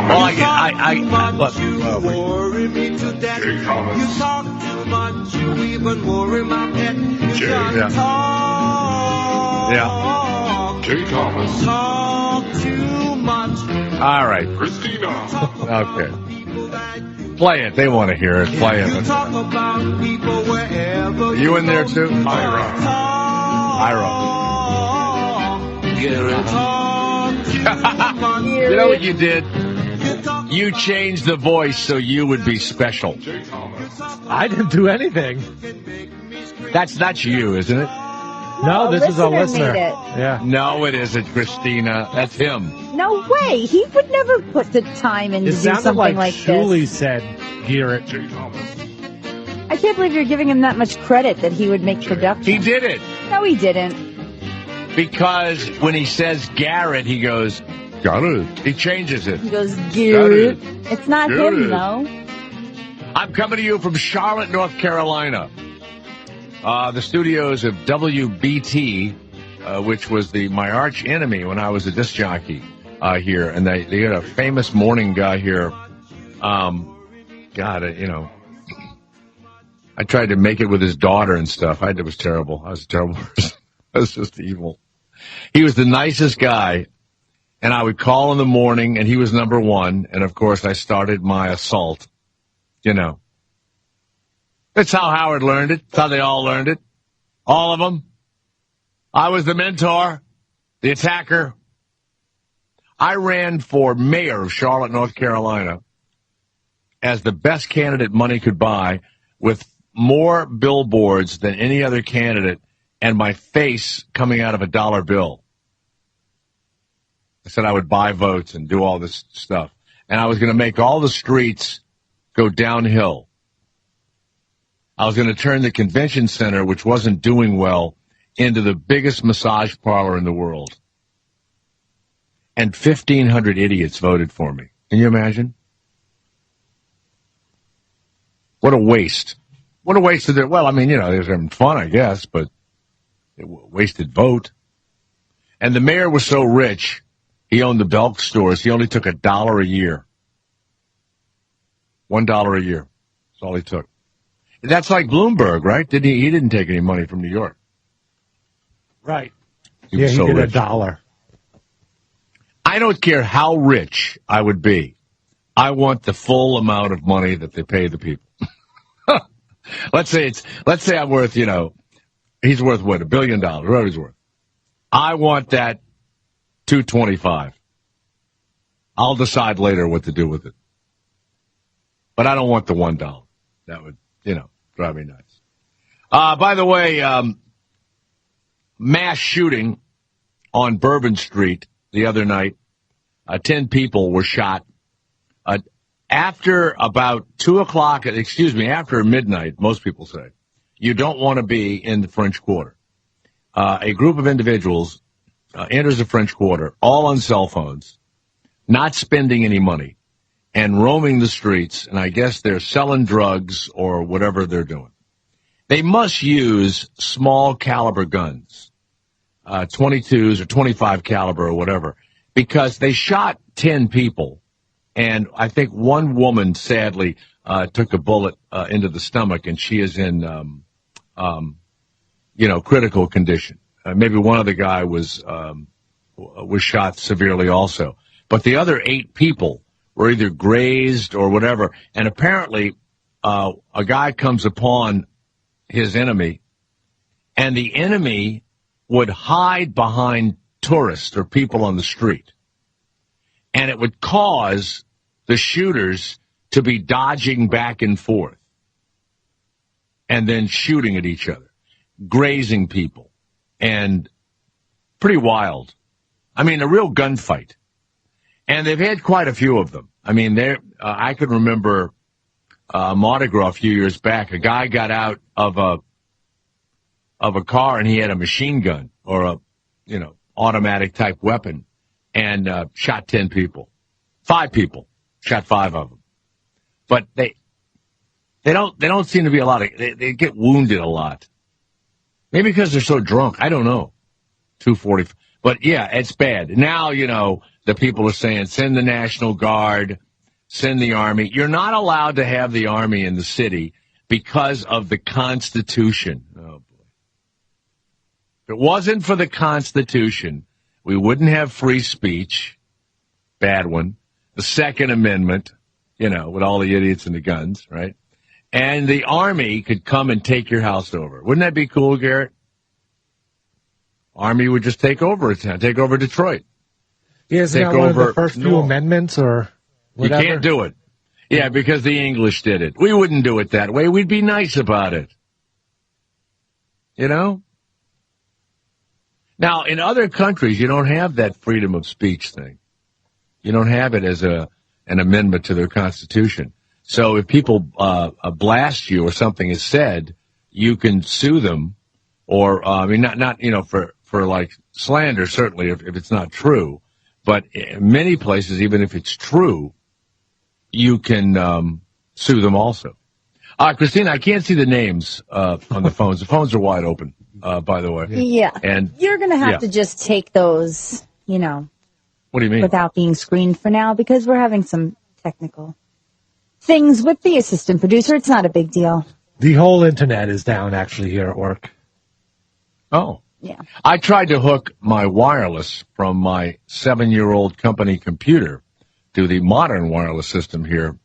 Well, Look. You worry me to death. You talk too much. You even worry my pet. You talk. Yeah. Jay Thomas. Talk too much. All right. Christina. Okay. Play it. They want to hear it. Play it. Talk about people wherever You in there too? Ira. You know what you did? You changed the voice so you would be special. Jay Thomas. I didn't do anything. That's you, isn't it? No, this is a listener. Made it. Yeah. No, it isn't, Christina. That's him. No way. He would never put the time in to It do sounded something like this. Shuli said, Garrett. Jay Thomas. I can't believe you're giving him that much credit that he would make production. He did it. No, he didn't. Because when he says Garrett, he goes, Garrett. He changes it. He goes, Garrett. Garrett. It's not Garrett. him, though. I'm coming to you from Charlotte, North Carolina. The studios of WBT, which was my arch enemy when I was a disc jockey here. And they had a famous morning guy here. I tried to make it with his daughter and stuff. It was terrible. I was a terrible person. I was just evil. He was the nicest guy. And I would call in the morning, and he was number one. And, of course, I started my assault. You know. That's how Howard learned it. That's how they all learned it. All of them. I was the mentor, the attacker. I ran for mayor of Charlotte, North Carolina as the best candidate money could buy, with more billboards than any other candidate, and my face coming out of a dollar bill. I said I would buy votes and do all this stuff. And I was going to make all the streets go downhill. I was going to turn the convention center, which wasn't doing well, into the biggest massage parlor in the world. And 1,500 idiots voted for me. Can you imagine? What a waste. What a waste of their, well, I mean, they were having fun, I guess, but it wasted vote. And the mayor was so rich, he owned the Belk stores. He only took $1 a year. $1 a year. That's all he took. That's like Bloomberg, right? He didn't take any money from New York. Right. He was He so did rich. $1. I don't care how rich I would be. I want the full amount of money that they pay the people. Let's say I'm worth, he's worth what, $1 billion, whatever he's worth. I want that $225. I'll decide later what to do with it. But I don't want the $1. That would, drive me nuts. By the way, mass shooting on Bourbon Street the other night. 10 people were shot. After about 2 o'clock, after midnight, most people say, you don't want to be in the French Quarter. A group of individuals enters the French Quarter, all on cell phones, not spending any money, and roaming the streets, and I guess they're selling drugs or whatever they're doing. They must use small caliber guns, 22s or 25 caliber or whatever, because they shot 10 people. And I think one woman, sadly, took a bullet into the stomach, and she is in, critical condition. Maybe one other guy was shot severely also. But the other 8 people were either grazed or whatever. And apparently, a guy comes upon his enemy, and the enemy would hide behind tourists or people on the street. And it would cause the shooters to be dodging back and forth and then shooting at each other, grazing people, and pretty wild. I mean, a real gunfight. And they've had quite a few of them. I mean, I could remember Mardi Gras a few years back. A guy got out of a car, and he had a machine gun or a, automatic type weapon, and shot 10 people. 5 people. Shot 5 of them. But they don't seem to be a lot of, they get wounded a lot. Maybe because they're so drunk. I don't know. 240. But yeah, it's bad. Now, that people are saying, send the National Guard, send the Army. You're not allowed to have the Army in the city because of the Constitution. Oh, boy. If it wasn't for the Constitution, we wouldn't have free speech. Bad one. The Second Amendment, with all the idiots and the guns, right? And the Army could come and take your house over. Wouldn't that be cool, Garrett? Army would just take over a town, take over Detroit. Yeah, isn't that one of the first few amendments or whatever? You can't do it. Yeah, because the English did it. We wouldn't do it that way. We'd be nice about it. Now, in other countries, you don't have that freedom of speech thing. You don't have it as an amendment to their Constitution. So if people blast you or something is said, you can sue them, or not for like slander, certainly if it's not true, but in many places, even if it's true, you can sue them also. Christina, I can't see the names on the phones. The phones are wide open, by the way. Yeah, and you're going to have to just take those, What do you mean? Without being screened for now, because we're having some technical things with the assistant producer. It's not a big deal. The whole internet is down, actually, here at work. Oh. Yeah. I tried to hook my wireless from my 7-year-old company computer to the modern wireless system here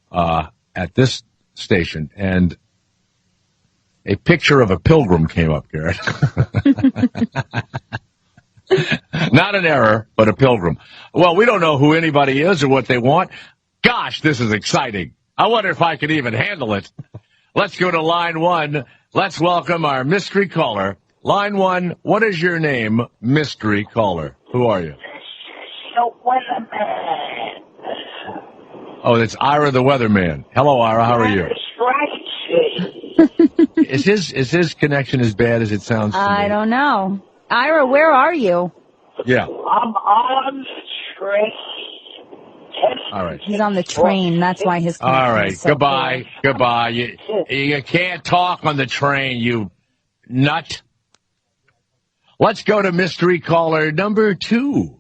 at this station, and a picture of a pilgrim came up, Garrett. Not an error, but a pilgrim. Well, we don't know who anybody is or what they want. Gosh, this is exciting. I wonder if I can even handle it. Let's go to line one. Let's welcome our mystery caller. Line one, what is your name, mystery caller? Who are you? The weatherman. Oh, that's Ira the weatherman. Hello, Ira. How are you? Is his connection as bad as it sounds to me? I don't know. Ira, where are you? Yeah. I'm on the train. All right. He's on the train. That's why his connection All right. is so Goodbye. poor. Goodbye. You can't talk on the train, you nut. Let's go to mystery caller number 2.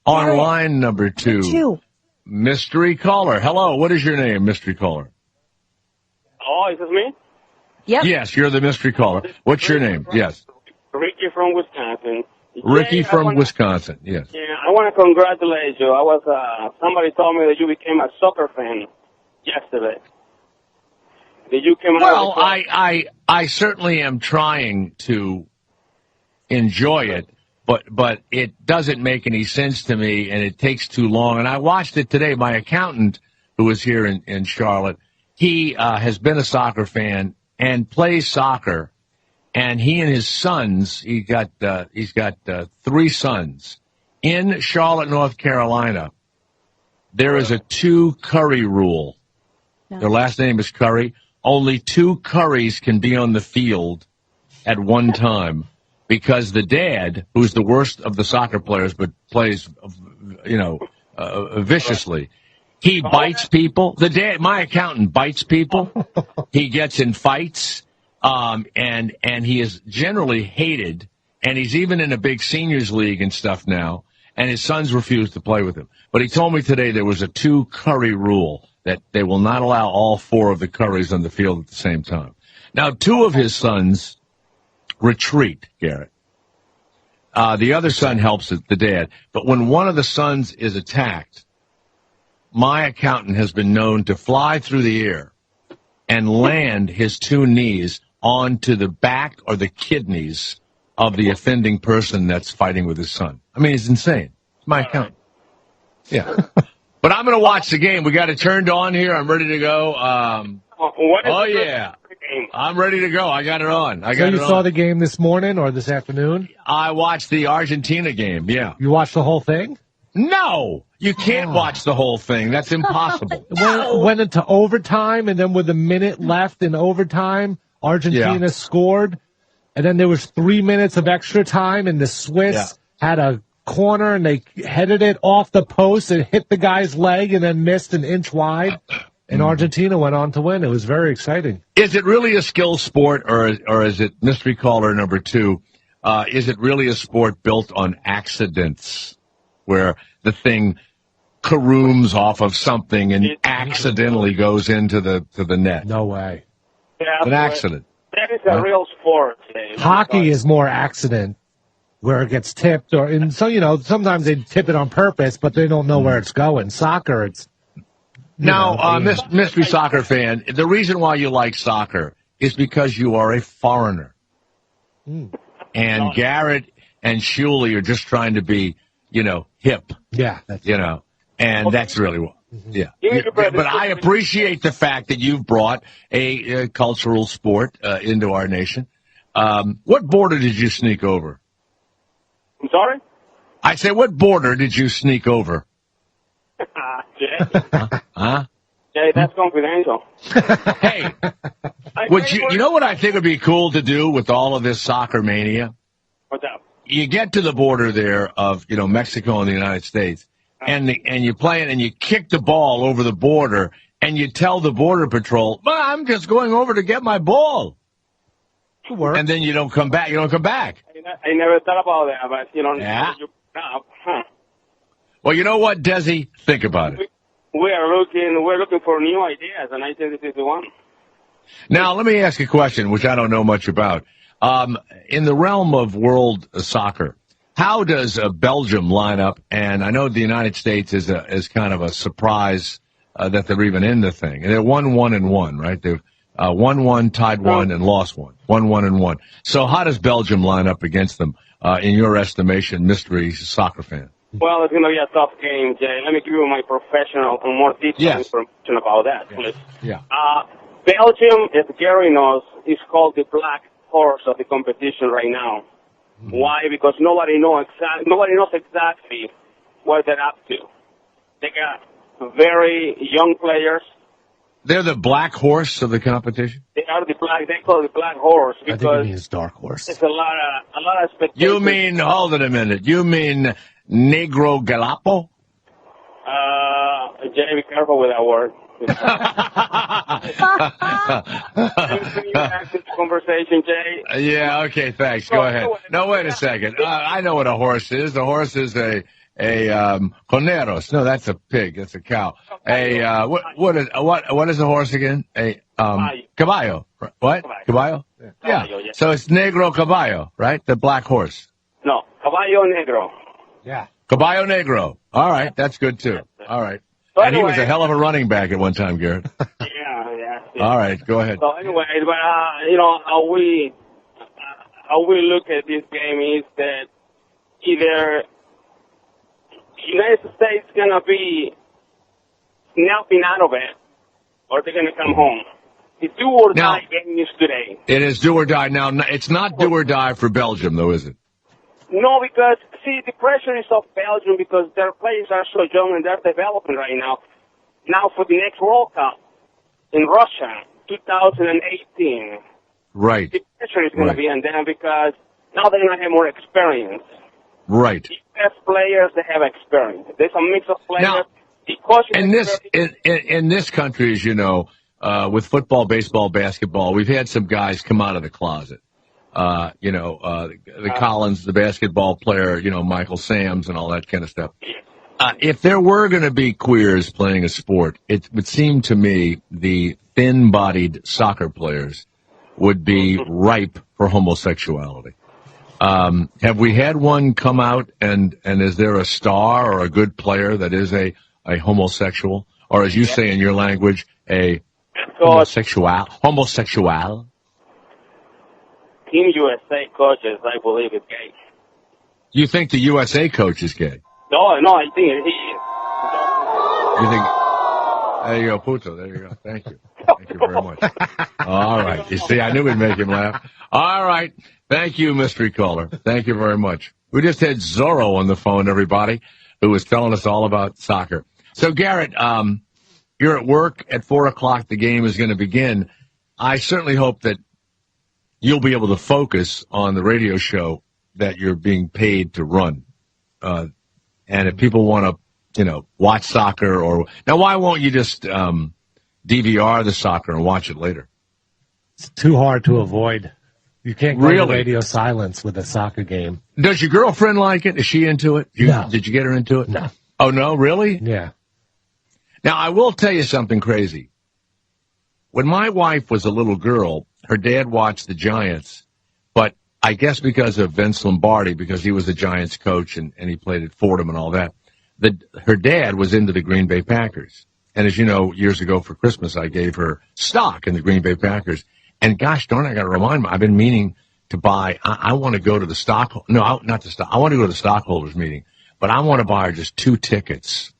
On line number 2. Mystery caller. Hello. What is your name, mystery caller? Oh, is this me? Yep. Yes, you're the mystery caller. What's your name? Yes. Ricky from Wisconsin. Ricky from Wisconsin. Yes. Yeah, I want to congratulate you. Somebody told me that you became a soccer fan yesterday. Did you come Well, I certainly am trying to enjoy it, but it doesn't make any sense to me, and it takes too long. And I watched it today. My accountant, who was here in Charlotte, he has been a soccer fan and plays soccer. And he and his sons, he's got 3 sons. In Charlotte, North Carolina, there is a 2 Curry rule. No. Their last name is Curry. Only 2 Currys can be on the field at one time because the dad, who's the worst of the soccer players but plays, viciously, he bites people. The dad, my accountant, bites people. He gets in fights. And he is generally hated, and he's even in a big seniors league and stuff now, and his sons refuse to play with him. But he told me today there was a 2 Curry rule, that they will not allow all 4 of the Currys on the field at the same time. Now, 2 of his sons retreat, Garrett. The other son helps the dad. But when one of the sons is attacked, my accountant has been known to fly through the air and land his 2 knees onto the back or the kidneys of the offending person that's fighting with his son. I mean, it's insane. It's my account. Yeah. But I'm going to watch the game. We got it turned on here. I'm ready to go. Yeah. I'm ready to go. I got it on. So you saw the game this morning or this afternoon? I watched the Argentina game, yeah. You watched the whole thing? No! You can't watch the whole thing. That's impossible. Went into overtime, and then with a minute left in overtime, Argentina scored. And then there was 3 minutes of extra time, and the Swiss had a corner, and they headed it off the post and hit the guy's leg and then missed an inch wide. And Argentina went on to win. It was very exciting. Is it really a skill sport, or is it, mystery caller number 2, is it really a sport built on accidents? where the thing carooms off of something and accidentally goes into the net. No way. Yeah, It's an accident. That is a real sport. Hockey is more accident, where it gets tipped, and so sometimes they tip it on purpose, but they don't know where it's going. Soccer, it's mystery soccer fan. The reason why you like soccer is because you are a foreigner, and Garrett and Shuley are just trying to be, hip. Yeah, and that's really what. Yeah, but I appreciate the fact that you've brought a cultural sport into our nation. What border did you sneak over? I'm sorry? I say, what border did you sneak over? Jay? Huh? Jay, that's confidential. Hey, you know what I think would be cool to do with all of this soccer mania? What's up? You get to the border there of, Mexico and the United States, and you play it and you kick the ball over the border, and you tell the border patrol, well, I'm just going over to get my ball. And then you don't come back. I never thought about that, but Yeah. Huh. Well, you know what, Desi? Think about it. We're looking for new ideas in 1961. Now, let me ask you a question, which I don't know much about. In the realm of world soccer, how does Belgium line up? And I know the United States is kind of a surprise that they're even in the thing. And they're 1-1-1, right? They've 1-1, tied 1, and lost 1. 1-1-1. So how does Belgium line up against them, in your estimation, mystery soccer fan? Well, it's going to be a tough game, Jay. Let me give you my professional and more detailed information about that, please. Yeah. Belgium, as Gary knows, is called the black horse of the competition right now. Mm-hmm. Why? Because nobody knows exactly what they're up to. They got very young players. They're the black horse of the competition? They call it the black horse because I think it means dark horse. It's a lot of expectations. You mean, hold it a minute, you mean Negro Galapo? Jay, be careful with that word. Conversation, Jay. Yeah, okay, thanks. Go ahead. No, wait a second. I know what a horse is. The horse is a coneros. No, that's a pig. That's a cow. What is a horse again? Caballo. What? Caballo? Yeah. So it's negro caballo, right? The black horse. No, caballo negro. Yeah. Caballo negro. All right, that's good too. All right. So and he was a hell of a running back at one time, Garrett. Yeah. All right, go ahead. So anyway, but how we look at this game is that either United States gonna be snapping out of it, or they're gonna come home. The do or die game is today. It is do or die. Now, it's not do or die for Belgium, though, is it? No, because, see, the pressure is off Belgium because their players are so young and they're developing right now. Now, for the next World Cup in Russia, 2018, right, the pressure is going to be on them because now they're going to have more experience. Right. The best players, they have experience. There's a mix of players. Now, in this country, as you know, with football, baseball, basketball, we've had some guys come out of the closet. The Collins, the basketball player, Michael Sams and all that kind of stuff. If there were going to be queers playing a sport, it would seem to me the thin-bodied soccer players would be ripe for homosexuality. Have we had one come out, and is there a star or a good player that is a homosexual? Or as you say in your language, a homosexual? Team USA coaches, I believe, is gay. You think the USA coach is gay? No, I think he is. You think? There you go, Puto. There you go. Thank you. Thank you very much. All right. You see, I knew we'd make him laugh. All right. Thank you, mystery caller. Thank you very much. We just had Zorro on the phone, everybody, who was telling us all about soccer. So, Garrett, you're at work at 4 o'clock. The game is going to begin. I certainly hope that you'll be able to focus on the radio show that you're being paid to run. And if people want to, watch soccer now, why won't you just DVR the soccer and watch it later? It's too hard to avoid. You can't go Really? to radio silence with a soccer game. Does your girlfriend like it? Is she into it? No. Did you get her into it? No. Oh, no? Really? Yeah. Now, I will tell you something crazy. When my wife was a little girl, her dad watched the Giants, but I guess because of Vince Lombardi, because he was the Giants coach and he played at Fordham and all that, her dad was into the Green Bay Packers. And as you know, years ago for Christmas, I gave her stock in the Green Bay Packers. And gosh darn, I got to remind me, I've been meaning to buy, I want to go to the I want to go to the stockholders meeting, but I want to buy her just 2 tickets.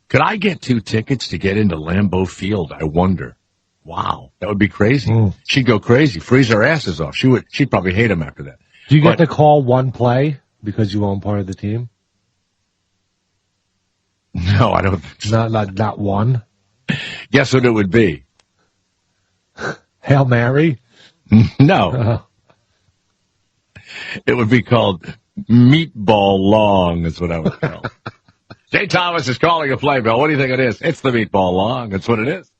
Could I get 2 tickets to get into Lambeau Field? I wonder. Wow, that would be crazy. She'd go crazy, freeze her asses off. She'd probably hate him after that. Do you get to call one play because you own part of the team? No, I don't think so. Not one? Guess what it would be? Hail Mary? No. It would be called Meatball Long, is what I would call it. Jay Thomas is calling a play, Bill. What do you think it is? It's the Meatball Long. That's what it is.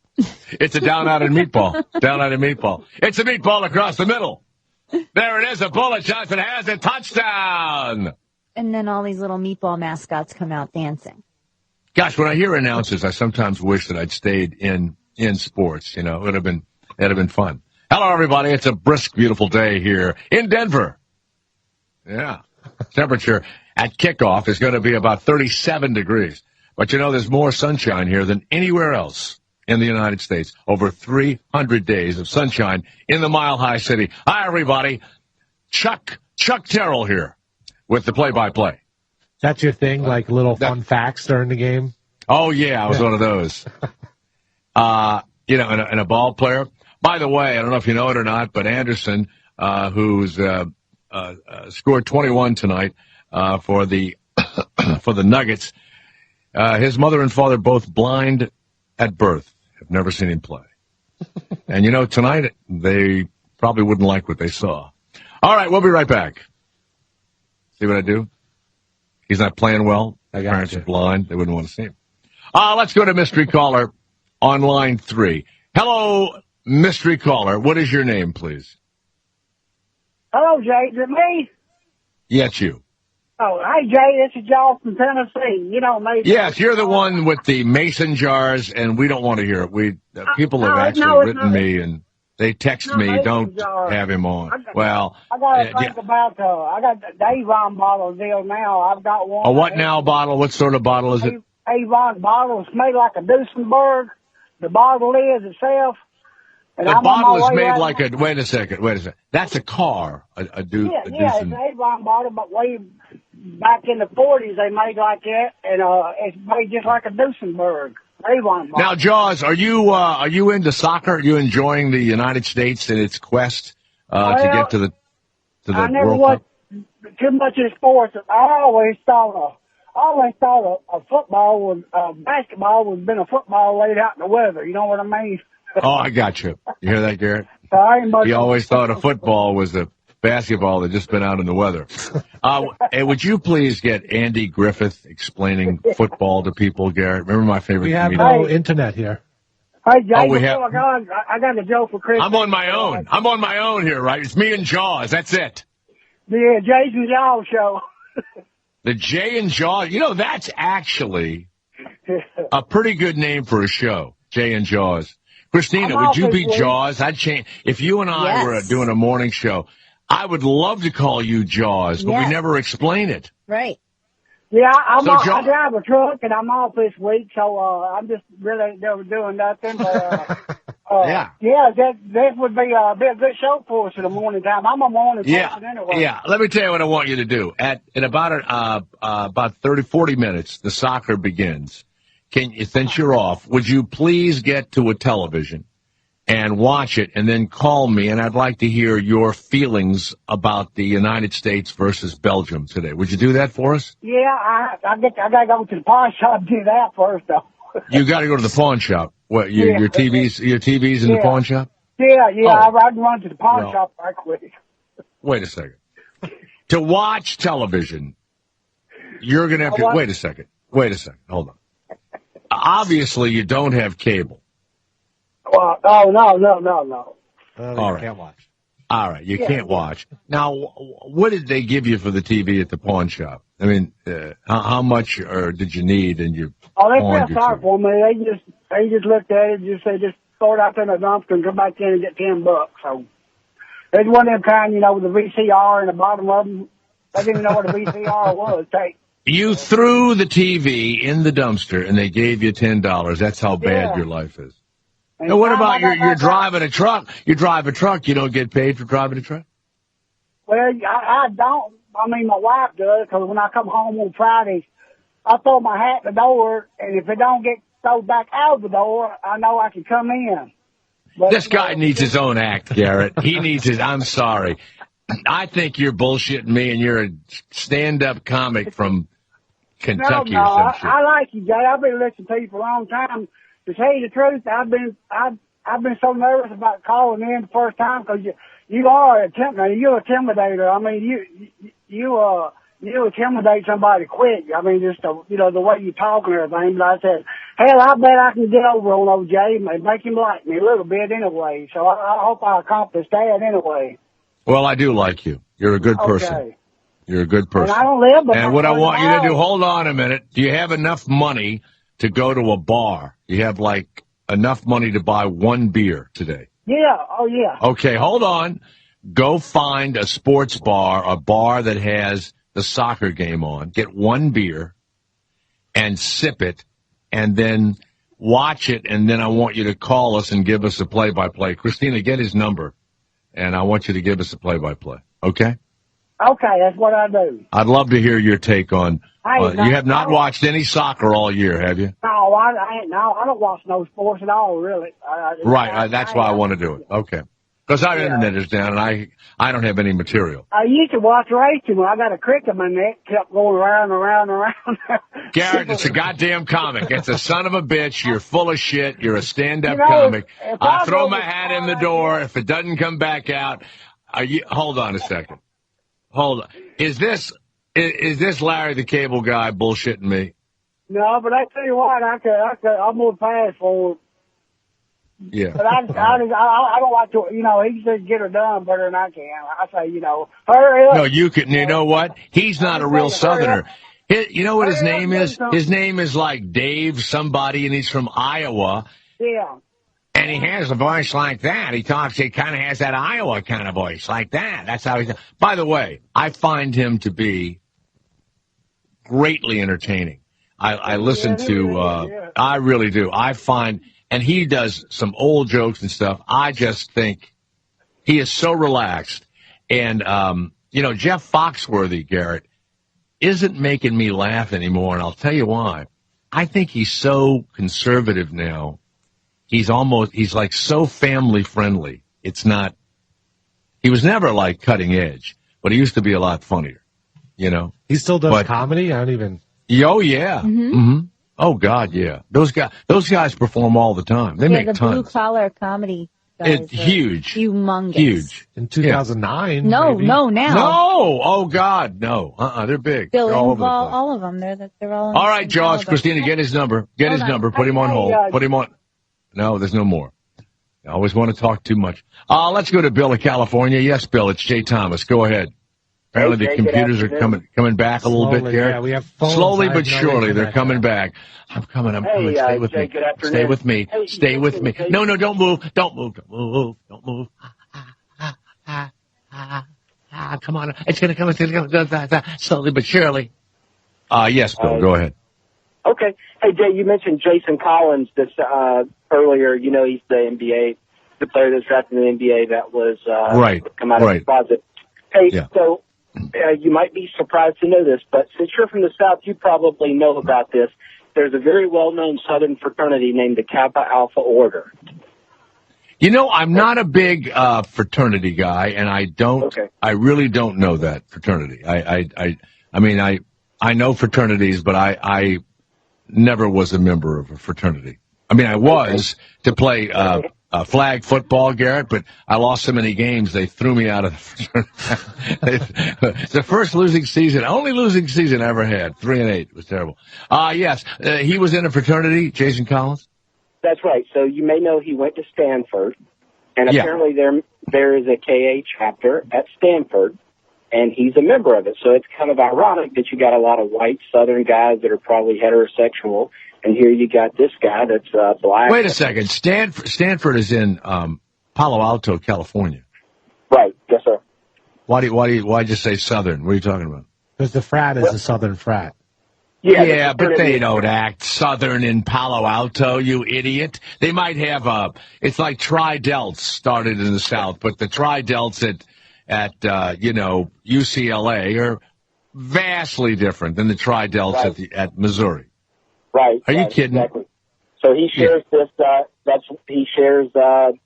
It's a down out and meatball. Down out and meatball. It's a meatball across the middle. There it is. A bullet. Johnson has a touchdown. And then all these little meatball mascots come out dancing. Gosh, when I hear announcers, I sometimes wish that I'd stayed in sports. You know, it would have been fun. Hello, everybody. It's a brisk, beautiful day here in Denver. Yeah. Temperature at kickoff is going to be about 37 degrees. But, you know, there's more sunshine here than anywhere else in the United States. Over 300 days of sunshine in the Mile High City. Hi, everybody. Chuck Terrell here with the play-by-play. That's your thing, like little fun facts during the game? Oh, yeah, I was one of those. You know, and a ball player. By the way, I don't know if you know it or not, but Anderson, who's scored 21 tonight for the for the Nuggets, his mother and father both blind at birth. Have never seen him play. And, you know, tonight they probably wouldn't like what they saw. All right, we'll be right back. See what I do? He's not playing well. Parents are blind. They wouldn't want to see him. Let's go to mystery caller on line 3. Hello, mystery caller. What is your name, please? Hello, Jay. Is it me? Yes, you. Oh, hey, Jay. This is Joe from Tennessee. You know me. Yes, you're the one with the mason jars, and we don't want to hear it. People have actually written me, and they text me, don't have him on. I got to think about, I got the Avon bottle deal now. I've got one. A what now bottle? What sort of bottle is it? Avon bottle. It's made like a Duesenberg. The bottle is itself. And the bottle is made like a, wait a second. That's a car, a Yeah, it's an Avon bottle, but way back in the 40s they made like that, and it's made just like a Duesenberg. Avon bottle. Now, Jaws, are you into soccer? Are you enjoying the United States and its quest to get to the I never World watched Cup? too much in sports. I always thought a basketball would have been a football laid out in the weather. You know what I mean? Oh, I got you. You hear that, Garrett? He always thought a football was a basketball that just been out in the weather. Hey, would you please get Andy Griffith explaining football to people, Garrett? Remember my favorite We have comedian? no internet here. Hey, Jay, I got a joke for Chris. I'm on my own. I'm on my own here, right? It's me and Jaws. That's it. Yeah, Jason Jaws show. The Jay and Jaws. You know, that's actually a pretty good name for a show, Jay and Jaws. Christina, would you be Jaws? I'd change. If you and I were doing a morning show, I would love to call you Jaws, but we never explain it. Right. Yeah, I drive a truck, and I'm off this week, so I'm just really doing nothing. But, that would be a good show for us in the morning time. I'm a morning person anyway. Yeah, let me tell you what I want you to do. In about 40 minutes, the soccer begins. Since you're off, would you please get to a television and watch it and then call me, and I'd like to hear your feelings about the United States versus Belgium today. Would you do that for us? Yeah, I got to go to the pawn shop and do that first, though. You got to go to the pawn shop. What, your TV's in the pawn shop? Yeah, I can run to the pawn shop right quick. Wait a second. To watch television, you're going to have to, wait a second, hold on. Obviously, you don't have cable. Well, no. All right. Can't watch. All right, you can't watch. Now, what did they give you for the TV at the pawn shop? I mean, how much did you need? And you? Oh, they felt sorry for me. They just looked at it, just said, just throw it out there in the dumpster and come back in and get $10. So there's one of them kind, with the VCR in the bottom of them. They didn't even know what a VCR was. You threw the TV in the dumpster and they gave you $10. That's how bad your life is. Now, what about you're driving a truck? You drive a truck, you don't get paid for driving a truck? Well, I don't. I mean, my wife does, because when I come home on Fridays, I throw my hat in the door, and if it don't get thrown back out the door, I know I can come in. But, this guy needs his own act, Garrett. He needs his, I'm sorry. I think you're bullshitting me, and you're a stand-up comic from Kentucky or some shit. I like you, Jay. I've been listening to you for a long time. To tell you the truth, I've been so nervous about calling in the first time, because you're a intimidator. I mean, you intimidate somebody quick. I mean, just the way you talk and everything. But I said, hell, I bet I can get over on OJ and make him like me a little bit anyway. So I hope I accomplish that anyway. Well, I do like you. You're a good person. Okay. You're a good person. And I don't live. And what I want you to do, hold on a minute. Do you have enough money to go to a bar? You have like enough money to buy one beer today? Yeah. Oh, yeah. Okay, hold on. Go find a sports bar, a bar that has the soccer game on. Get one beer and sip it, and then watch it, and then I want you to call us and give us a play-by-play. Christina, get his number, and I want you to give us a play-by-play. Okay? Okay, that's what I do. I'd love to hear your take on. You have not watched any soccer all year, have you? No, I don't watch no sports at all, really. That's why I want to do it. Okay. Because our internet is down, and I don't have any material. I used to watch racing when I got a crick in my neck, kept going around and around and around. Garrett, it's a goddamn comic. It's a son of a bitch. You're full of shit. You're a stand-up comic. I throw my hat in the door. If it doesn't come back out, hold on a second. Hold on. Is this Larry the Cable Guy bullshitting me? No, but I tell you what, I'm gonna pass for him. Yeah. But I don't like to, he said get her done better than I can. I say, hurry up. No, you can. You know what? He's not a real Southerner. You know what his name is? His name is like Dave somebody, and he's from Iowa. Yeah. And he has a voice like that. He kind of has that Iowa kind of voice like that. That's how he. By the way, I find him to be greatly entertaining. I listen to, I really do. And he does some old jokes and stuff. I just think he is so relaxed. And, Jeff Foxworthy, Garrett, isn't making me laugh anymore. And I'll tell you why. I think he's so conservative now. He's like so family friendly. He was never like cutting edge, but he used to be a lot funnier, He still does comedy? I don't even. Oh, yeah. Mm-hmm. Oh, God, yeah. Those guys perform all the time. They make tons. The blue-collar comedy guys. It's huge. Humongous. Huge. In 2009, No, maybe. no, now. No! Oh, God, no. They're big. Bill they're all over the place. all of them. They're all. All right, George, Christina, get his number. Get his number. Put him on hold. Put him on. No, there's no more. I always want to talk too much. Let's go to Bill of California. Yes, Bill, it's Jay Thomas. Go ahead. Apparently the computers are coming back a little bit, Garrett. Yeah, we have phones. Slowly but surely, they're coming back. I'm coming. Stay with me. Stay with me. Stay with me. No, don't move. Don't move. Don't move. Come on. It's going to come. Slowly but surely. Yes, Bill, go ahead. Okay. Hey, Jay, you mentioned Jason Collins earlier. He's the player that's drafted in the NBA that was come out of the closet. Hey, so you might be surprised to know this, but since you're from the South, you probably know about this. There's a very well-known Southern fraternity named the Kappa Alpha Order. I'm not a big fraternity guy, and I really don't know that fraternity. I know fraternities, but I never was a member of a fraternity. I was to play flag football, Garrett, but I lost so many games they threw me out of the fraternity. It's the first only losing season I ever had. 3-8. It was terrible. Yes, he was in a fraternity, Jason Collins? That's right. So you may know he went to Stanford. And apparently there is a KA chapter at Stanford, and he's a member of it. So it's kind of ironic that you got a lot of white Southern guys that are probably heterosexual, and here you got this guy that's black. Wait a second. Stanford is in Palo Alto, California. Right. Yes, sir. Why'd you say Southern? What are you talking about? Because the frat is a Southern frat. Yeah, but they don't act Southern in Palo Alto, you idiot. They might have it's like Tri-Delts started in the South, but the Tri-Delts at UCLA are vastly different than the Tri-Delts at Missouri. Right. Are you kidding? Exactly. So he shares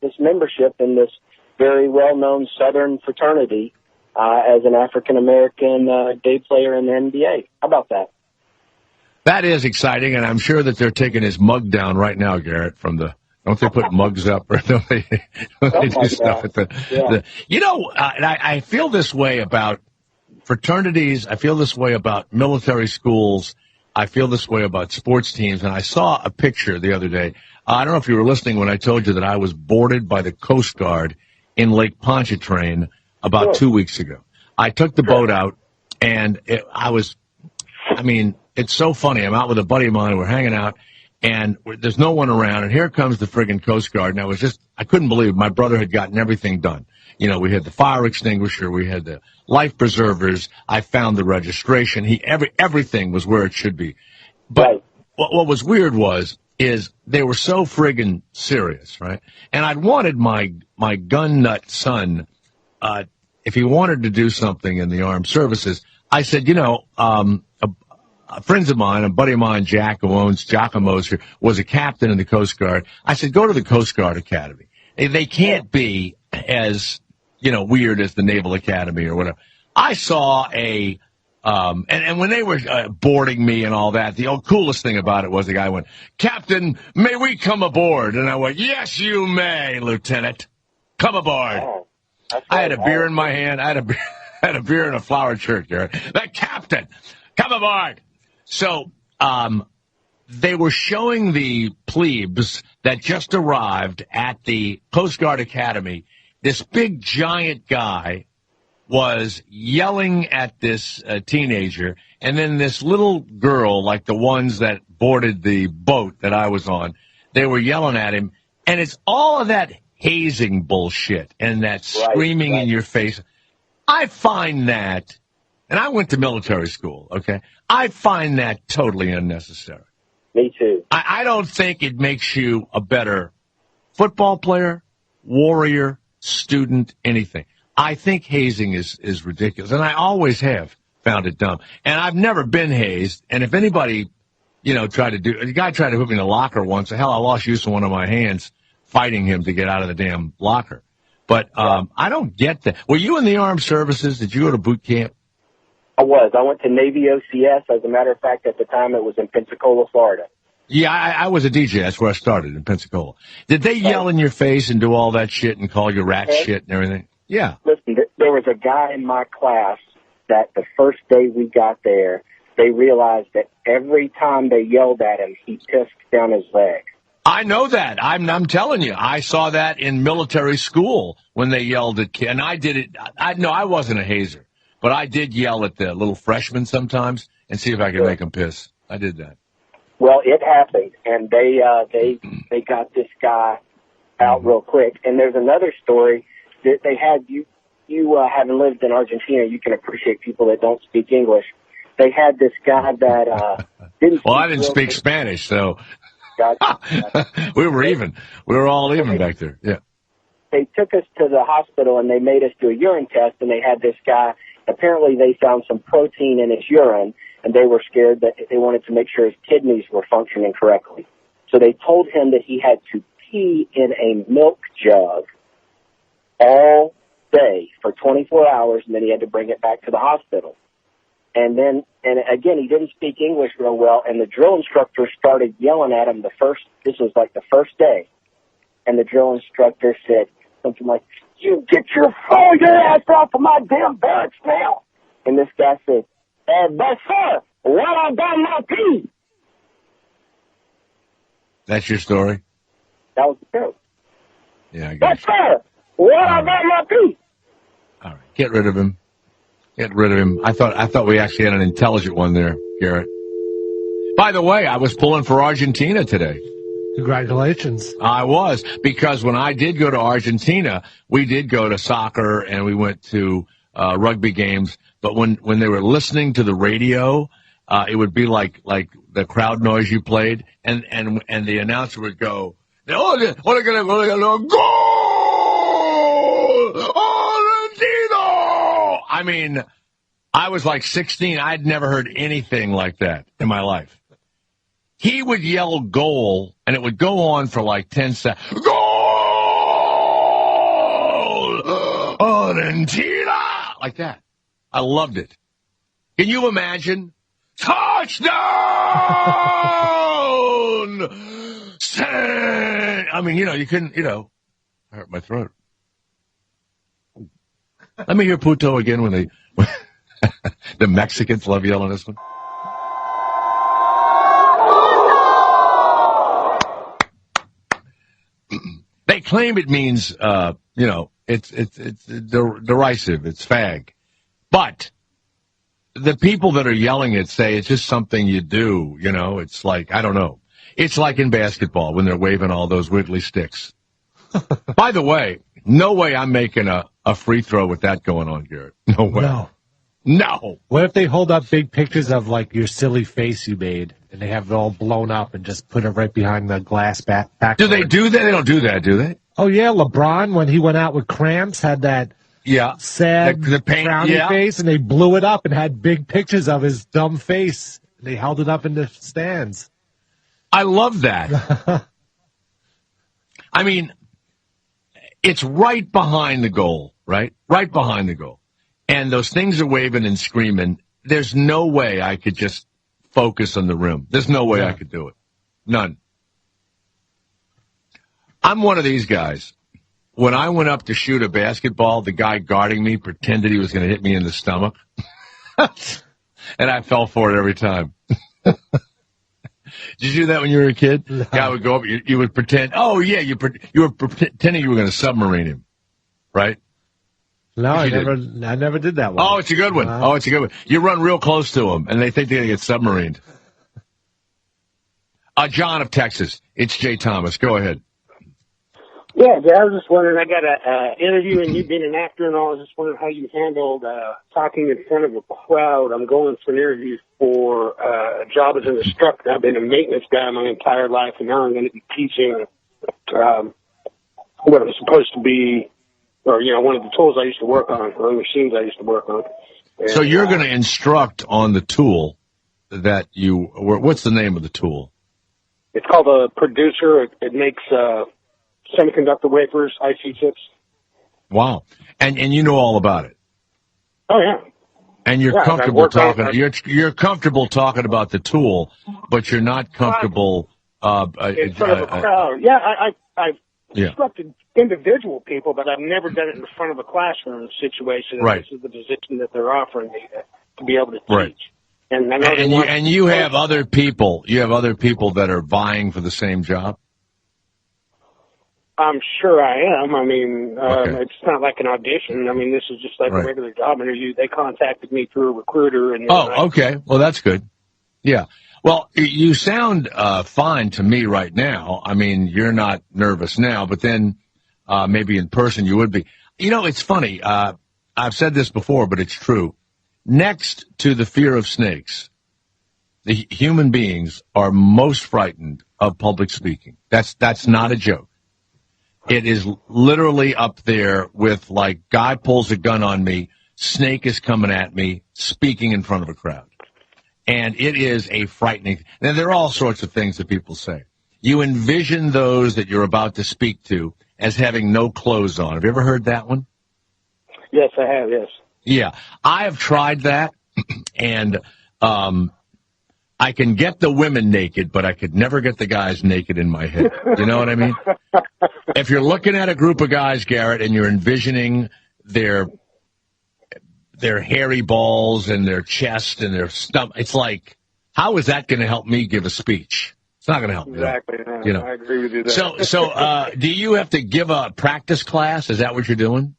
this membership in this very well-known Southern fraternity as an African-American day player in the NBA. How about that? That is exciting, and I'm sure that they're taking his mug down right now, Garrett, don't they put mugs up or don't they do stuff at the I feel this way about fraternities. I feel this way about military schools. I feel this way about sports teams. And I saw a picture the other day. I don't know if you were listening when I told you that I was boarded by the Coast Guard in Lake Pontchartrain about 2 weeks ago. I took the boat out, and it's so funny. I'm out with a buddy of mine. We're hanging out, and there's no one around. And here comes the friggin' Coast Guard. And I couldn't believe it. My brother had gotten everything done. You know, we had the fire extinguisher. We had the life preservers. I found the registration. Everything was where it should be. But what was weird is they were so friggin' serious, right? And I'd wanted my gun nut son, if he wanted to do something in the armed services, I said, friends of mine, a buddy of mine, Jack, who owns Giacomo's here, was a captain in the Coast Guard. I said, go to the Coast Guard Academy. They can't be as, weird as the Naval Academy or whatever. I saw and when they were boarding me and all that, the coolest thing about it was the guy went, Captain, may we come aboard? And I went, yes, you may, Lieutenant. Come aboard. Oh, I had a beer in my hand. I had a beer and a flowered shirt, Garrett. The captain, come aboard. So, they were showing the plebes that just arrived at the Coast Guard Academy. This big giant guy was yelling at this teenager, and then this little girl, like the ones that boarded the boat that I was on, they were yelling at him. And it's all of that hazing bullshit and that screaming in your face. I find that, and I went to military school, okay? I find that totally unnecessary. Me too. I don't think it makes you a better football player, warrior, student, anything. I think hazing is ridiculous, and I always have found it dumb. And I've never been hazed, and if anybody, the guy tried to put me in a locker once. Hell, I lost use of one of my hands fighting him to get out of the damn locker. But I don't get that. Were you in the armed services? Did you go to boot camp? I was. I went to Navy OCS. As a matter of fact, at the time, it was in Pensacola, Florida. Yeah, I was a DJ. That's where I started, in Pensacola. Did they yell in your face and do all that shit and call you rat shit and everything? Yeah. Listen, there was a guy in my class that the first day we got there, they realized that every time they yelled at him, he pissed down his leg. I know that. I'm telling you. I saw that in military school when they yelled at kids. And I did it. I wasn't a hazer. But I did yell at the little freshmen sometimes and see if I could make them piss. I did that. Well, it happened, and they got this guy out real quick. And there's another story that they had. You having lived in Argentina, you can appreciate people that don't speak English. They had this guy that didn't. Well, I didn't speak Spanish, so we were even. We were all even back there. Yeah. They took us to the hospital and they made us do a urine test, and they had this guy. Apparently, they found some protein in his urine, and they were scared that they wanted to make sure his kidneys were functioning correctly. So they told him that he had to pee in a milk jug all day for 24 hours, and then he had to bring it back to the hospital. And again, he didn't speak English real well, and the drill instructor started yelling at him this was like the first day, and the drill instructor said something like, "You get your ass off of my damn barracks now." And this guy said, "But sir, what about my pee?" That's your story? That was the joke. Yeah, I Yes, sir. What about my piece? All right. Get rid of him. Get rid of him. I thought we actually had an intelligent one there, Garrett. By the way, I was pulling for Argentina today. Congratulations. I was, because when I did go to Argentina, we did go to soccer and we went to rugby games. But when they were listening to the radio, it would be like the crowd noise you played, and the announcer would go, "Goal! Argentina!" I mean, I was like 16. I'd never heard anything like that in my life. He would yell goal, and it would go on for like 10 seconds. Goal! Argentina! Like that. I loved it. Can you imagine? Touchdown! I mean, you couldn't, I hurt my throat. Let me hear Puto again when the Mexicans love yelling this one. They claim it means, it's derisive. It's fag. But the people that are yelling it say it's just something you do, It's like, I don't know. It's like in basketball when they're waving all those wiggly sticks. By the way, no way I'm making a free throw with that going on, Garrett. No way. No. What if they hold up big pictures of, like, your silly face you made, and they have it all blown up and just put it right behind the glass back? Do they do that? They don't do that, do they? Oh, yeah. LeBron, when he went out with cramps, had that sad, the paint, frowny face, and they blew it up and had big pictures of his dumb face. They held it up in the stands. I love that. I mean, it's right behind the goal, right? Right behind the goal. And those things are waving and screaming. There's no way I could just focus on the rim. There's no way I could do it. None. I'm one of these guys. When I went up to shoot a basketball, the guy guarding me pretended he was going to hit me in the stomach. And I fell for it every time. Did you do that when you were a kid? No. Guy would go up, you would pretend, you were pretending you were going to submarine him, right? No, I never did that one. Oh, it's a good one. It's a good one. You run real close to them, and they think they're going to get submarined. John of Texas, it's Jay Thomas. Go ahead. Yeah, Jay, I was just wondering, I got an interview, and you've been an actor and all. I was just wondering how you handled talking in front of a crowd. I'm going for an interview for a job as an instructor. I've been a maintenance guy my entire life, and now I'm going to be teaching what I'm supposed to be, or, one of the tools I used to work on, or the machines I used to work on. And, so you're going to instruct on the tool that what's the name of the tool? It's called a producer. It makes semiconductor wafers, IC chips. Wow. And you know all about it? Oh, yeah. And you're comfortable talking, you're comfortable talking about the tool, but you're not comfortable, in front of a crowd. Yeah, I've instructed individual people, but I've never done it in front of a classroom situation. Right. This is the position that they're offering me to be able to teach. Right. And you have other people. You have other people that are vying for the same job. I'm sure I am. I mean, It's not like an audition. I mean, this is just like a regular job interview. They contacted me through a recruiter. And okay. Well, that's good. Yeah. Well, you sound fine to me right now. I mean, you're not nervous now, but then maybe in person you would be. It's funny. I've said this before, but it's true. Next to the fear of snakes, the human beings are most frightened of public speaking. That's not a joke. It is literally up there with, like, guy pulls a gun on me, snake is coming at me, speaking in front of a crowd. And it is a frightening. Now, there are all sorts of things that people say. You envision those that you're about to speak to as having no clothes on. Have you ever heard that one? Yes, I have, yes. Yeah. I have tried that, and I can get the women naked, but I could never get the guys naked in my head. You know what I mean? If you're looking at a group of guys, Garrett, and you're envisioning their hairy balls and their chest and their stomach, it's like, how is that going to help me give a speech? It's not going to help. Exactly. You know. I agree with you there. So, do you have to give a practice class? Is that what you're doing?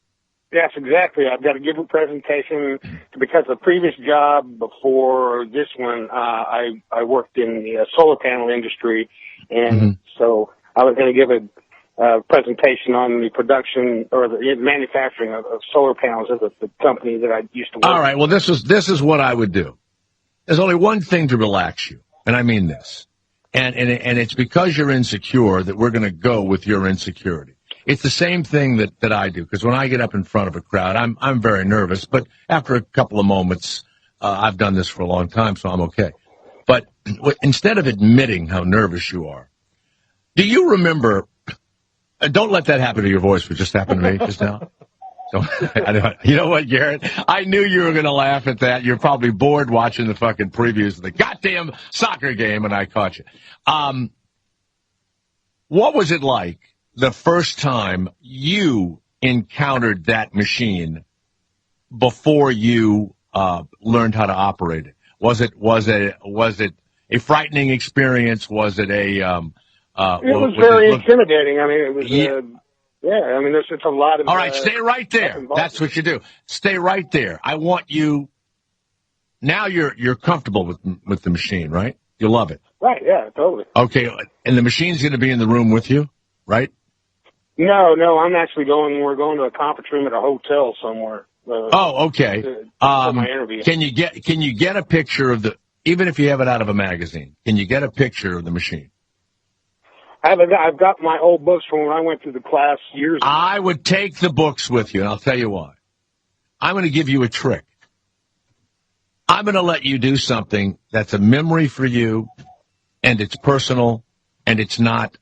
Yes, exactly. I've got to give a presentation because the previous job before this one, I worked in the solar panel industry, and so I was going to give a presentation on the production or the manufacturing of solar panels at the company that I used to work. All right. Well, this is what I would do. There's only one thing to relax you, and I mean this, and it's because you're insecure that we're going to go with your insecurity. It's the same thing that I do, because when I get up in front of a crowd, I'm very nervous, but after a couple of moments, I've done this for a long time, so I'm okay. But instead of admitting how nervous you are, do you remember, don't let that happen to your voice, what just happened to me just now. So, you know what, Garrett? I knew you were going to laugh at that. You're probably bored watching the fucking previews of the goddamn soccer game, and I caught you. What was it like the first time you encountered that machine before you learned how to operate it? Was it a frightening experience? Was it a it was very intimidating. I mean, it was I mean, there's just a lot of. All right, stay right there. That's what you do. Stay right there. I want you. Now you're comfortable with the machine, right? You love it. Right. Yeah. Totally. Okay, and the machine's going to be in the room with you, right? No, I'm actually we're going to a conference room at a hotel somewhere. Okay. For my interview. Can you get a picture of even if you have it out of a magazine, can you get a picture of the machine? I've got my old books from when I went through the class years ago. I would take the books with you, and I'll tell you why. I'm going to give you a trick. I'm going to let you do something that's a memory for you, and it's personal, and it's not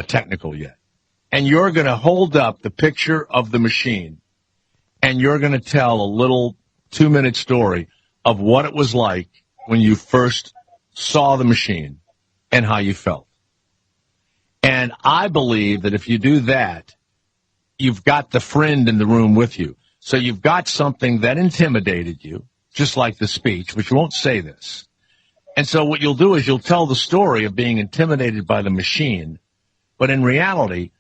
technical yet. And you're going to hold up the picture of the machine, and you're going to tell a little 2-minute story of what it was like when you first saw the machine and how you felt. And I believe that if you do that, you've got the friend in the room with you. So you've got something that intimidated you, just like the speech, but you won't say this. And so what you'll do is you'll tell the story of being intimidated by the machine, but in reality,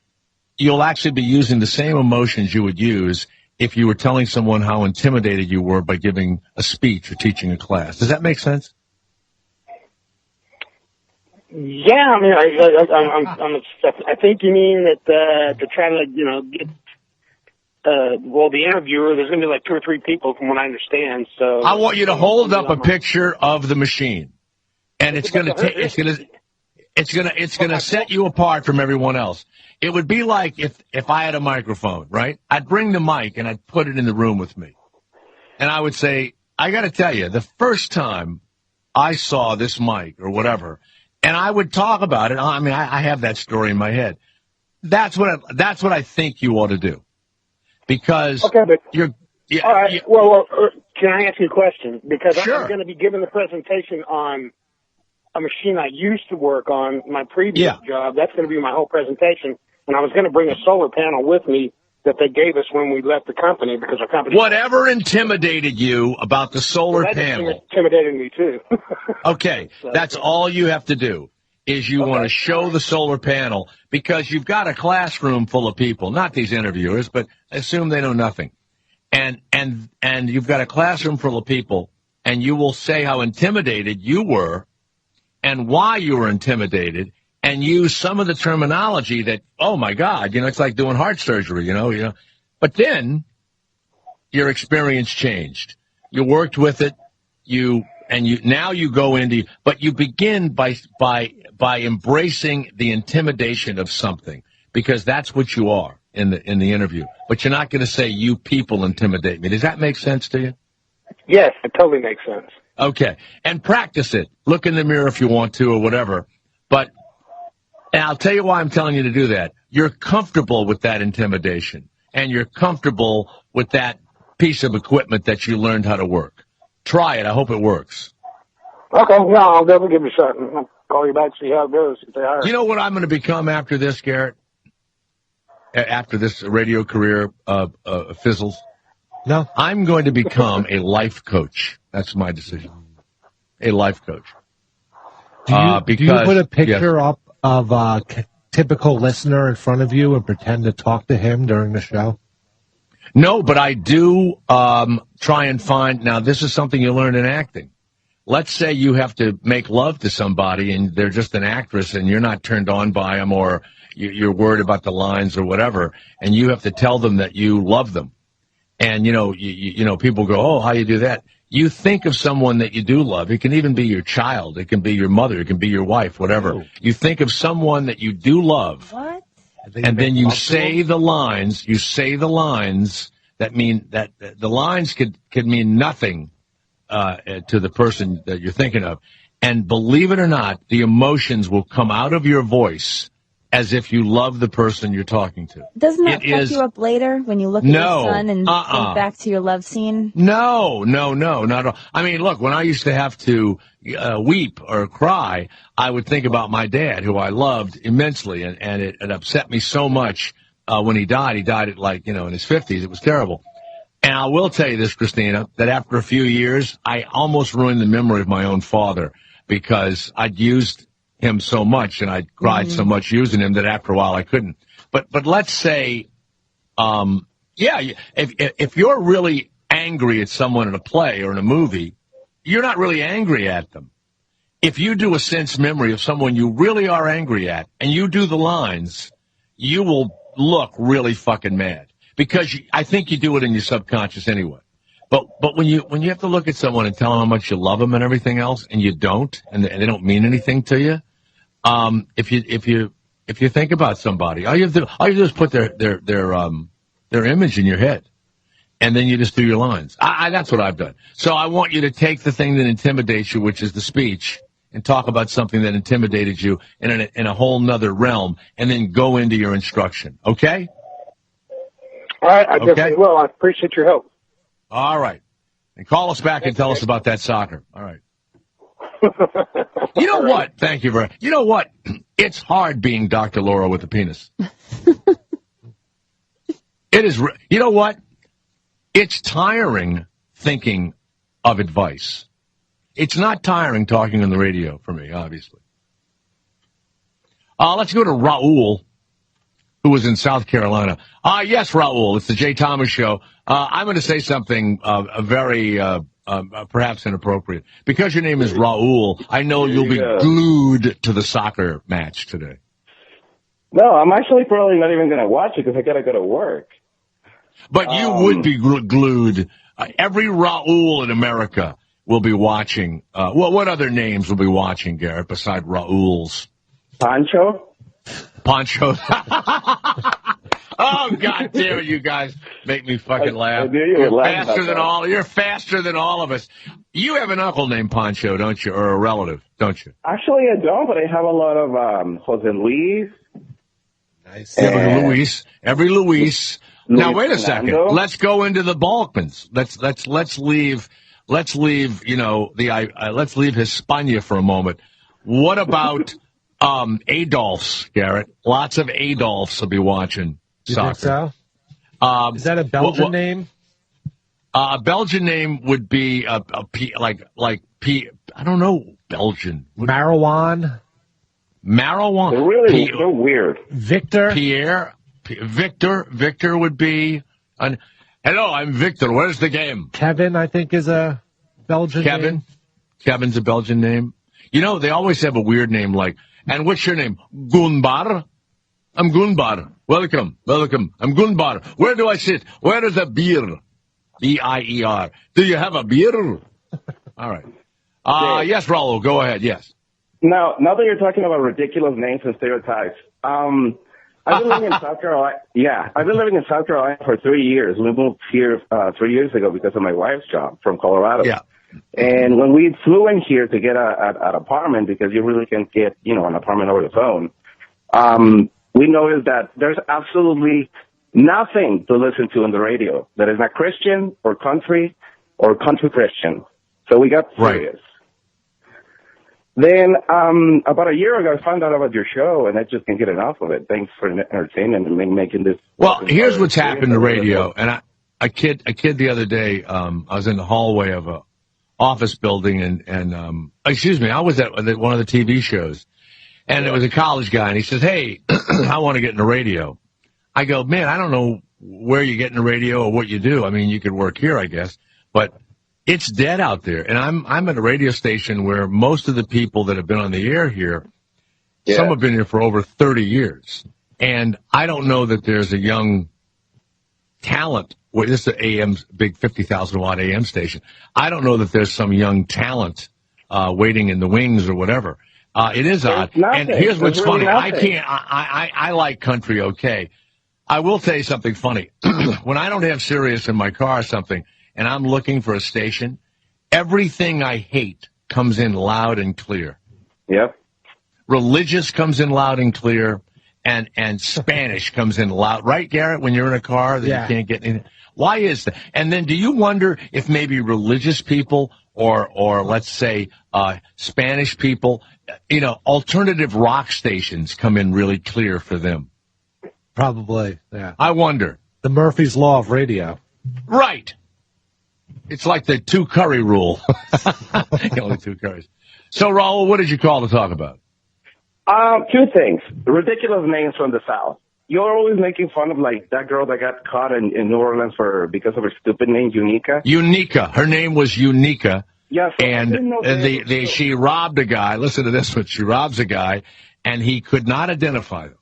you'll actually be using the same emotions you would use if you were telling someone how intimidated you were by giving a speech or teaching a class. Does that make sense? Yeah, I mean, I think you mean that to try to get the interviewer. There's going to be like 2 or 3 people, from what I understand. So I want you to hold up a picture of the machine, and it's going to set you apart from everyone else. It would be like if I had a microphone, right? I'd bring the mic and I'd put it in the room with me, and I would say, I got to tell you, the first time I saw this mic or whatever. And I would talk about it. I mean, I have that story in my head. That's what I think you ought to do, because okay, but you're. Yeah, all right. Well, can I ask you a question? Because sure. I'm going to be giving the presentation on a machine I used to work on, my previous job. That's going to be my whole presentation, and I was going to bring a solar panel with me that they gave us when we left the company, because our company. Whatever intimidated you about the solar panel. Intimidated me too. Okay, that's all you have to do is you want to show the solar panel, because you've got a classroom full of people, not these interviewers, but assume they know nothing. And you've got a classroom full of people, and you will say how intimidated you were and why you were intimidated, and use some of the terminology that, oh my God, it's like doing heart surgery, you know. But then your experience changed. You worked with it. Now you go into, but you begin by embracing the intimidation of something, because that's what you are in the interview. But you're not going to say, you people intimidate me. Does that make sense to you? Yes, it totally makes sense. Okay. And practice it. Look in the mirror if you want to or whatever. And I'll tell you why I'm telling you to do that. You're comfortable with that intimidation, and you're comfortable with that piece of equipment that you learned how to work. Try it. I hope it works. Okay. Yeah, I'll definitely give it a shot. I'll call you back, see how it goes. If they hire. You know what I'm going to become after this, Garrett? After this radio career fizzles? No. I'm going to become a life coach. That's my decision. A life coach. Do you put a picture up of a typical listener in front of you and pretend to talk to him during the show? No, but I do try and find. Now, this is something you learn in acting. Let's say you have to make love to somebody and they're just an actress and you're not turned on by them, or you're worried about the lines or whatever, and you have to tell them that you love them. And, you know, people go, oh, how you do that? You think of someone that you do love. It can even be your child. It can be your mother. It can be your wife, whatever. Ooh. You think of someone that you do love. What? And then you say the lines. You say the lines that mean that the lines could mean nothing to the person that you're thinking of. And believe it or not, the emotions will come out of your voice as if you love the person you're talking to. Doesn't that fuck you up later when you look at your son and think back to your love scene? No, not at all. I mean, look, when I used to have to weep or cry, I would think about my dad, who I loved immensely, and it upset me so much when he died. He died at, like, in his 50s. It was terrible. And I will tell you this, Christina, that after a few years, I almost ruined the memory of my own father because I'd used him so much and I cried so much using him that after a while I couldn't. But let's say, if you're really angry at someone in a play or in a movie, you're not really angry at them. If you do a sense memory of someone you really are angry at and you do the lines, you will look really fucking mad because I think you do it in your subconscious anyway. But when you have to look at someone and tell them how much you love them and everything else, and you don't, and they don't mean anything to you, if you think about somebody, all you have to do is put their image in your head, and then you just do your lines. That's what I've done. So I want you to take the thing that intimidates you, which is the speech, and talk about something that intimidated you in a whole nother realm, and then go into your instruction. Okay? All right, I definitely will. I appreciate your help. All right. And call us back and tell us about that soccer. All right. You know what? Thank you very much. You know what? It's hard being Dr. Laura with a penis. It is. You know what? It's tiring thinking of advice. It's not tiring talking on the radio for me, obviously. Let's go to Raul, who was in South Carolina. Yes, Raul, it's the Jay Thomas Show. I'm going to say something very perhaps inappropriate. Because your name is Raul, I know you'll be glued to the soccer match today. No, I'm actually probably not even going to watch it because I got to go to work. But you would be glued. Every Raul in America will be watching. What other names will be watching, Garrett, beside Raul's? Pancho? Oh, God damn it, you guys make me fucking laugh. You're faster than all of us. You have an uncle named Pancho, don't you? Or a relative, don't you? Actually, I don't, but I have a lot of Jose Luis. Nice. Every Luis. Now, wait a second. Let's go into the Balkans. Let's leave, let's leave Hispania for a moment. What about Adolfs, Garrett? Lots of Adolfs will be watching soccer. You think so? Is that a Belgian name? A Belgian name would be I don't know, Belgian. Marwan. They're weird. Victor. Pierre. Victor would be hello, I'm Victor. Where's the game? Kevin, I think, is a Belgian name. Kevin's a Belgian name. You know, they always have a weird name like, and what's your name? Gunbar? I'm Gunbar. Welcome. I'm Gunbar. Where do I sit? Where is the beer? B-I-E-R. Do you have a beer? All right. Yes, Raul, go ahead. Yes. Now that you're talking about ridiculous names and stereotypes, I've been living in South Carolina. Yeah, I've been living in South Carolina for 3 years. We moved here 3 years ago because of my wife's job from Colorado. Yeah. And when we flew in here to get an apartment, because you really can't get, an apartment over the phone, we noticed that there's absolutely nothing to listen to on the radio that is not Christian or country Christian. So we got serious. Right. Then about a year ago, I found out about your show, and I just can't get enough of it. Thanks for entertaining and making this. Well, here's what's happened to radio. And a kid the other day, I was in the hallway of office building, and excuse me, I was at one of the TV shows, and it was a college guy, and he says, "Hey, I want to get into radio." I go, "Man, I don't know where you get into radio or what you do. I mean, you could work here, I guess, but it's dead out there." And I'm at a radio station where most of the people that have been on the air here, some have been here for over 30 years, and I don't know that there's a young talent. Well, this is an AM, big 50,000 watt AM station. I don't know that there's some young talent waiting in the wings or whatever. It is odd. And here's what's funny. I like country okay. I will tell you something funny. When I don't have Sirius in my car or something, and I'm looking for a station, everything I hate comes in loud and clear. Yep. Religious comes in loud and clear, and Spanish comes in loud. Right, Garrett, when you're in a car that you can't get anything? Why is that? And then do you wonder if maybe religious people or let's say Spanish people, alternative rock stations come in really clear for them? Probably, yeah. I wonder. The Murphy's Law of radio. Right. It's like the 2 curry rule. Only 2 curries. So, Raul, what did you call to talk about? 2 things. Ridiculous names from the South. You're always making fun of, like, that girl that got caught in New Orleans because of her stupid name, Unica. Unica. Her name was Unica. Yes. And she robbed a guy. Listen to this one. She robs a guy, and he could not identify them.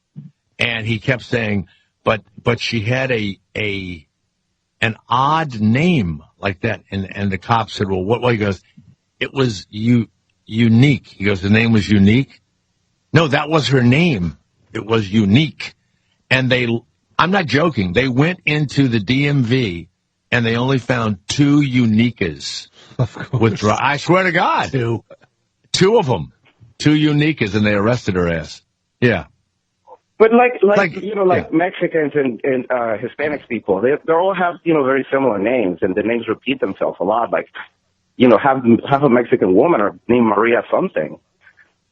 And he kept saying, but she had an odd name like that. And the cop said, well, what? Well, he goes, it was unique. He goes, the name was unique? No, that was her name. It was unique. And I'm not joking, they went into the DMV and they only found 2 Unicas. Of course. I swear to God. 2 of them. 2 Unicas, and they arrested her ass. Yeah. But like Mexicans and Hispanic people, they all have, very similar names, and the names repeat themselves a lot. Like, have a Mexican woman named Maria something.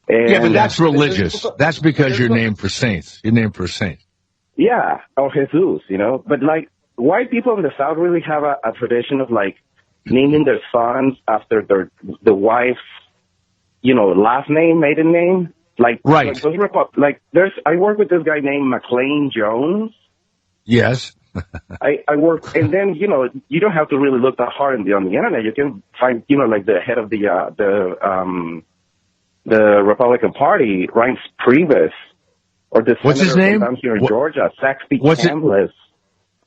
And but that's religious. That's because you're named for saints. You're named for a saint. Yeah, or Jesus, But, like, white people in the South really have a tradition of, like, naming their sons after the wife's, last name, maiden name. Like, right. I work with this guy named McLean Jones. Yes. I work, and then, you don't have to really look that hard on the internet. You can find, like the head of the Republican Party, Reince Priebus, or the what's his name? Down here in Georgia, Saxby Chambliss.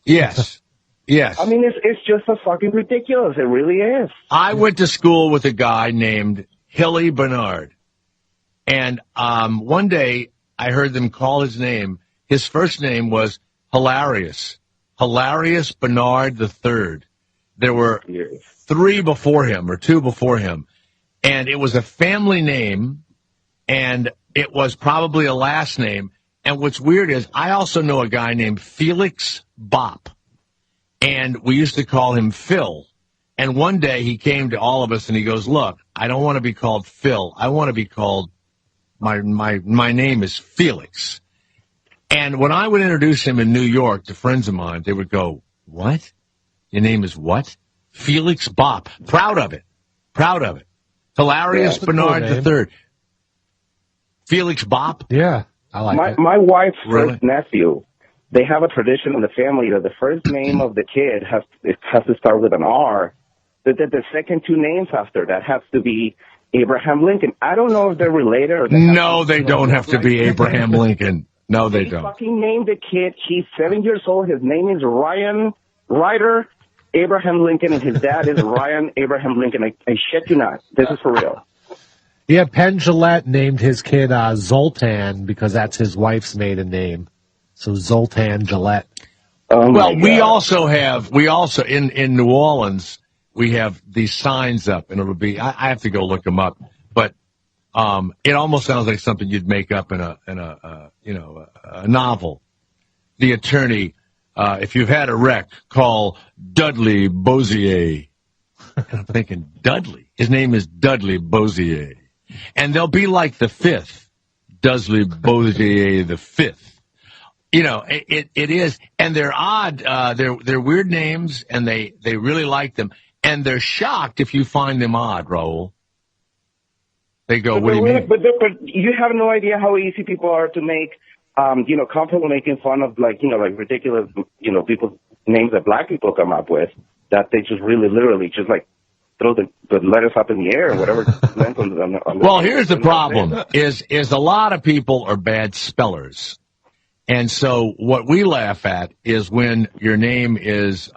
Yes. Yes. I mean, it's just a fucking ridiculous. It really is. I went to school with a guy named Hilly Bernard. And one day I heard them call his name. His first name was Hilarious Bernard III. There were 3 before him or 2 before him. And it was a family name, and it was probably a last name. And what's weird is I also know a guy named Felix Bopp, and we used to call him Phil. And one day he came to all of us and he goes, look, I don't want to be called Phil. I want to be called, my name is Felix. And when I would introduce him in New York to friends of mine, they would go, what? Your name is what? Felix Bopp. Proud of it. Hilarious Bernard III. Felix Bopp? Yeah, I like it. My wife's first nephew, they have a tradition in the family that the first name of the kid has to start with an R, that the second 2 names after that has to be Abraham Lincoln. I don't know if they're related or no, they don't have to be Abraham Lincoln. No, they don't. Fucking named the kid. He's 7 years old. His name is Ryan Ryder Abraham Lincoln, and his dad is Ryan Abraham Lincoln. I shit you not. This is for real. Yeah, Penn Jillette named his kid Zoltan because that's his wife's maiden name. So Zoltan Gillette. Oh, well, we also in New Orleans, we have these signs up, and it'll be, I have to go look them up, but it almost sounds like something you'd make up in a novel. The attorney, if you've had a wreck, call Dudley Bozier. And I'm thinking, Dudley? His name is Dudley Bozier. And they'll be like the 5th, Dudley Bozier the 5th. It is, and they're odd, they're weird names, and they really like them. And they're shocked if you find them odd, Raul. They go, what do you mean? But you have no idea how easy people are to make, comfortable making fun of, like ridiculous, people's names that black people come up with, that they just really literally just, like, throw the letters up in the air or whatever. Well, here's the problem, is a lot of people are bad spellers. And so what we laugh at is when your name is,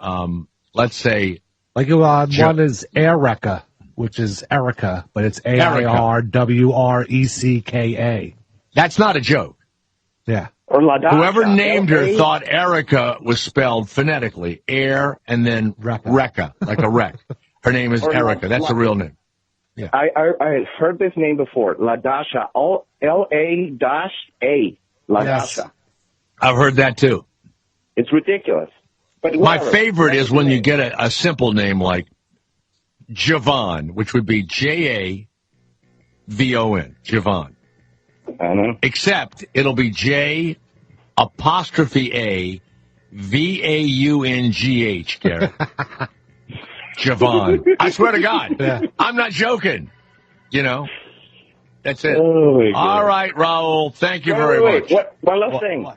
let's say... Like one is Erica, which is Erica, but it's AIRWRECKA. That's not a joke. Yeah. Or Ladasha. Whoever named her thought Erica was spelled phonetically, air and then Rekka, like a wreck. Her name is Erica. That's a real name. Yeah. I heard this name before. Ladasha. L-A-A. Ladasha. Yes. I've heard that too. It's ridiculous. But my favorite is when you get a simple name like Javon, which would be Javon. Javon. I know. Except it'll be J apostrophe A VAUNGH, Garrett. Javon. I swear to God. Yeah. I'm not joking. That's it. Oh, all right, Raul. Thank you very much. One last thing.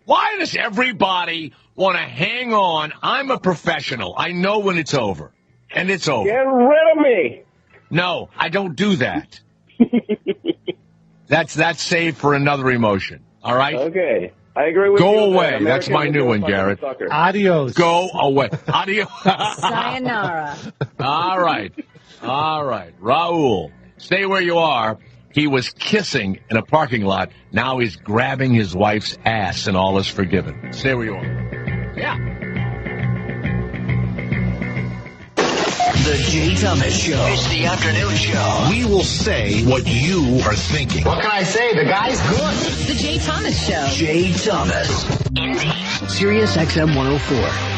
Why does everybody want to hang on? I'm a professional. I know when it's over. And it's over. Get rid of me. No, I don't do that. That's saved for another emotion. All right? Okay. I agree with you. Go away. That's my new one, Garrett. Adios. Go away. Adios. Sayonara. All right. Raul, stay where you are. He was kissing in a parking lot. Now he's grabbing his wife's ass, and all is forgiven. Stay where you are. Yeah. The Jay Thomas Show. It's the afternoon show. We will say what you are thinking. What can I say? The guy's good. The Jay Thomas Show. Jay Thomas. Indeed. Sirius XM 104.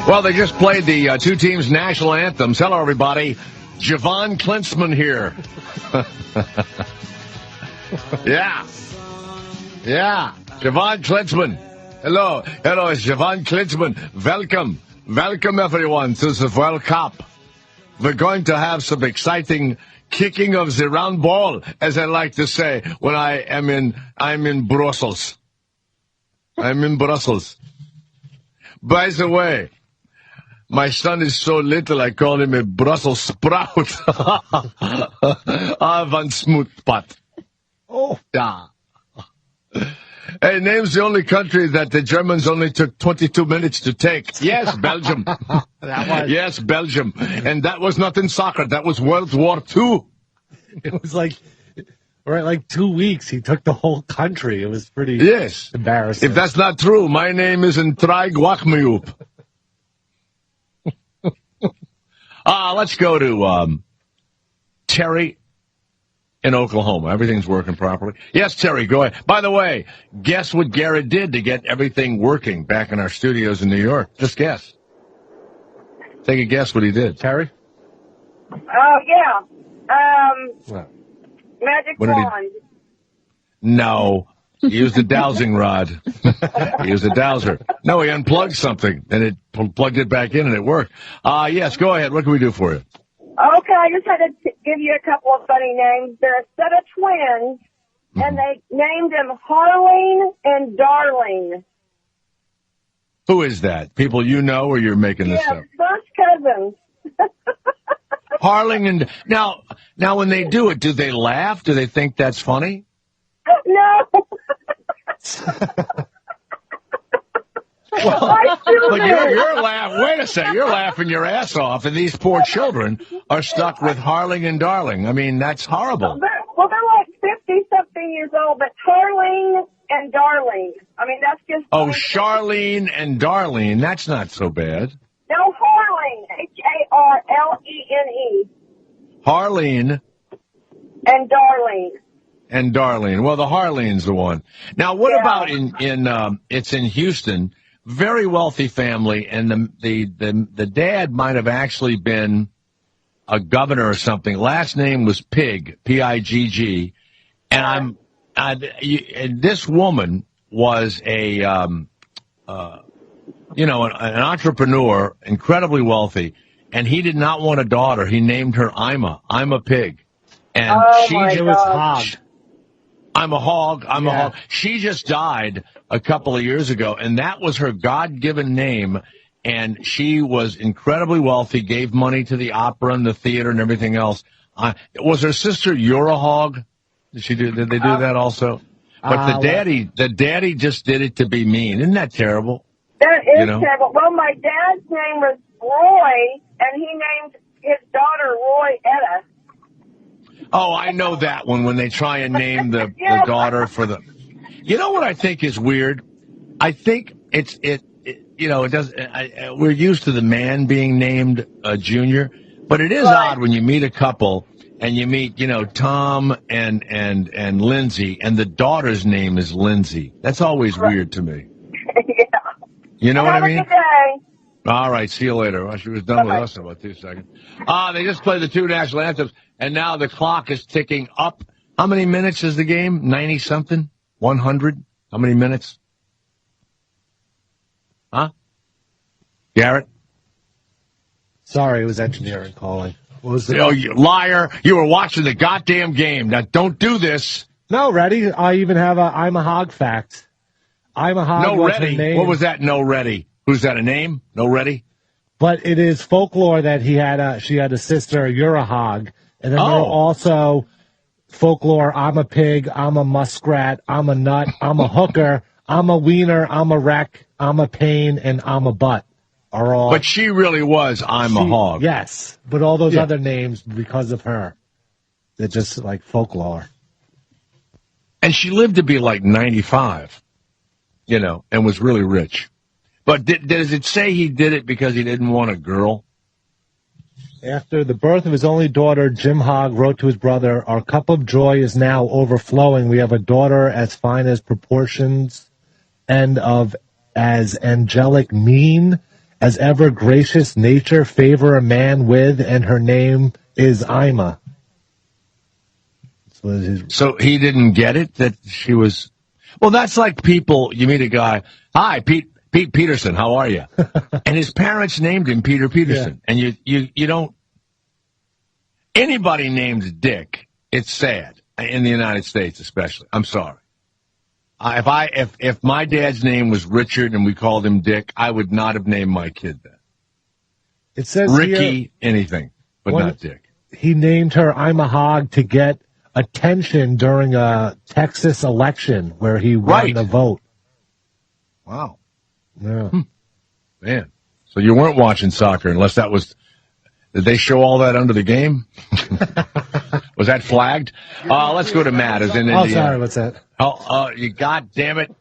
Well, they just played the two teams' national anthems. Hello, everybody. Javon Klinsman here. Yeah. Javon Klinsman. Hello, it's Javon Klinsman. Welcome, everyone, to the World Cup. We're going to have some exciting kicking of the round ball, as I like to say when I'm in Brussels. I'm in Brussels. By the way, my son is so little, I call him a Brussels sprout. Van Smootpot. Oh. Yeah. Hey, name's the only country that the Germans only took 22 minutes to take. Yes, Belgium. Yes, Belgium. And that was not in soccer. That was World War II. It was like 2 weeks. He took the whole country. It was pretty embarrassing. If that's not true, my name isn't Try Guachmayup. Let's go to Terry in Oklahoma. Everything's working properly. Yes, Terry, go ahead. By the way, guess what Garrett did to get everything working back in our studios in New York? Just guess. Take a guess what he did. Terry? Yeah. Magic wand. No. He used a dowsing rod. He used a dowser. No, he unplugged something, and it plugged it back in, and it worked. Yes, go ahead. What can we do for you? Okay, I just had to give you a couple of funny names. They're a set of twins, and they named them Harleen and Darling. Who is that? People you know, or you're making this up? First cousins. Harling and... Now, when they do it, do they laugh? Do they think that's funny? No. But you're laughing. Wait a second. You're laughing your ass off, and these poor children are stuck with Harling and Darling. I mean, that's horrible. They're like 50-something years old, but Harleen and Darling. I mean, that's just... Oh, Charlene and Darlene. That's not so bad. No, Harleen. Harlene. Harleen. And Darlene. And Darlene. Well, the Harlene's the one. Now, what about it's in Houston, very wealthy family, and the dad might have actually been a governor or something. Last name was Pig, P-I-G-G. And and this woman was an entrepreneur, incredibly wealthy, and he did not want a daughter. He named her Ima Pig. And I'm a hog. I'm a hog. She just died a couple of years ago, and that was her God-given name. And she was incredibly wealthy, gave money to the opera and the theater and everything else. Was her sister You're a Hog? Did they do that also? But the daddy just did it to be mean. Isn't that terrible? That is terrible. Well, my dad's name was Roy, and he named his daughter Roy Etta. Oh, I know that one, when they try and name the daughter for the... You know what I think is weird? I think it does. We're used to the man being named Junior, but it is odd when you meet a couple and you meet, Tom and Lindsay, and the daughter's name is Lindsay. That's always weird to me. You know what I mean? Have a good day. All right, see you later. Well, she was done with us in about 2 seconds. They just played the 2 national anthems, and now the clock is ticking up. How many minutes is the game? 90-something? 100? How many minutes? Huh? Garrett? Sorry, it was engineering calling. What was the... Oh, you liar. You were watching the goddamn game. Now, don't do this. No, ready? I even have I'm a hog fact. I'm a hog. No ready. What was that? No ready. Who's that? A name? No ready. But it is folklore that she had a sister. You're a hog, and then there were also folklore. I'm a pig. I'm a muskrat. I'm a nut. I'm a hooker. I'm a wiener. I'm a wreck. I'm a pain, and I'm a butt. Are all. But she really was. A hog. Yes, but all those other names because of her. They're just like folklore. And she lived to be like 95. And was really rich. But does it say he did it because he didn't want a girl? After the birth of his only daughter, Jim Hogg wrote to his brother, "Our cup of joy is now overflowing. We have a daughter as fine as proportions and of as angelic mien as ever gracious nature favor a man with, and her name is Ima." So he didn't get it that she was... Well, that's like people, you meet a guy, "Hi, Pete Peterson, how are you?" And his parents named him Peter Peterson. And you don't... Anybody named Dick, it's sad, in the United States especially. I'm sorry. If my dad's name was Richard and we called him Dick, I would not have named my kid that. It says Ricky, anything, but not Dick. He named her I'm a hog to get attention during a Texas election where he won the vote. Wow. Yeah. Man. So you weren't watching soccer unless that was... Did they show all that under the game? Was that flagged? Let's go to Matt. Is in Indiana. Oh, sorry. What's that? You goddamn it.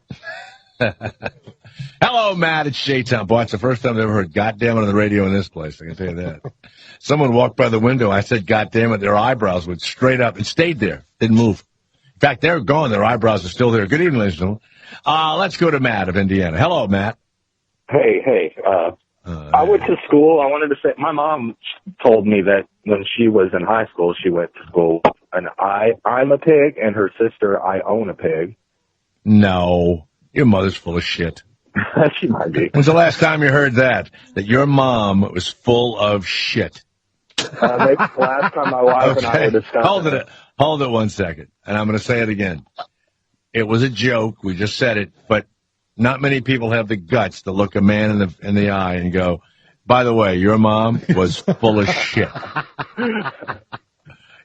Hello, Matt. It's J-Town. Boy, it's the first time I've ever heard "goddamn it" on the radio in this place. I can tell you that. Someone walked by the window. I said "goddamn it." Their eyebrows went straight up and stayed there. Didn't move. In fact, they're gone. Their eyebrows are still there. Good evening, ladies and gentlemen. Let's go to Matt of Indiana. Hello, Matt. Hey. I went to school. I wanted to say, my mom told me that when she was in high school, she went to school, and I'm a pig, and her sister, I own a pig. No. Your mother's full of shit. She might be. When's the last time you heard that your mom was full of shit? Maybe the last time my wife and I were discussing Hold it 1 second, and I'm going to say it again. It was a joke. We just said it, but not many people have the guts to look a man in the eye and go, "By the way, your mom was full of shit."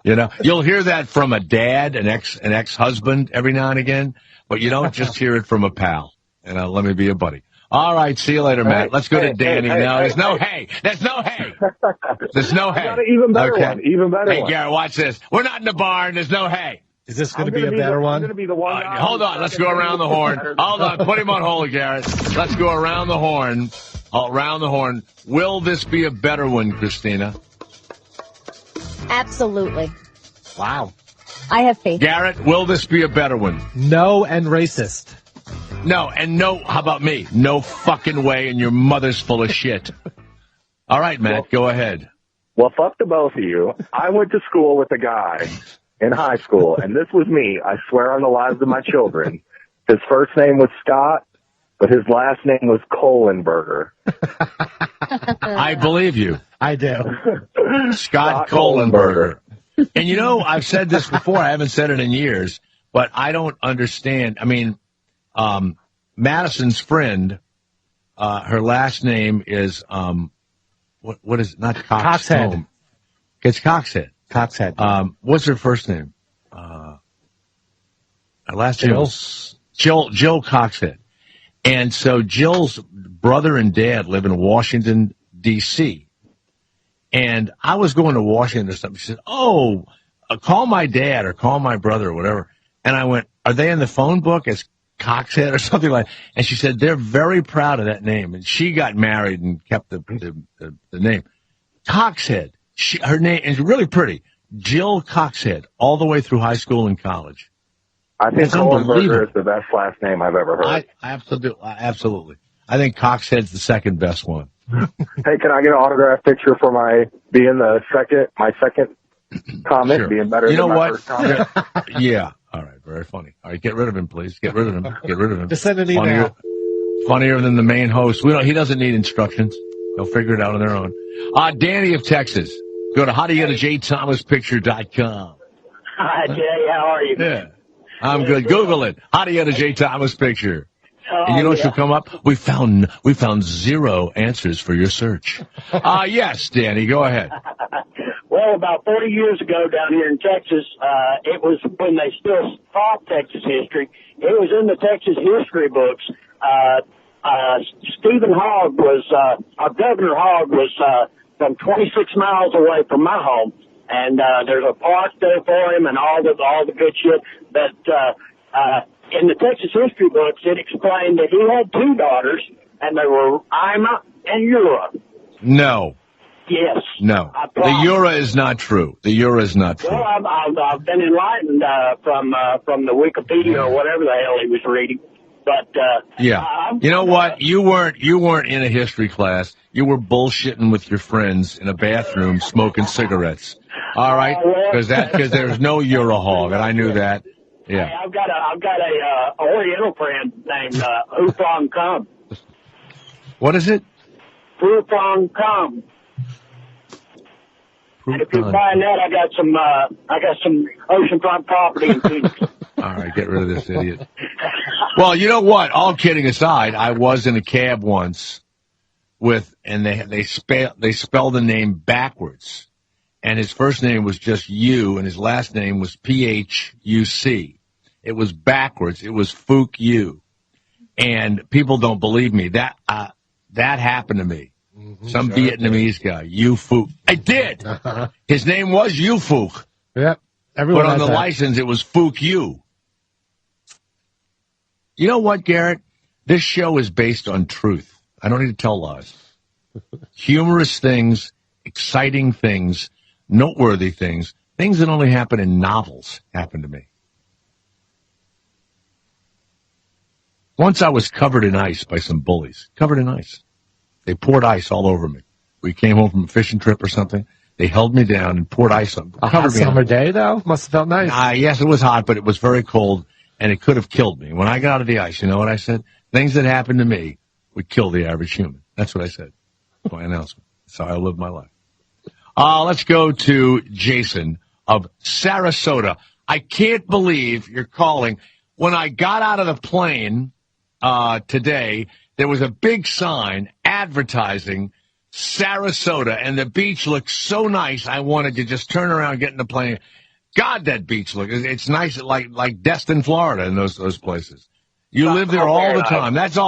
You'll hear that from a dad, an ex-husband every now and again, but you don't just hear it from a pal. And let me be a buddy. All right, see you later, Matt. Let's go to Danny now. There's no hay. There's no hay. There's no hay. I got an even better one. Even better one. Hey, Garrett, watch this. We're not in the barn. There's no hay. Is this going to be a better one? I'm going to be the one. Hold on. Let's go around the horn. Hold on. Put him on hold, Garrett. Let's go around the horn. Around the horn. Will this be a better one, Christina? Absolutely. Wow. I have faith. Garrett, will this be a better one? No and racist. No, and no, how about me? No fucking way, and your mother's full of shit. All right, Matt, go ahead. Well, fuck the both of you. I went to school with a guy in high school, and this was me. I swear on the lives of my children. His first name was Scott, but his last name was Kohlenberger. I believe you. I do. Scott Kohlenberger. And you know, I've said this before. I haven't said it in years, but I don't understand. I mean, Madison's friend, her last name is, what is it? Not Cox. Coxhead. It's Coxhead. Coxhead. What's her first name? Her last name was Jill Coxhead. And so Jill's brother and dad live in Washington, D.C. And I was going to Washington or something. She said, call my dad or call my brother or whatever. And I went, are they in the phone book as Coxhead or something like that? And she said, they're very proud of that name. And she got married and kept the name. Coxhead. Her name is really pretty. Jill Coxhead, all the way through high school and college. I think Kohlenberger is the best last name I've ever heard. Absolutely. I think Coxhead's the second best one. Hey, can I get an autograph picture for my second comment Sure. being better than my first comment? Yeah. All right. Very funny. All right. Get rid of him, please. Get rid of him. Just send an email. Funnier than the main host. He doesn't need instructions. They'll figure it out on their own. Danny of Texas. Go to howdoyoutajthomaspicture.com. Hi, Jay. How are you? Yeah. I'm good. Google it. How do you get a J. Thomas picture? And you know what should come up? We found 0 answers for your search. Yes, Danny, go ahead. Well, about 40 years ago down here in Texas, it was when they still taught Texas history. It was in the Texas history books. Stephen Hogg Governor Hogg was from 26 miles away from my home. And there's a park there for him and all the good shit. But in the Texas history books, it explained that he had 2 daughters, and they were Ima and Ura. No. Yes. No. The Ura is not true. The Ura is not true. Well, I've been enlightened from the Wikipedia or whatever the hell he was reading. But yeah, you know what? You weren't in a history class. You were bullshitting with your friends in a bathroom, smoking cigarettes. All right, because there's no Ura hog, and I knew that. Yeah. Hey, I've got a Oriental friend named Hufong Kum. What is it? Hufong Kum. And if you're buying that, I got some oceanfront property in Phoenix. All right, get rid of this idiot. Well, you know what? All kidding aside, I was in a cab once and they spell the name backwards. And his first name was just U, and his last name was Phuc. It was backwards. It was Fook U. And people don't believe me. That happened to me. Mm-hmm, Some Vietnamese guy, U Fook. I did. His name was U Fook. Yep. Everyone but on the license, it was Fook U. You know what, Garrett? This show is based on truth. I don't need to tell lies. Humorous things, exciting things, noteworthy things that only happen in novels happen to me. Once I was covered in ice by some bullies. Covered in ice. They poured ice all over me. We came home from a fishing trip or something. They held me down and poured ice on me. A hot summer day, though? Must have felt nice. Yes, it was hot, but it was very cold, and it could have killed me. When I got out of the ice, you know what I said? Things that happened to me would kill the average human. That's what I said. That's my announcement. That's how I live my life. Let's go to Jason of Sarasota. I can't believe you're calling. When I got out of the plane today, there was a big sign advertising Sarasota, and the beach looked so nice, I wanted to just turn around and get in the plane. God, that beach it's nice, like Destin, Florida, and those places. You live there all the time. That's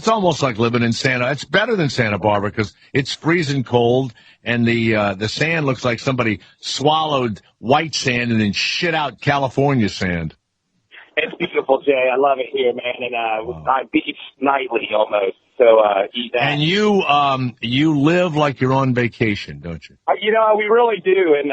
almost like living in Santa. It's better than Santa Barbara because it's freezing cold, and the sand looks like somebody swallowed white sand and then shit out California sand. It's beautiful, Jay. I love it here, man, and I beach nightly almost. So and you live like you're on vacation, don't you? We really do, and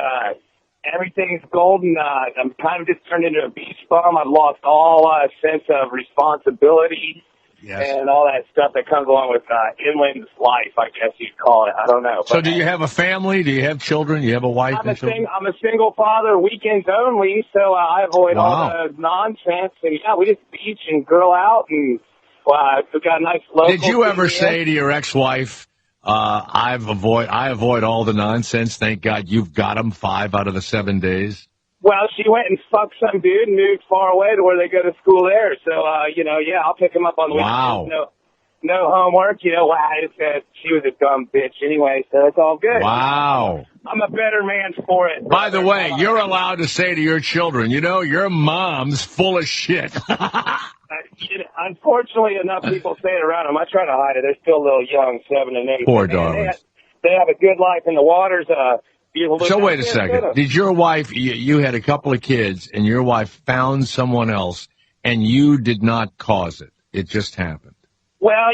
everything's golden. I'm kind of just turned into a beach bum. I've lost all sense of responsibility. and all that stuff that comes along with inland life, I guess you'd call it. I don't know. So do you have a family? Do you have children? Do you have a wife and children? I'm a single father, weekends only, so I avoid all the nonsense. And, we just beach and grill out, and we've got a nice local. Did you ever say to your ex-wife, I avoid all the nonsense, thank God you've got them 5 out of the 7 days? Well, she went and fucked some dude and moved far away to where they go to school there. So, I'll pick him up on the weekends. No homework. She was a dumb bitch anyway, so it's all good. Wow. I'm a better man for it. By the way, you're allowed to say to your children, your mom's full of shit. Unfortunately, enough people say it around them. I try to hide it. They're still a little young, 7 and 8. Poor darlings. They have a good life in the waters. So wait a second. Did your wife, you had a couple of kids, and your wife found someone else, and you did not cause it? It just happened. Well,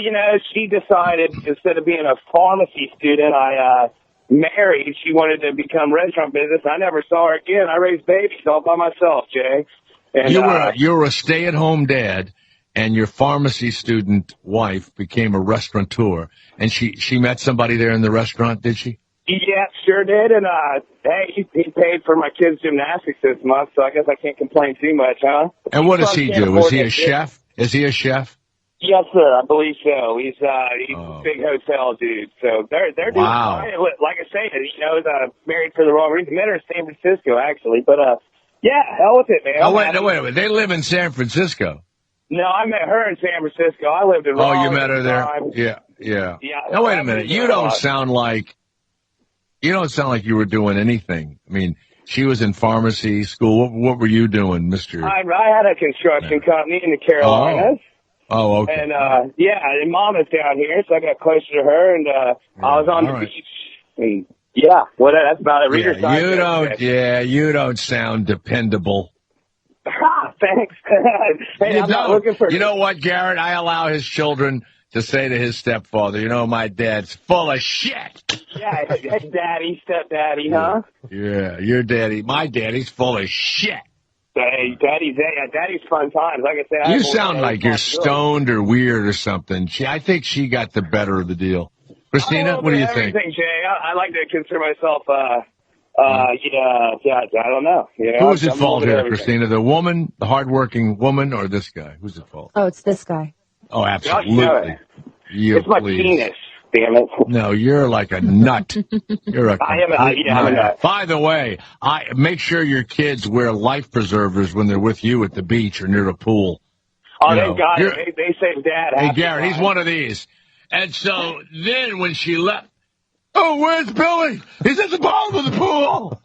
she decided instead of being a pharmacy student, I married. She wanted to become restaurant business. I never saw her again. I raised babies all by myself, Jay. And, you were a stay-at-home dad, and your pharmacy student wife became a restaurateur, and she met somebody there in the restaurant, did she? Yeah, sure did. And he paid for my kids' gymnastics this month, so I guess I can't complain too much, huh? And what does he do? Is he a chef? Is he a chef? Yes, sir. I believe so. He's a big hotel dude. So they're doing fine. Like I say, married for the wrong reason. Met her in San Francisco, actually. But hell with it, man. Oh, wait a minute. They live in San Francisco. No, I met her in San Francisco. I lived in Raleigh. Oh, you met her there? Yeah. Now wait a minute. You don't sound like you were doing anything. I mean, she was in pharmacy school. What were you doing, Mr.? I had a construction company in the Carolinas. Oh, okay. And, and Mama's down here, so I got closer to her, and I was on the beach. And, that's about it. You don't sound dependable. Thanks. Hey, I'm not looking for... You know what, Garrett? I allow his children to say to his stepfather, my dad's full of shit. Yeah, daddy, stepdaddy, huh? Yeah, your daddy. My daddy's full of shit. Hey, daddy's fun times. Like I said, you sound like you're stoned or weird or something. I think she got the better of the deal. Christina, what do you think? Jay. I like to consider myself, I don't know. Who's at fault here, Christina? The woman, the hardworking woman, or this guy? Who's at fault? Oh, it's this guy. Oh, absolutely. It's my penis. Damn it. No, you're like a nut. You're a I'm a nut. By the way, make sure your kids wear life preservers when they're with you at the beach or near a pool. Oh, they got it. They say Dad. Hey, Garrett, he's one of these. And so then when she left, where's Billy? He's at the bottom of the pool.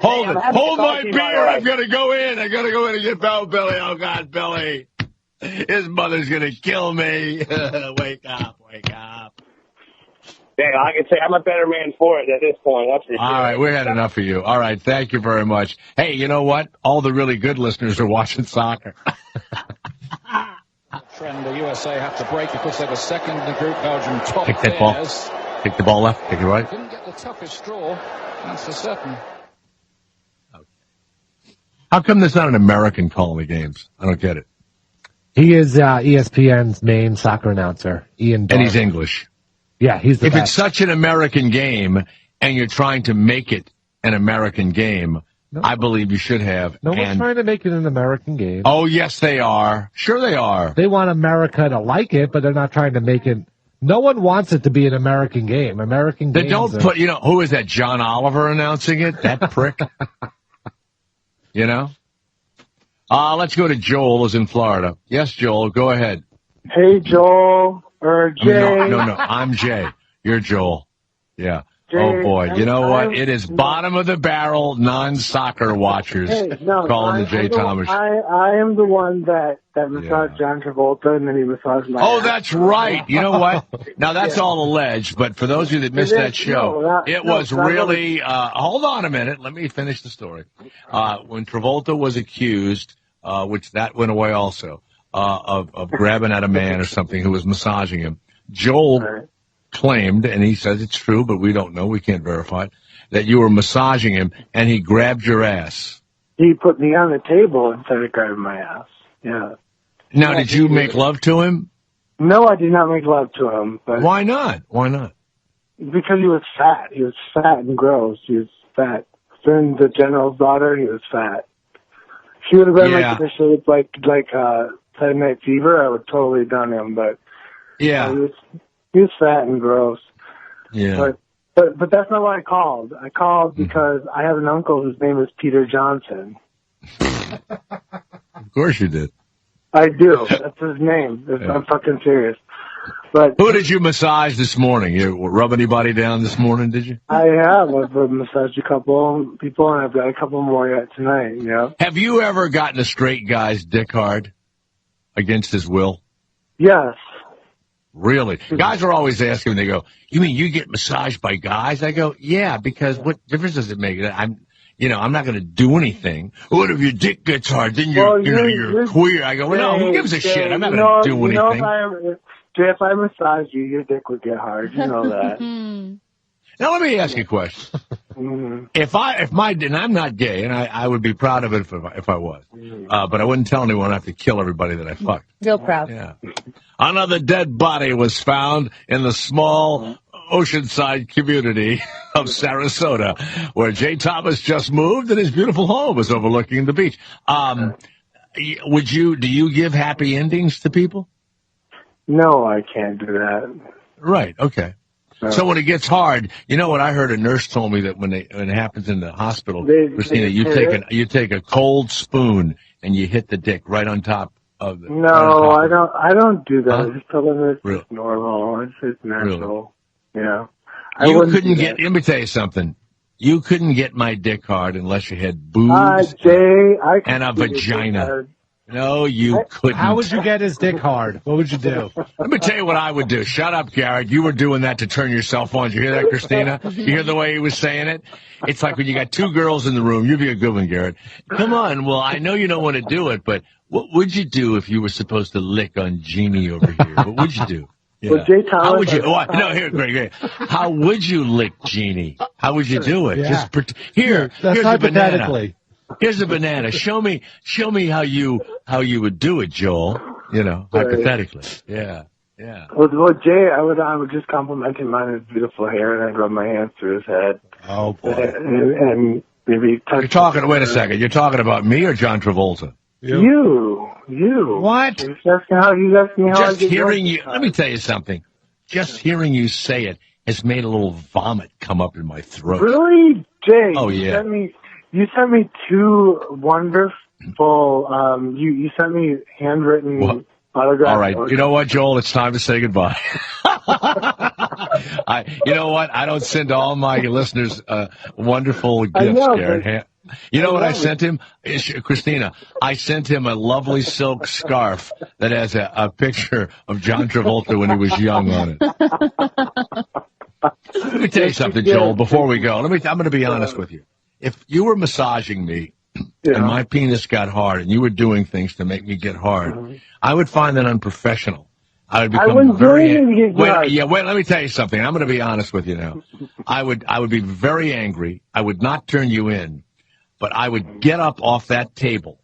Hold my beer. I've got to go in. I got to go in and get Billy. Oh, God, Billy. His mother's going to kill me. Wake up. Yeah, I can say I'm a better man for it at this point. That's for sure. All right, we had enough of you. All right, thank you very much. Hey, you know what? All the really good listeners are watching soccer. Trend, the USA have to break because they were second in the group. Belgium top. Take that ball. Take the ball left. Take it right. Didn't get the toughest straw. That's for certain. Okay. How come there's not an American calling the games? I don't get it. He is ESPN's main soccer announcer, Ian Darby. And he's English. Yeah, he's the best. If it's such an American game and you're trying to make it an American game, I believe you should have. No one's trying to make it an American game. Oh, yes, they are. Sure they are. They want America to like it, but they're not trying to make it. No one wants it to be an American game. They don't put, who is that, John Oliver announcing it? That prick? Let's go to Joel, who's in Florida. Yes, Joel, go ahead. Hey, Joel, or Jay. No, I'm Jay. You're Joel. Yeah. Jay, oh, boy. You know what? It is bottom of the barrel non-soccer watchers calling the Jay Thomas Show. I am the one that massaged John Travolta and then he massaged my ass. That's right. You know what? Now, that's all alleged, but for those of you that missed that show, it was really, hold on a minute. Let me finish the story. When Travolta was accused, which that went away also, of grabbing at a man or something who was massaging him, Joel claimed, and he says it's true, but we don't know, we can't verify it, that you were massaging him and he grabbed your ass. He put me on the table instead of grabbing my ass. Yeah. Now, did you make love to him? No, I did not make love to him. But why not? Why not? Because he was fat. He was fat and gross. He was fat. Then the general's daughter, he was fat. She would have been like the shape like Saturday Night Fever. I would totally done him, but he was fat and gross. Yeah. But that's not why I called. I called because I have an uncle whose name is Peter Johnson. Of course you did. I do. That's his name. I'm fucking serious. But who did you massage this morning? You rub anybody down this morning, did you? I have. I've massaged a couple people, and I've got a couple more yet tonight, Have you ever gotten a straight guy's dick hard against his will? Yes. Really? Guys are always asking, they go, you mean you get massaged by guys? I go, yeah, because what difference does it make? I'm not going to do anything. What if your dick gets hard? Then you're queer. I go, well, no, who gives a shit? I'm not going to do anything. If I massage you, your dick would get hard. You know that. Now, let me ask you a question. And I'm not gay, and I would be proud of it if I was. But I wouldn't tell anyone I have to kill everybody that I fucked. Real proud. Yeah. Another dead body was found in the small oceanside community of Sarasota, where Jay Thomas just moved and his beautiful home was overlooking the beach. Do you give happy endings to people? No, I can't do that. Right. Okay. So when it gets hard, you know what I heard? A nurse told me that when it happens in the hospital, Christina, you take a cold spoon and you hit the dick right on top of the. No, I don't do that. I just tell them it's just normal. It's natural. Really? Yeah. Let me tell you something. You couldn't get my dick hard unless you had boobs and a vagina. No, you couldn't. How would you get his dick hard? What would you do? Let me tell you what I would do. Shut up, Garrett. You were doing that to turn yourself on. Did you hear that, Christina? You hear the way he was saying it? It's like when you got two girls in the room. You'd be a good one, Garrett. Come on. Well, I know you don't want to do it, but what would you do if you were supposed to lick on Jeannie over here? What would you do? Yeah. Well, Jay Thomas, how would you? Great. How would you lick Jeannie? How would you do it? Yeah. Here's hypothetically. Here's a banana. Show me how you would do it, Joel. Hypothetically. Yeah. Well, Jay, I would just compliment him on his beautiful hair, and I'd rub my hands through his head. Oh boy. And maybe touch. Wait a second. You're talking about me or John Travolta? You. What? You asked me how just hearing you. Let me tell you something. Just hearing you say it has made a little vomit come up in my throat. Really, Jay? Oh yeah. You sent me two wonderful. You sent me handwritten autographs. All right. You know what, Joel? It's time to say goodbye. You know what? I don't send all my listeners wonderful gifts, Garrett. You know what I sent him? Christina, I sent him a lovely silk scarf that has a picture of John Travolta when he was young on it. Let me tell you something, Joel, before we go. I'm going to be honest with you. If you were massaging me and my penis got hard and you were doing things to make me get hard, I would find that unprofessional. I would become wait, let me tell you something. I'm going to be honest with you now. I would be very angry. I would not turn you in, but I would get up off that table.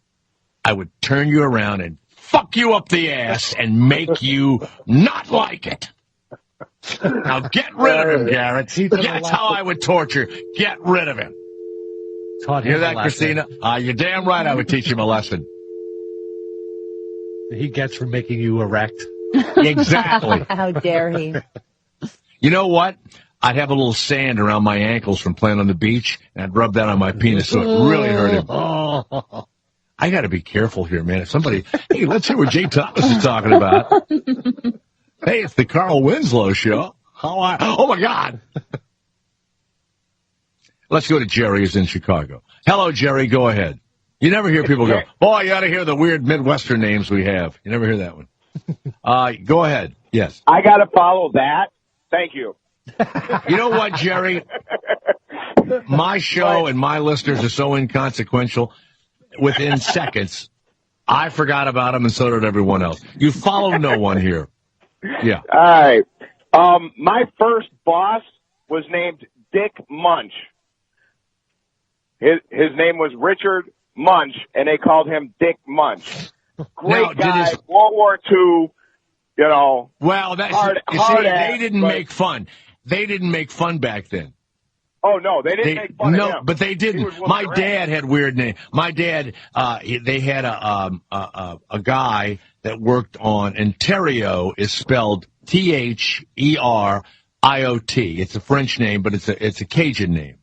I would turn you around and fuck you up the ass and make you not like it. Now get rid of him, Garrett. That's how I would torture. Get rid of him. Hear that, Christina? You're damn right I would teach him a lesson. He gets from making you erect. Exactly. How dare he? You know what? I'd have a little sand around my ankles from playing on the beach, and I'd rub that on my penis so it really hurt him. I got to be careful here, man. If somebody, hey, let's hear what Jay Thomas is talking about. Hey, it's the Carl Winslow show. Oh, my God. Let's go to Jerry, who's in Chicago. Hello, Jerry. Go ahead. You never hear people go, boy, you ought to hear the weird Midwestern names we have. You never hear that one. Go ahead. Yes. I got to follow that. Thank you. You know what, Jerry? My show and my listeners are so inconsequential. Within seconds, I forgot about them, and so did everyone else. You follow no one here. Yeah. All right. My first boss was named Dick Munch. His name was Richard Munch, and they called him Dick Munch. great guy, World War II, you know. Well, that's hard they didn't make fun. They didn't make fun back then. Oh no, they didn't make fun of him. No, but they didn't. My dad had weird name. My dad, they had a guy that worked on, and Theriot is spelled Theriot. It's a French name, but it's a Cajun name.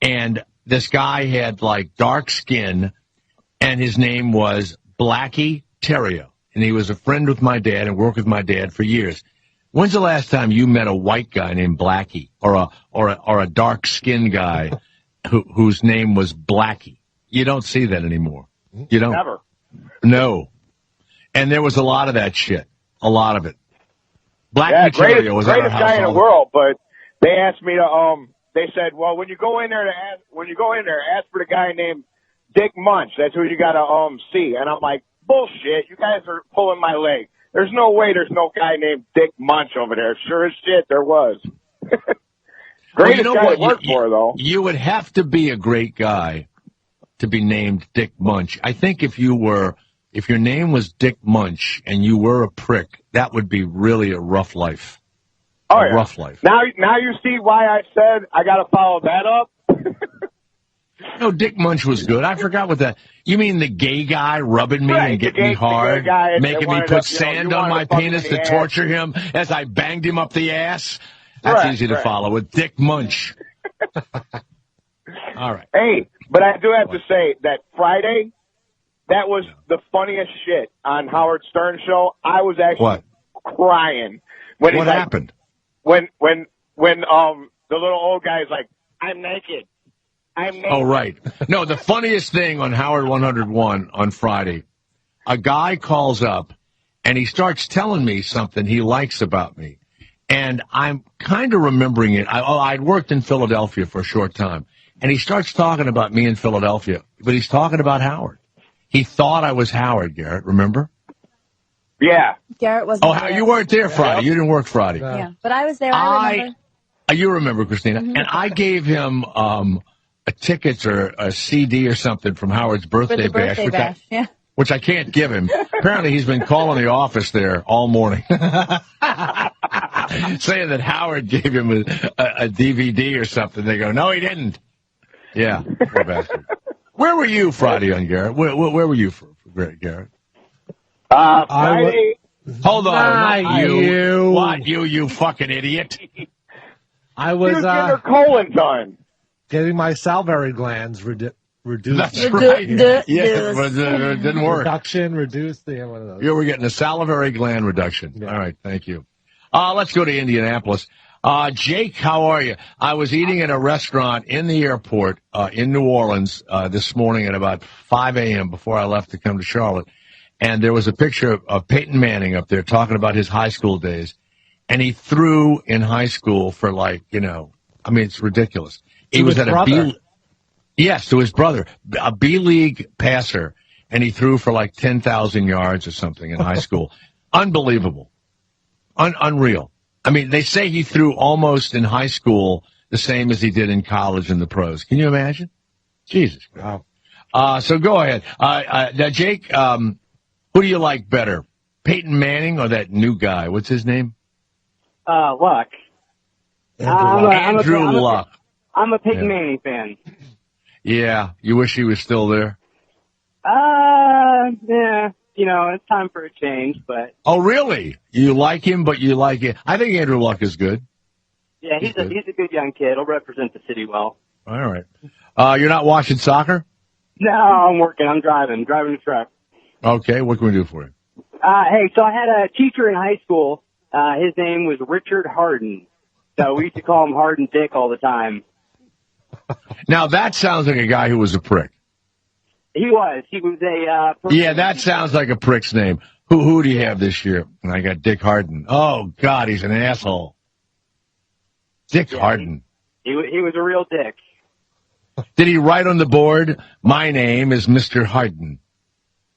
And this guy had like dark skin, and his name was Blackie Theriot, and he was a friend with my dad and worked with my dad for years. When's the last time you met a white guy named Blackie, or a dark skinned guy whose name was Blackie? You don't see that anymore. You don't. Never. No. And there was a lot of that shit. A lot of it. Blackie Theriot was greatest guy in the world, but they asked me to they said, well, when you go in there, ask for the guy named Dick Munch. That's who you got to see. And I'm like, bullshit. You guys are pulling my leg. There's no way there's no guy named Dick Munch over there. Sure as shit there was. Greatest guy to work for, though. You would have to be a great guy to be named Dick Munch. I think if your name was Dick Munch and you were a prick, that would be really a rough life. Oh, yeah. Rough life. Now you see why I said I got to follow that up? No, Dick Munch was good. I forgot what that. You mean the gay guy rubbing me and getting me hard, making me put sand on my penis to torture him as I banged him up the ass? That's easy to follow with Dick Munch. All right. Hey, but I do have to say that Friday, that was the funniest shit on Howard Stern show. I was actually crying. What happened? When the little old guy's like, I'm naked. Oh, right. No, the funniest thing on Howard 101 on Friday, a guy calls up and he starts telling me something he likes about me. And I'm kind of remembering it. I'd worked in Philadelphia for a short time. And he starts talking about me in Philadelphia, but he's talking about Howard. He thought I was Howard, Garrett, remember? Yeah. Garrett wasn't there. You weren't there Friday. You didn't work Friday. Yeah, but I was there. I remember. You remember, Christina. Mm-hmm. And I gave him a tickets or a CD or something from Howard's birthday bash, which I can't give him. Apparently he's been calling the office there all morning saying that Howard gave him a DVD or something. They go, no, he didn't. Yeah, poor bastard. Where were you Friday on Garrett? Where were you for Garrett? Friday. Hold on. Not you. What? You fucking idiot. I was getting her colon done. Getting my salivary glands reduced. That's right. Yeah, but it didn't work. Reduction, reduced. Yeah, one of those. You were getting a salivary gland reduction. Yeah. All right, thank you. Let's go to Indianapolis. Jake, how are you? I was eating at a restaurant in the airport in New Orleans this morning at about 5 a.m. before I left to come to Charlotte. And there was a picture of Peyton Manning up there talking about his high school days. And he threw in high school for it's ridiculous. He was at to his brother, a B-League passer, and he threw for 10,000 yards or something in high school. Unbelievable. Unreal. I mean, they say he threw almost in high school the same as he did in college in the pros. Can you imagine? Jesus. Wow. So go ahead. Now, Jake, who do you like better, Peyton Manning or that new guy? What's his name? Luck. Andrew Luck. I'm a Peyton Manning fan. Yeah. You wish he was still there? Yeah. It's time for a change, but. Oh, really? You like him, but you like it. I think Andrew Luck is good. Yeah, he's a good young kid. He'll represent the city well. All right. You're not watching soccer? No, I'm working. I'm driving the truck. Okay. What can we do for you? Hey, so I had a teacher in high school. His name was Richard Harden. So we used to call him Harden Dick all the time. Now that sounds like a guy who was a prick. He was a... yeah, that sounds like a prick's name. Who do you have this year? I got Dick Harden. Oh, God, he's an asshole. Dick Harden. He was a real dick. Did he write on the board, my name is Mr. Harden?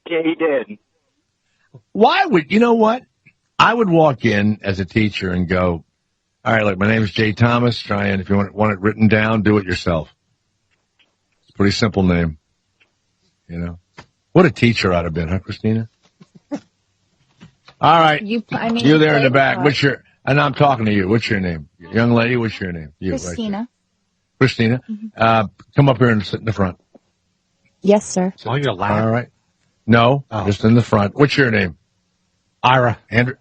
Yeah, he did. You know what? I would walk in as a teacher and go, all right, look, my name is Jay Thomas. If you want it written down, do it yourself. It's a pretty simple name. What a teacher I'd have been, huh, Christina? All right. You there in the back. And I'm talking to you. What's your name? Young lady, what's your name? You, Christina. Right, Christina. Mm-hmm. Come up here and sit in the front. Yes, sir. Oh, you're loud. All right. No, just in the front. What's your name? Ira. Andrew.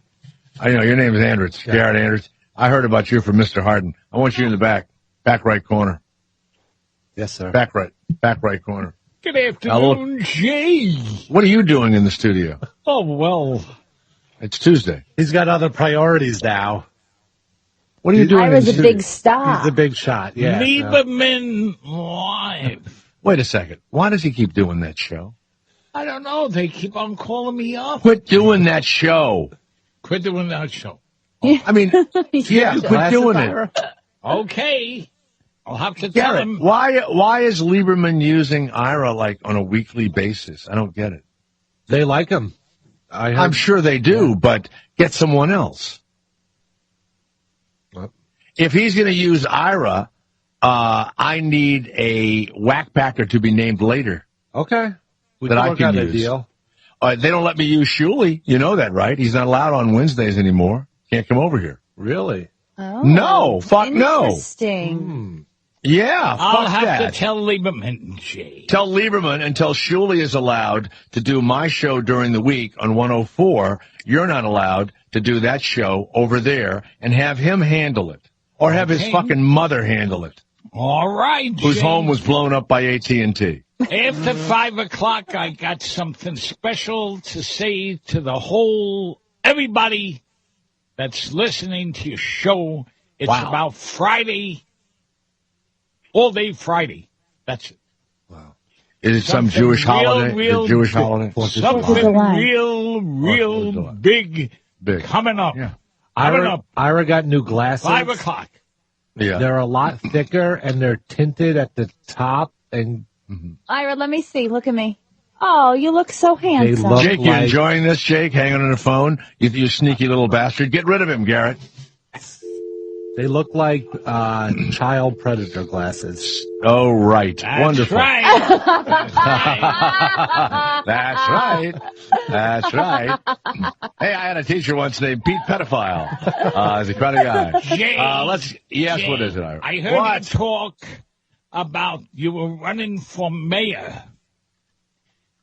I know your name is Andrews. Yeah. Garrett Andrews. I heard about you from Mr. Harden. I want you in the back right corner. Yes, sir. Back right corner. Good afternoon, Jay. What are you doing in the studio? Oh, well. It's Tuesday. He's got other priorities now. What are you doing? Ira's a big star. He's a big shot. Yeah. Lieberman Live. Wait a second. Why does he keep doing that show? I don't know. They keep on calling me up. Quit doing that show. Quit doing that show. I mean, yeah, quit doing it. Okay. I'll have to tell him. Why is Lieberman using Ira like on a weekly basis? I don't get it. They like him. I'm sure they do, but get someone else. What? If he's going to use Ira, I need a whackpacker to be named later. Okay. That I can use. Deal. They don't let me use Shuley. You know that, right? He's not allowed on Wednesdays anymore. Can't come over here. Really? Oh. No. Fuck no. Interesting. Yeah, I'll fuck have that. to tell Lieberman, Jay. Tell Lieberman until Shuley is allowed to do my show during the week on 104. You're not allowed to do that show over there and have him handle it. Or have his fucking mother handle it. All right, Whose Jay. home was blown up by AT&T. After 5 o'clock, I got something special to say to everybody that's listening to your show. It's about Friday, all day Friday. That's it. Wow. Is it some Jewish holiday? Jewish holiday? Something real big coming up. Yeah. Ira got new glasses. 5 o'clock. Yeah. They're a lot thicker and they're tinted at the top and Ira, let me see. Look at me. Oh, you look so handsome. Jake, you enjoying this, Jake? Hanging on the phone? You sneaky little bastard. Get rid of him, Garrett. They look like child predator glasses. Oh, right. That's wonderful. Right. That's right. Hey, I had a teacher once named Pete Pedophile. He's a cruddy guy. Jay, what is it, Ira? I heard you talk about you were running for mayor.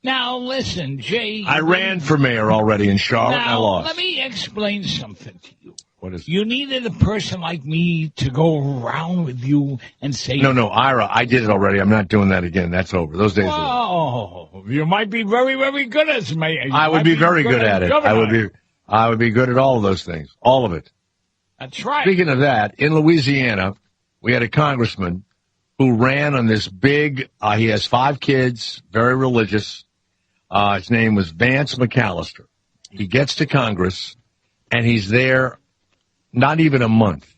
Now, listen, Jay. I ran for mayor already in Charlotte. Now, I lost. Let me explain something to you. What is it? You needed a person like me to go around with you and say... No, Ira, I did it already. I'm not doing that again. That's over. Those days are over. Oh, you might be very, very good as mayor. I would be very good at it. I would be good at all of those things. All of it. That's right. Speaking of that, in Louisiana, we had a congressman who ran on this big, he has 5 kids, very religious. His name was Vance McAllister. He gets to Congress, and he's there not even a month.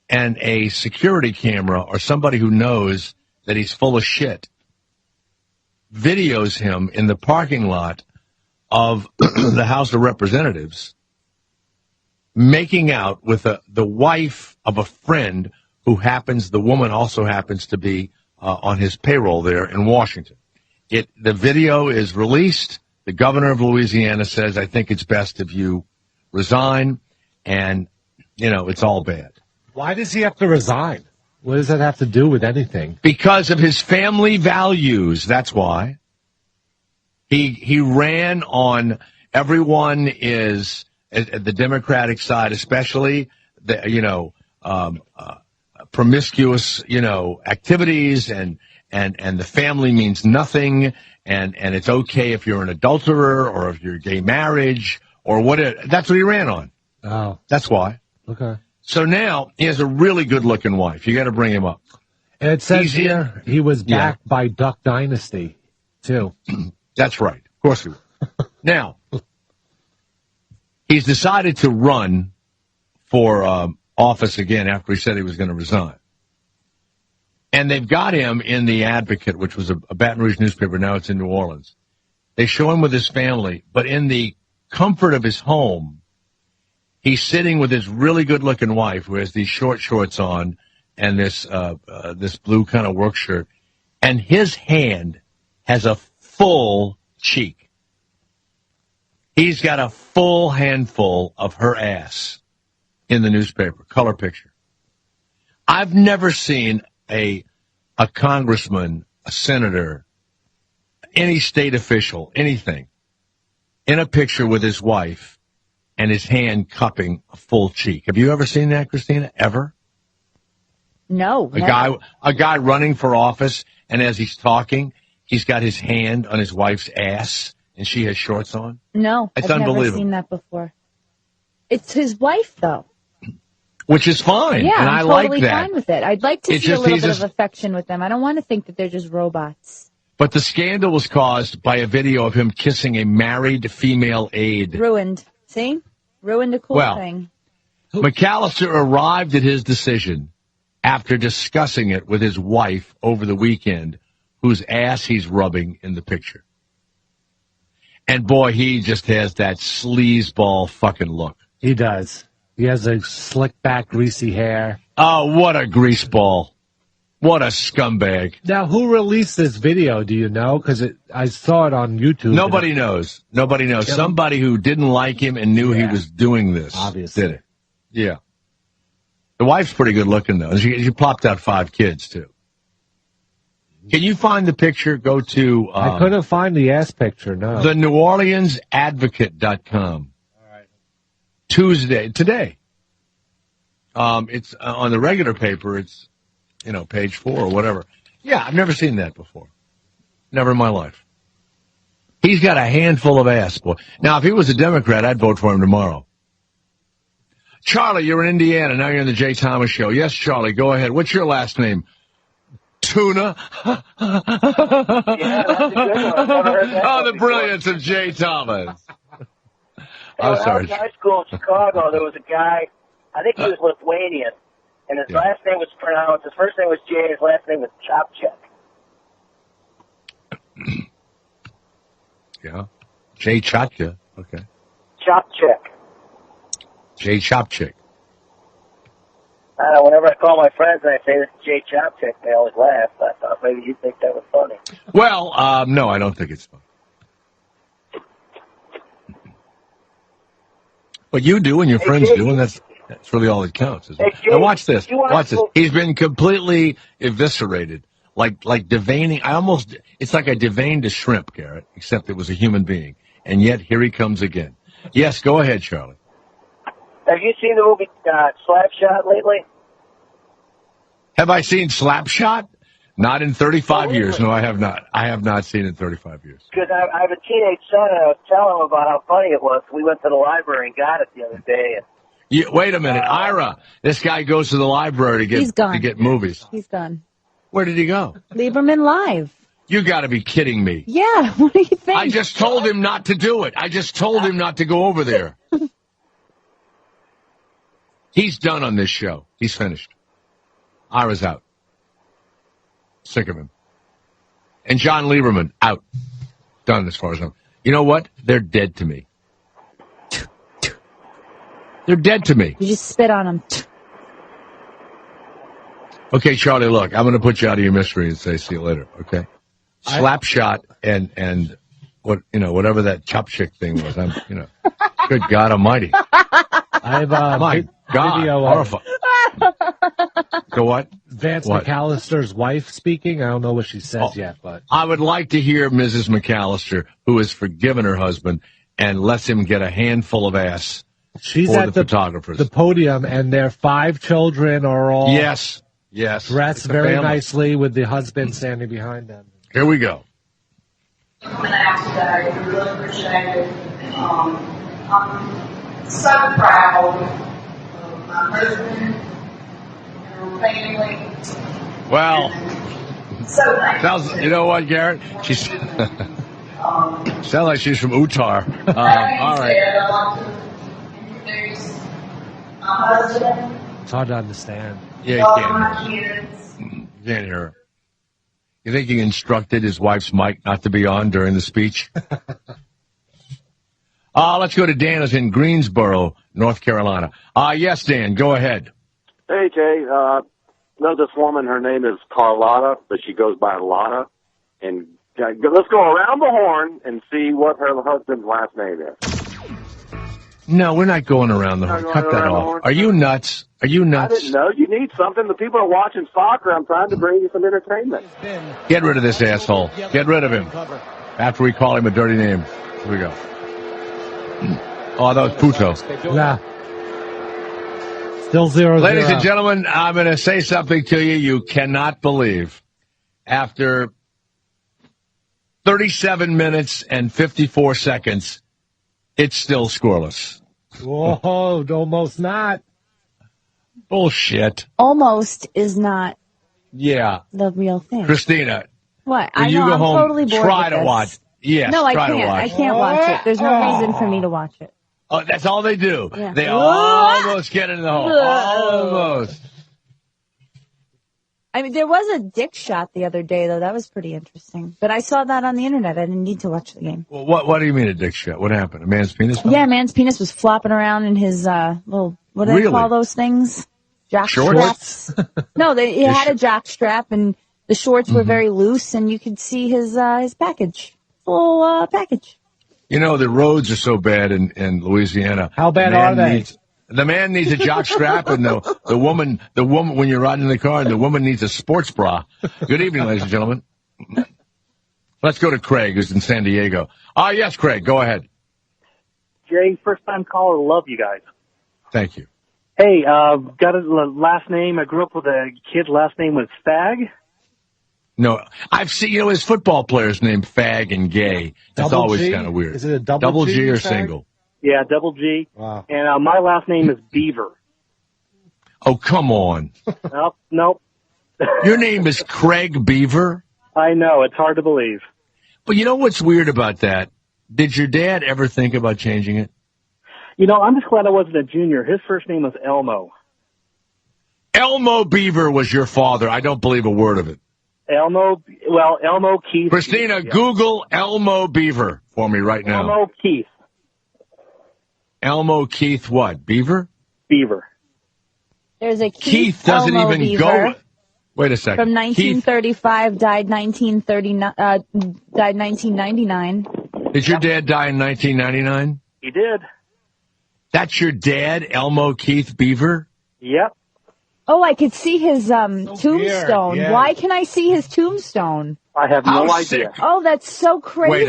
And a security camera or somebody who knows that he's full of shit videos him in the parking lot of the House of Representatives making out with the wife of a friend the woman also happens to be on his payroll there in Washington. The video is released. The governor of Louisiana says, I think it's best if you resign. And, it's all bad. Why does he have to resign? What does that have to do with anything? Because of his family values. That's why. He ran on everyone is at the Democratic side, especially promiscuous, activities and the family means nothing. And it's okay if you're an adulterer or if you're gay marriage or that's what he ran on. Oh, that's why. Okay. So now he has a really good looking wife. You got to bring him up. And it says here he was backed by Duck Dynasty too. That's right. Of course he was. Now, he's decided to run for office again after he said he was going to resign. And they've got him in the Advocate, which was a Baton Rouge newspaper. Now it's in New Orleans. They show him with his family, but in the comfort of his home, he's sitting with his really good-looking wife who has these short shorts on and this blue kind of work shirt. And his hand has a full cheek. He's got a full handful of her ass in the newspaper, color picture. I've never seen a congressman, a senator, any state official, anything, in a picture with his wife and his hand cupping a full cheek. Have you ever seen that, Christina? Ever? No. A guy running for office, and as he's talking, he's got his hand on his wife's ass, and she has shorts on? No, it's I've unbelievable. Never seen that before. It's his wife, though. Which is fine, yeah, and I'm I totally like that. fine with it. I'd like to see a little bit of affection with them. I don't want to think that they're just robots. But the scandal was caused by a video of him kissing a married female aide. Ruined. See? Ruined a cool thing. McAllister arrived at his decision after discussing it with his wife over the weekend, whose ass he's rubbing in the picture. And boy, he just has that sleazeball fucking look. He does. He has a slick back, greasy hair. Oh, what a greaseball. What a scumbag. Now, who released this video, do you know? Because I saw it on YouTube. Nobody knows. Nobody knows. Somebody who didn't like him and knew he was doing this. Obviously. Did it. Yeah. The wife's pretty good looking, though. She plopped out 5 kids, too. Can you find the picture? Go to... I couldn't find the ass picture, no. The NewOrleansAdvocate.com. All right. Today. It's on the regular paper, it's, page 4 or whatever. Yeah, I've never seen that before. Never in my life. He's got a handful of ass, boy. Now, if he was a Democrat, I'd vote for him tomorrow. Charlie, you're in Indiana. Now you're in the Jay Thomas Show. Yes, Charlie, go ahead. What's your last name? Tuna? Yeah, that's a good one. Oh, the brilliance of Jay Thomas. I'm sorry. When I was in high school in Chicago, there was a guy, I think he was Lithuanian, and his last name was pronounced, his first name was Jay, his last name was Chopchek. Yeah. Jay Chopchek. Okay. Chopchek. Jay Chopchek. Whenever I call my friends and I say this is Jay Chopchek, they always laugh. I thought maybe you'd think that was funny. Well, no, I don't think it's funny. But you do and your friends do, and that's really all that counts. Isn't it? Now watch this. Watch this. He's been completely eviscerated, like deveining. It's like I deveined a shrimp, Garrett, except it was a human being. And yet here he comes again. Yes, go ahead, Charlie. Have you seen the movie Slapshot lately? Have I seen Slapshot? Not in 35 years. No, I have not. I have not seen it in 35 years. Because I have a teenage son, and I was telling him about how funny it was. We went to the library and got it the other day. And, wait a minute, Ira. This guy goes to the library to get movies. He's gone. Where did he go? Lieberman Live. You got to be kidding me. Yeah, what do you think? I just told him not to do it. I just told him not to go over there. He's done on this show. He's finished. Ira's out. Sick of him. And John Lieberman, out. Done as far as I'm... You know what? They're dead to me. They're dead to me. You just spit on them. Okay, Charlie, look, I'm going to put you out of your misery and say see you later, okay? Slapshot and whatever that chopchick thing was. Good God Almighty. I've my God, horrified. So what? Vance McAllister's wife speaking. I don't know what she says yet, but I would like to hear Mrs. McAllister, who has forgiven her husband and lets him get a handful of ass. She's for at the photographers. The podium, and their 5 children are all yes dressed very nicely with the husband standing behind them. Here we go. I'm really appreciate it. I'm so proud of my husband and our family. Well, so thankful. You know what, Garrett? She's sounds like she's from Uttar. All right. I'd like to introduce my husband. It's hard to understand. Yeah, all my kids. You can't hear her. You think he instructed his wife's mic not to be on during the speech? Let's go to Dan, who's in Greensboro, North Carolina. Yes, Dan, go ahead. Hey, Jay. Know this woman, her name is Carlotta, but she goes by Lotta. And let's go around the horn and see what her husband's last name is. No, we're not going around the horn. Cut that off. Are you nuts? Are you nuts? I didn't know. You need something. The people are watching soccer. I'm trying to bring you some entertainment. Get rid of this asshole. Get rid of him. After we call him a dirty name. Here we go. Oh, that was Puto. Yeah. Still 0-0. Ladies and gentlemen, I'm going to say something to you you cannot believe. After 37 minutes and 54 seconds, it's still scoreless. Whoa, almost not. Bullshit. Almost is not the real thing. Christina. What? When you go I'm home, totally bored try with to this. watch. Yes, no, I try can't. to watch. I can't watch it. There's no reason for me to watch it. Oh, that's all they do. Yeah. They almost get in the hole. Almost. I mean, there was a dick shot the other day, though. That was pretty interesting. But I saw that on the internet. I didn't need to watch the game. Well, what do you mean a dick shot? What happened? A man's penis? Yeah, a man's penis was flopping around in his little, what do they call those things? Jock straps? No, he had a jock strap, and the shorts were very loose, and you could see his package. Full package. You know, the roads are so bad in Louisiana. How bad are they? The man needs a jock strap, and the woman, when you're riding in the car, and the woman needs a sports bra. Good evening, ladies and gentlemen. Let's go to Craig, who's in San Diego. Yes, Craig, go ahead. Jay, first-time caller, love you guys. Thank you. Hey, got a last name. I grew up with a kid's last name was Fag. No, I've seen, his football players named Fag and Gay. That's always kind of weird. Is it a double G or Fag? single? Yeah, double G. Wow. And my last name is Beaver. Oh, come on. Nope. Your name is Craig Beaver? I know. It's hard to believe. But you know what's weird about that? Did your dad ever think about changing it? I'm just glad I wasn't a junior. His first name was Elmo. Elmo Beaver was your father. I don't believe a word of it. Elmo Keith. Christina, Google Elmo Beaver for me right now. Elmo Keith. Elmo Keith what? Beaver? Beaver. There's a Keith doesn't Elmo even Beaver go. Wait a second. From 1935, died 1999. Did your dad die in 1999? He did. That's your dad, Elmo Keith Beaver? Yep. Oh, I could see his tombstone. Yeah. Why can I see his tombstone? I have no idea. Sick. Oh, that's so crazy. Wait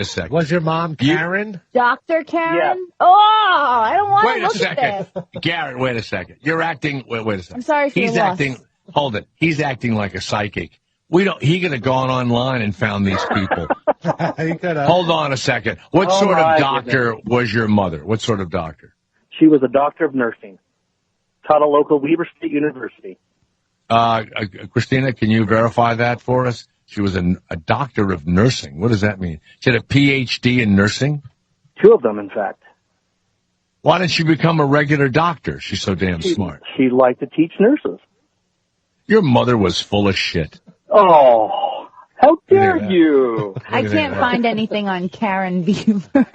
a second. Was your mom Karen? Dr. Karen? Yeah. Oh, I don't want to Wait a look second. at this. Garrett, wait a second. You're acting. Wait a second. I'm sorry for your loss. Hold it. He's acting like a psychic. He could have gone online and found these people. Hold on a second. What sort of doctor was your mother? What sort of doctor? She was a doctor of nursing. Taught a local Weber State University. Christina, can you verify that for us? She was a doctor of nursing. What does that mean? She had a PhD in nursing? 2 of them, in fact. Why didn't she become a regular doctor? She's so damn smart. She liked to teach nurses. Your mother was full of shit. Oh, how dare you? I can't find anything on Karen Beaver.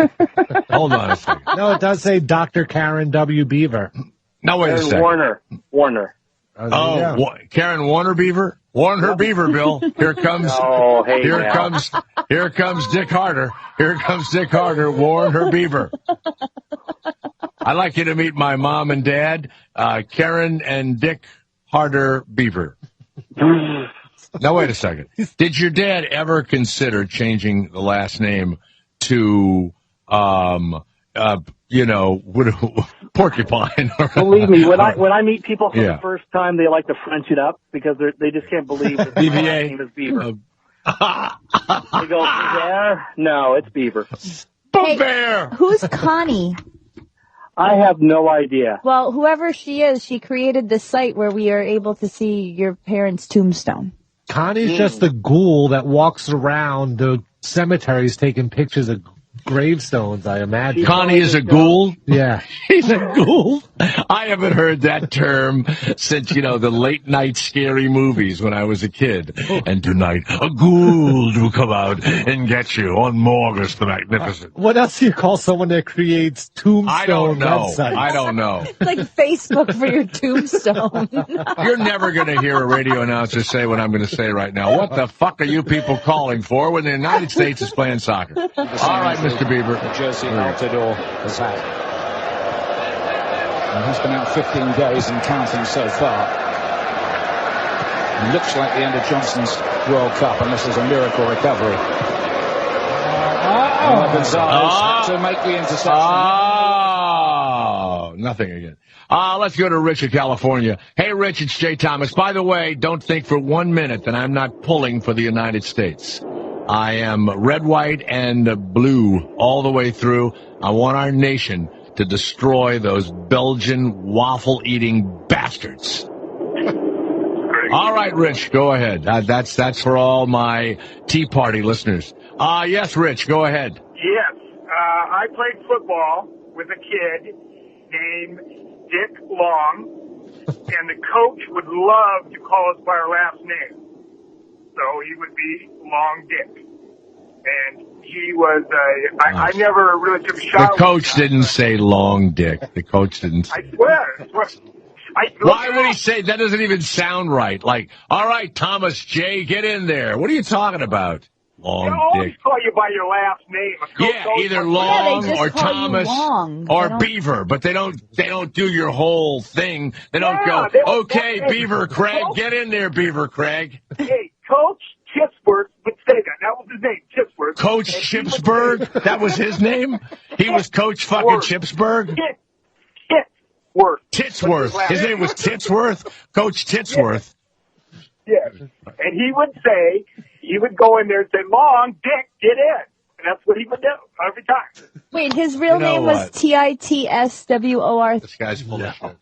Hold on a second. No, it does say Dr. Karen W. Beaver. No, wait a second. Warner. Karen Warner Beaver? Warn her Beaver, Bill. Here comes Dick Harder. Here comes Dick Harder. Warn her Beaver. I'd like you to meet my mom and dad, Karen and Dick Harder Beaver. Now, wait a second. Did your dad ever consider changing the last name to, Porcupine? Believe me, when I meet people for the first time, they like to French it up because they just can't believe that my last name is Beaver. They go, Bear? No, it's Beaver. Bear! Who's Connie? I have no idea. Well, whoever she is, she created the site where we are able to see your parents' tombstone. Connie's just the ghoul that walks around the cemeteries taking pictures of gravestones, I imagine. Connie is a ghoul? Yeah. He's a ghoul? I haven't heard that term since, the late night scary movies when I was a kid. And tonight, a ghoul will come out and get you on Morgus the Magnificent. What else do you call someone that creates tombstone websites? I don't know. It's like Facebook for your tombstone. You're never going to hear a radio announcer say what I'm going to say right now. What the fuck are you people calling for when the United States is playing soccer? All right, Mr. Mr. Beaver. The jersey Altidore has had. And he's been out 15 days and counting so far. It looks like the end of Johnson's World Cup, unless there's a miracle recovery. Gonzalez to make the interception. Nothing again. Let's go to Rich in California. Hey, Rich, it's Jay Thomas. By the way, don't think for 1 minute that I'm not pulling for the United States. I am red, white, and blue all the way through. I want our nation to destroy those Belgian waffle-eating bastards. All right, Rich, go ahead. That's for all my Tea Party listeners. Yes, Rich, go ahead. Yes. I played football with a kid named Dick Long, and the coach would love to call us by our last name. So he would be Long Dick. And he was, I never really took a shot. The coach didn't say Long Dick. The coach didn't say I swear. Why would he say that? Doesn't even sound right. Like, all right, Thomas J, get in there. What are you talking about? Long They always Dick. call you by your last name. Either Long or Thomas or Beaver, but they don't do your whole thing. They don't go, okay, Beaver Craig, get in there, Beaver Craig. Hey, Coach Chipsworth Botega. That was his name, Chipsworth. Coach Chipsburg? That was his name? He was Coach fucking Chipsburg? Titsworth. His name was Titsworth? Coach Titsworth. Yes. And he would go in there and say, Long Dick, get in. And that's what he would do every time. Wait, his real name was Titswor. This guy's full of shit.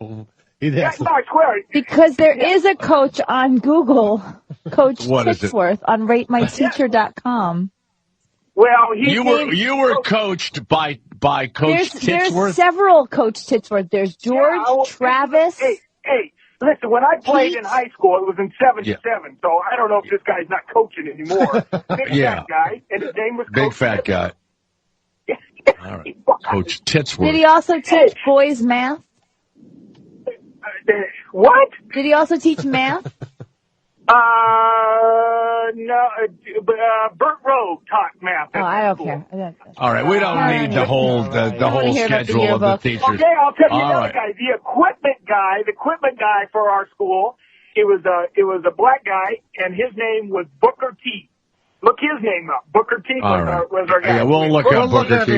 I swear. Because there is a coach on Google, Coach Titsworth, on RateMyTeacher.com. Well, you were coached by Coach Titsworth? There's several Coach Titsworth. There's George, Travis. Hey, listen, when I played in high school, it was in 77, so I don't know if this guy's not coaching anymore. Big fat guy, and his name was Big fat guy. All right. Coach Titsworth. Did he also teach boys math? What? Did he also teach math? No, Burt Rowe taught math. Oh, I don't care. All right, we don't need the whole schedule of the teachers. Okay, I'll tell you another guy. The equipment guy for our school. It was a black guy, and his name was Booker T. Look his name up. Booker T was our guy. Yeah, we'll look up Booker T.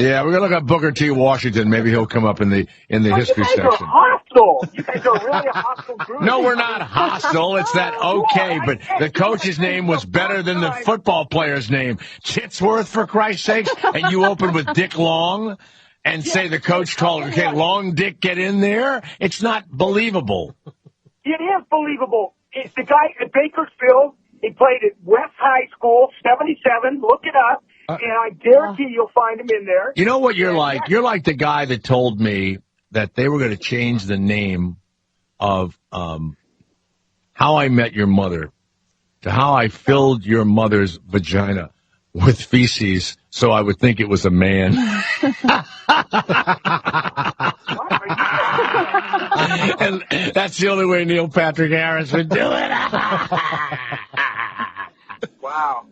Yeah, we're gonna look up Booker T. Washington. Maybe he'll come up in the history section. You guys are hostile. You guys are really a hostile group. No, we're not hostile. It's that okay, but the coach's name was better than the football player's name. Titsworth, for Christ's sakes, and you open with Dick Long and say the coach called, okay, Long Dick, get in there? It's not believable. It is believable. It's the guy at Bakersfield. He played at West High School, 77. Look it up, and I guarantee you'll find him in there. You know what you're like? You're like the guy that told me that they were going to change the name of How I Met Your Mother to How I Filled Your Mother's Vagina with Feces so I would think it was a man. And that's the only way Neil Patrick Harris would do it. Wow.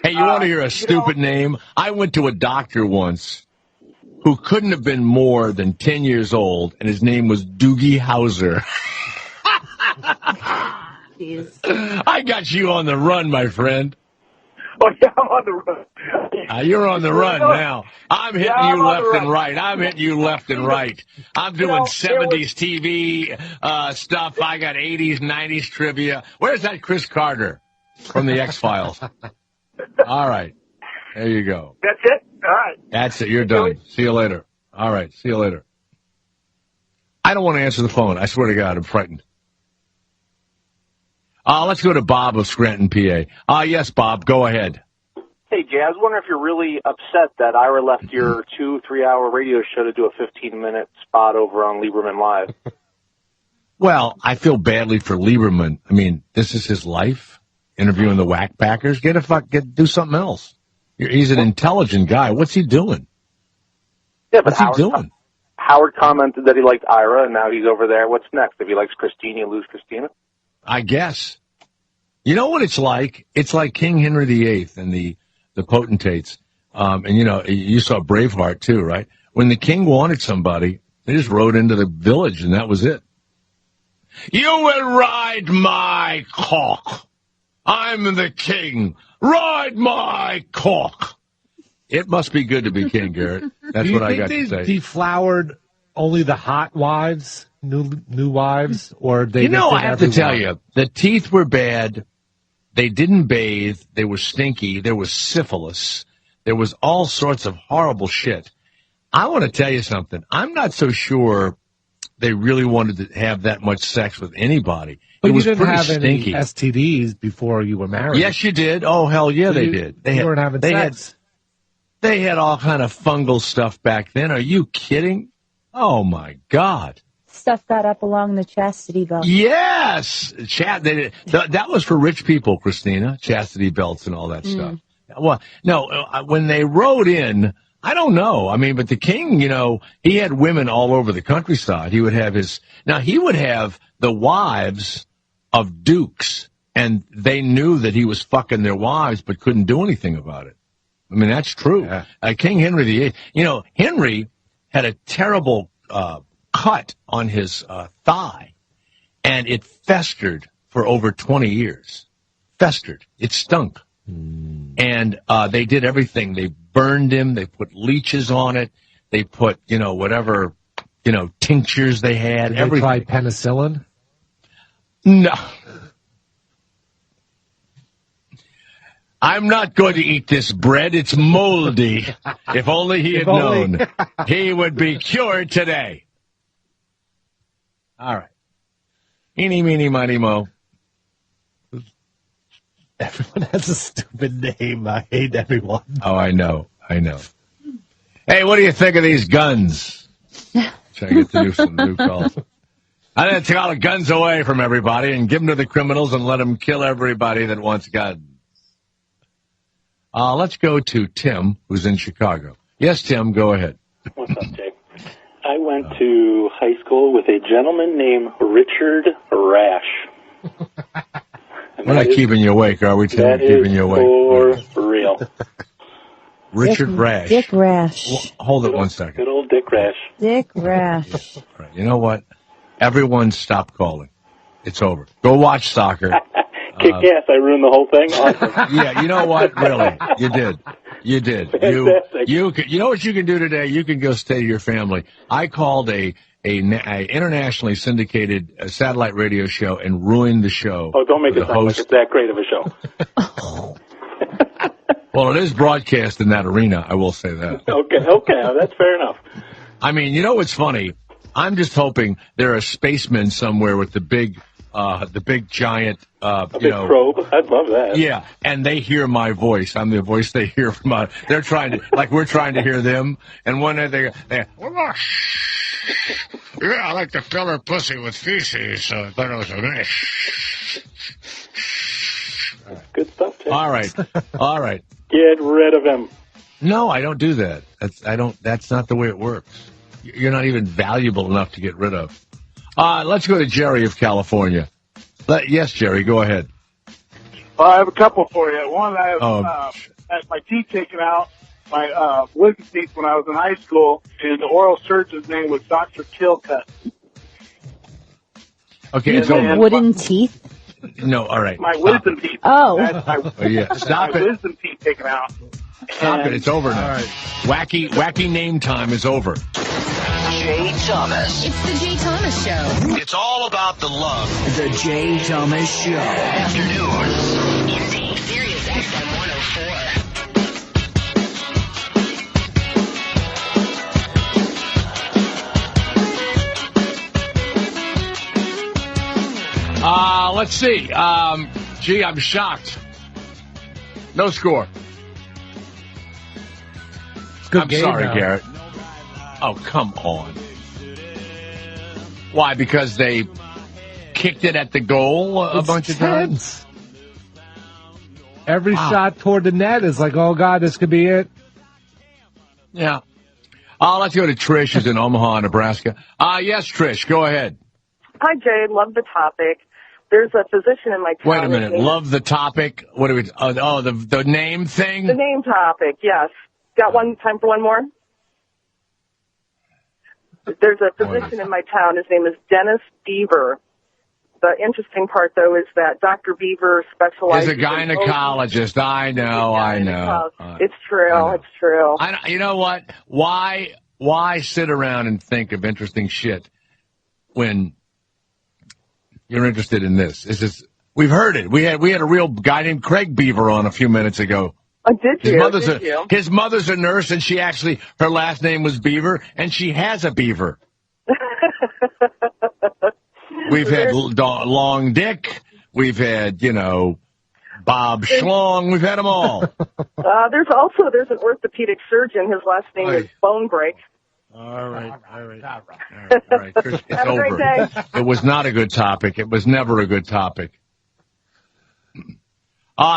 Hey, you want to hear a stupid name? I went to a doctor once who couldn't have been more than 10 years old, and his name was Doogie Howser. I got you on the run, my friend. Oh, yeah, I'm on the run. You're on the run now. I'm hitting you left and right. I'm hitting you left and right. I'm doing 70s TV stuff. I got 80s, 90s trivia. Where's that Chris Carter from the X-Files? All right. There you go. That's it? All right. That's it. You're done. See you later. All right. See you later. I don't want to answer the phone. I swear to God, I'm frightened. Let's go to Bob of Scranton, PA. Yes, Bob, go ahead. Hey, Jay, I was wondering if you're really upset that Ira left your 2-3 hour radio show to do a 15-minute spot over on Lieberman Live. Well, I feel badly for Lieberman. I mean, this is his life, interviewing the Whack Packers. Do something else. He's an intelligent guy. What's he doing? Yeah, but What's he doing? Howard commented that he liked Ira, and now he's over there. What's next? If he likes Christina, you lose Christina? I guess. You know what it's like? It's like King Henry VIII and the potentates. And, you saw Braveheart, too, right? When the king wanted somebody, they just rode into the village, and that was it. You will ride my cock. I'm the king. Ride my cock. It must be good to be king, Garrett. That's what I got to say. Do you think they deflowered only the hot wives, new wives, or they? I have to tell you, the teeth were bad. They didn't bathe. They were stinky. There was syphilis. There was all sorts of horrible shit. I want to tell you something. I'm not so sure they really wanted to have that much sex with anybody. But it was you didn't pretty have stinky. any STDs before you were married. Yes, you did. Oh, hell yeah, they did. They weren't having sex. They had all kind of fungal stuff back then. Are you kidding? Oh, my God. Stuff got up along the chastity belt. Yes! That was for rich people, Christina. Chastity belts and all that stuff. Well, no, when they rode in, I don't know. I mean, but the king, he had women all over the countryside. He would have he would have the wives of dukes, and they knew that he was fucking their wives, but couldn't do anything about it. I mean, that's true. Yeah. King Henry VIII, Henry had a terrible cut on his thigh, and it festered for over 20 years. Festered. It stunk. And they did everything. They burned him. They put leeches on it. They put, whatever, tinctures they had. Did everything. They tried penicillin? No. I'm not going to eat this bread. It's moldy. If only he had known, he would be cured today. All right. Eeny, meeny, miny, mo. Everyone has a stupid name. I hate everyone. Oh, I know. Hey, what do you think of these guns? Trying to get to do some new calls. I'm going to take all the guns away from everybody and give them to the criminals and let them kill everybody that wants guns. Let's go to Tim, who's in Chicago. Yes, Tim, go ahead. What's up, Jay? I went to high school with a gentleman named Richard Rash. We're not keeping you awake, are we, Tim? Keeping you awake. For real. Richard Rash. Dick Rash. Well, hold it 1 second. Good old Dick Rash. Dick Rash. Right. You know what? Everyone stop calling. It's over. Go watch soccer. Kick ass. I ruined the whole thing. Awesome. Yeah, you know what? Really. You did. Fantastic. You know what you can do today? You can go stay to your family. I called a internationally syndicated satellite radio show and ruined the show. Oh, don't make it sound like it's that great of a show. Well, it is broadcast in that arena, I will say that. Okay, that's fair enough. I mean, you know what's funny? I'm just hoping there are spacemen somewhere with the big giant, probe. I'd love that. Yeah, and they hear my voice. I'm the voice they hear from. They're trying to, like we're trying to hear them. And one day they I like to fill her pussy with feces, so I thought it was a mess. Good stuff, Tim. All right. Get rid of him. No, I don't do that. That's not the way it works. You're not even valuable enough to get rid of. Let's go to Jerry of California. Yes, Jerry, go ahead. I have a couple for you. One, I have had my teeth taken out, my wisdom teeth when I was in high school, and the oral surgeon's name was Dr. Kilcutt. Okay, it's over. Wooden teeth? No, all right. My wisdom teeth. Oh. Yeah, stop my it. Wisdom teeth taken out. Stop it, it's over now. All right. Wacky name time is over. Jay Thomas. It's the Jay Thomas Show. It's all about the love. The Jay Thomas Show. Afternoons. Indeed. Sirius XM 104. Let's see. Gee, I'm shocked. No score. I'm sorry, Garrett. Oh, come on. Why? Because they kicked it at the goal a bunch of times? Every shot toward the net is like, oh, God, this could be it. Yeah. Let's go to Trish, who's in Omaha, Nebraska. Yes, Trish, go ahead. Hi, Jay. Love the topic. There's a physician in my town. Wait a minute. Love the topic? What do we? The name thing? The name topic, yes. Got time for one more? There's a physician in my town. His name is Dennis Beaver. The interesting part, though, is that Dr. Beaver specializes. He's a gynecologist. I know. It's true. It's true. You know what? Why sit around and think of interesting shit when you're interested in this? We've heard it. We had a real guy named Craig Beaver on a few minutes ago. Did you? His mother's a nurse, and her last name was Beaver, and she has a beaver. We've had Long Dick. We've had, Bob Schlong. We've had them all. There's an orthopedic surgeon. His last name is Bone Break. All right. Chris, it's Have a great day. It was not a good topic. It was never a good topic.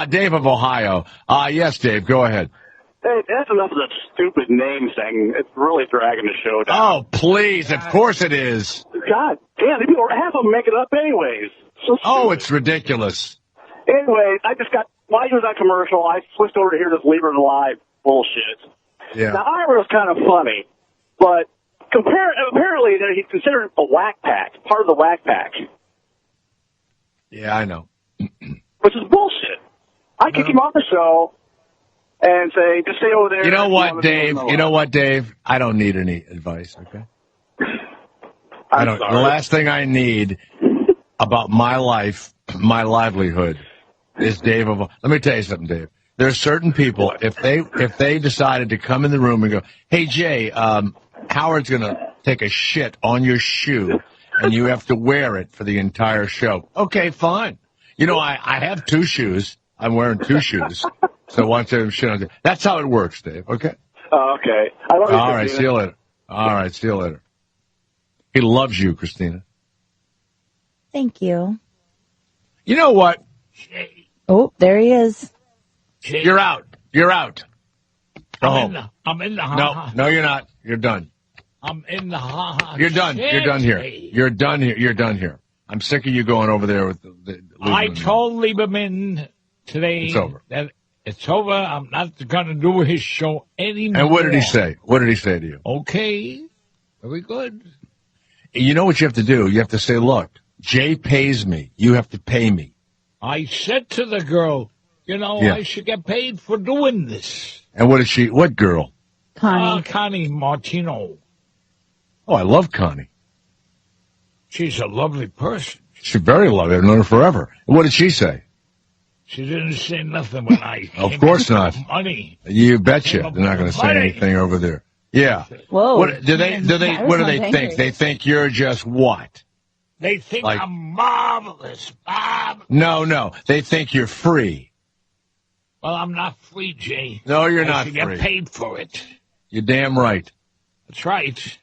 Dave of Ohio. Yes, Dave, go ahead. Hey, that's enough of that stupid name thing. It's really dragging the show down. Oh, please. Of course it is. God damn, half of them make it up anyways. It's ridiculous. Anyway, while you was that commercial, I switched over to hear this Leave It Alive bullshit. Yeah. Now, Ira was kind of funny, but apparently he's considered a whack pack, part of the whack pack. Yeah, I know. Which is bullshit. I kick him off the show and say, just stay over there. You know what, Dave? I don't need any advice, okay? I don't. Sorry. The last thing I need about my life, my livelihood, is Dave of. Let me tell you something, Dave. There are certain people, if they decided to come in the room and go, "Hey, Jay, Howard's going to take a shit on your shoe, and you have to wear it for the entire show." Okay, fine. I have two shoes. I'm wearing two shoes. So why don't you shit on it? That's how it works, Dave. Okay. Okay. All right. See you later. All right. See you later. He loves you, Christina. Thank you. You know what? Oh, there he is. You're out. Go home. I'm in the No, you're not. You're done. I'm in the You're done. You're done here. You're done here. You're done here. I'm sick of you going over there with the I told Lieberman today that it's over. I'm not going to do his show anymore. And what did he say? What did he say to you? Okay. Very good. You know what you have to do? You have to say, look, Jay pays me. You have to pay me. I said to the girl, I should get paid for doing this. And what girl? Connie. Connie Martino. Oh, I love Connie. She's a lovely person. She's very lovely. I've known her forever. And what did she say? She didn't say nothing when I Of course not. Money. You betcha. They're not going to say anything over there. Yeah. Whoa. What do they think? They think you're just what? They think I'm marvelous, Bob. No. They think you're free. Well, I'm not free, Jay. No, you're not free. Get paid for it. You're damn right. That's right.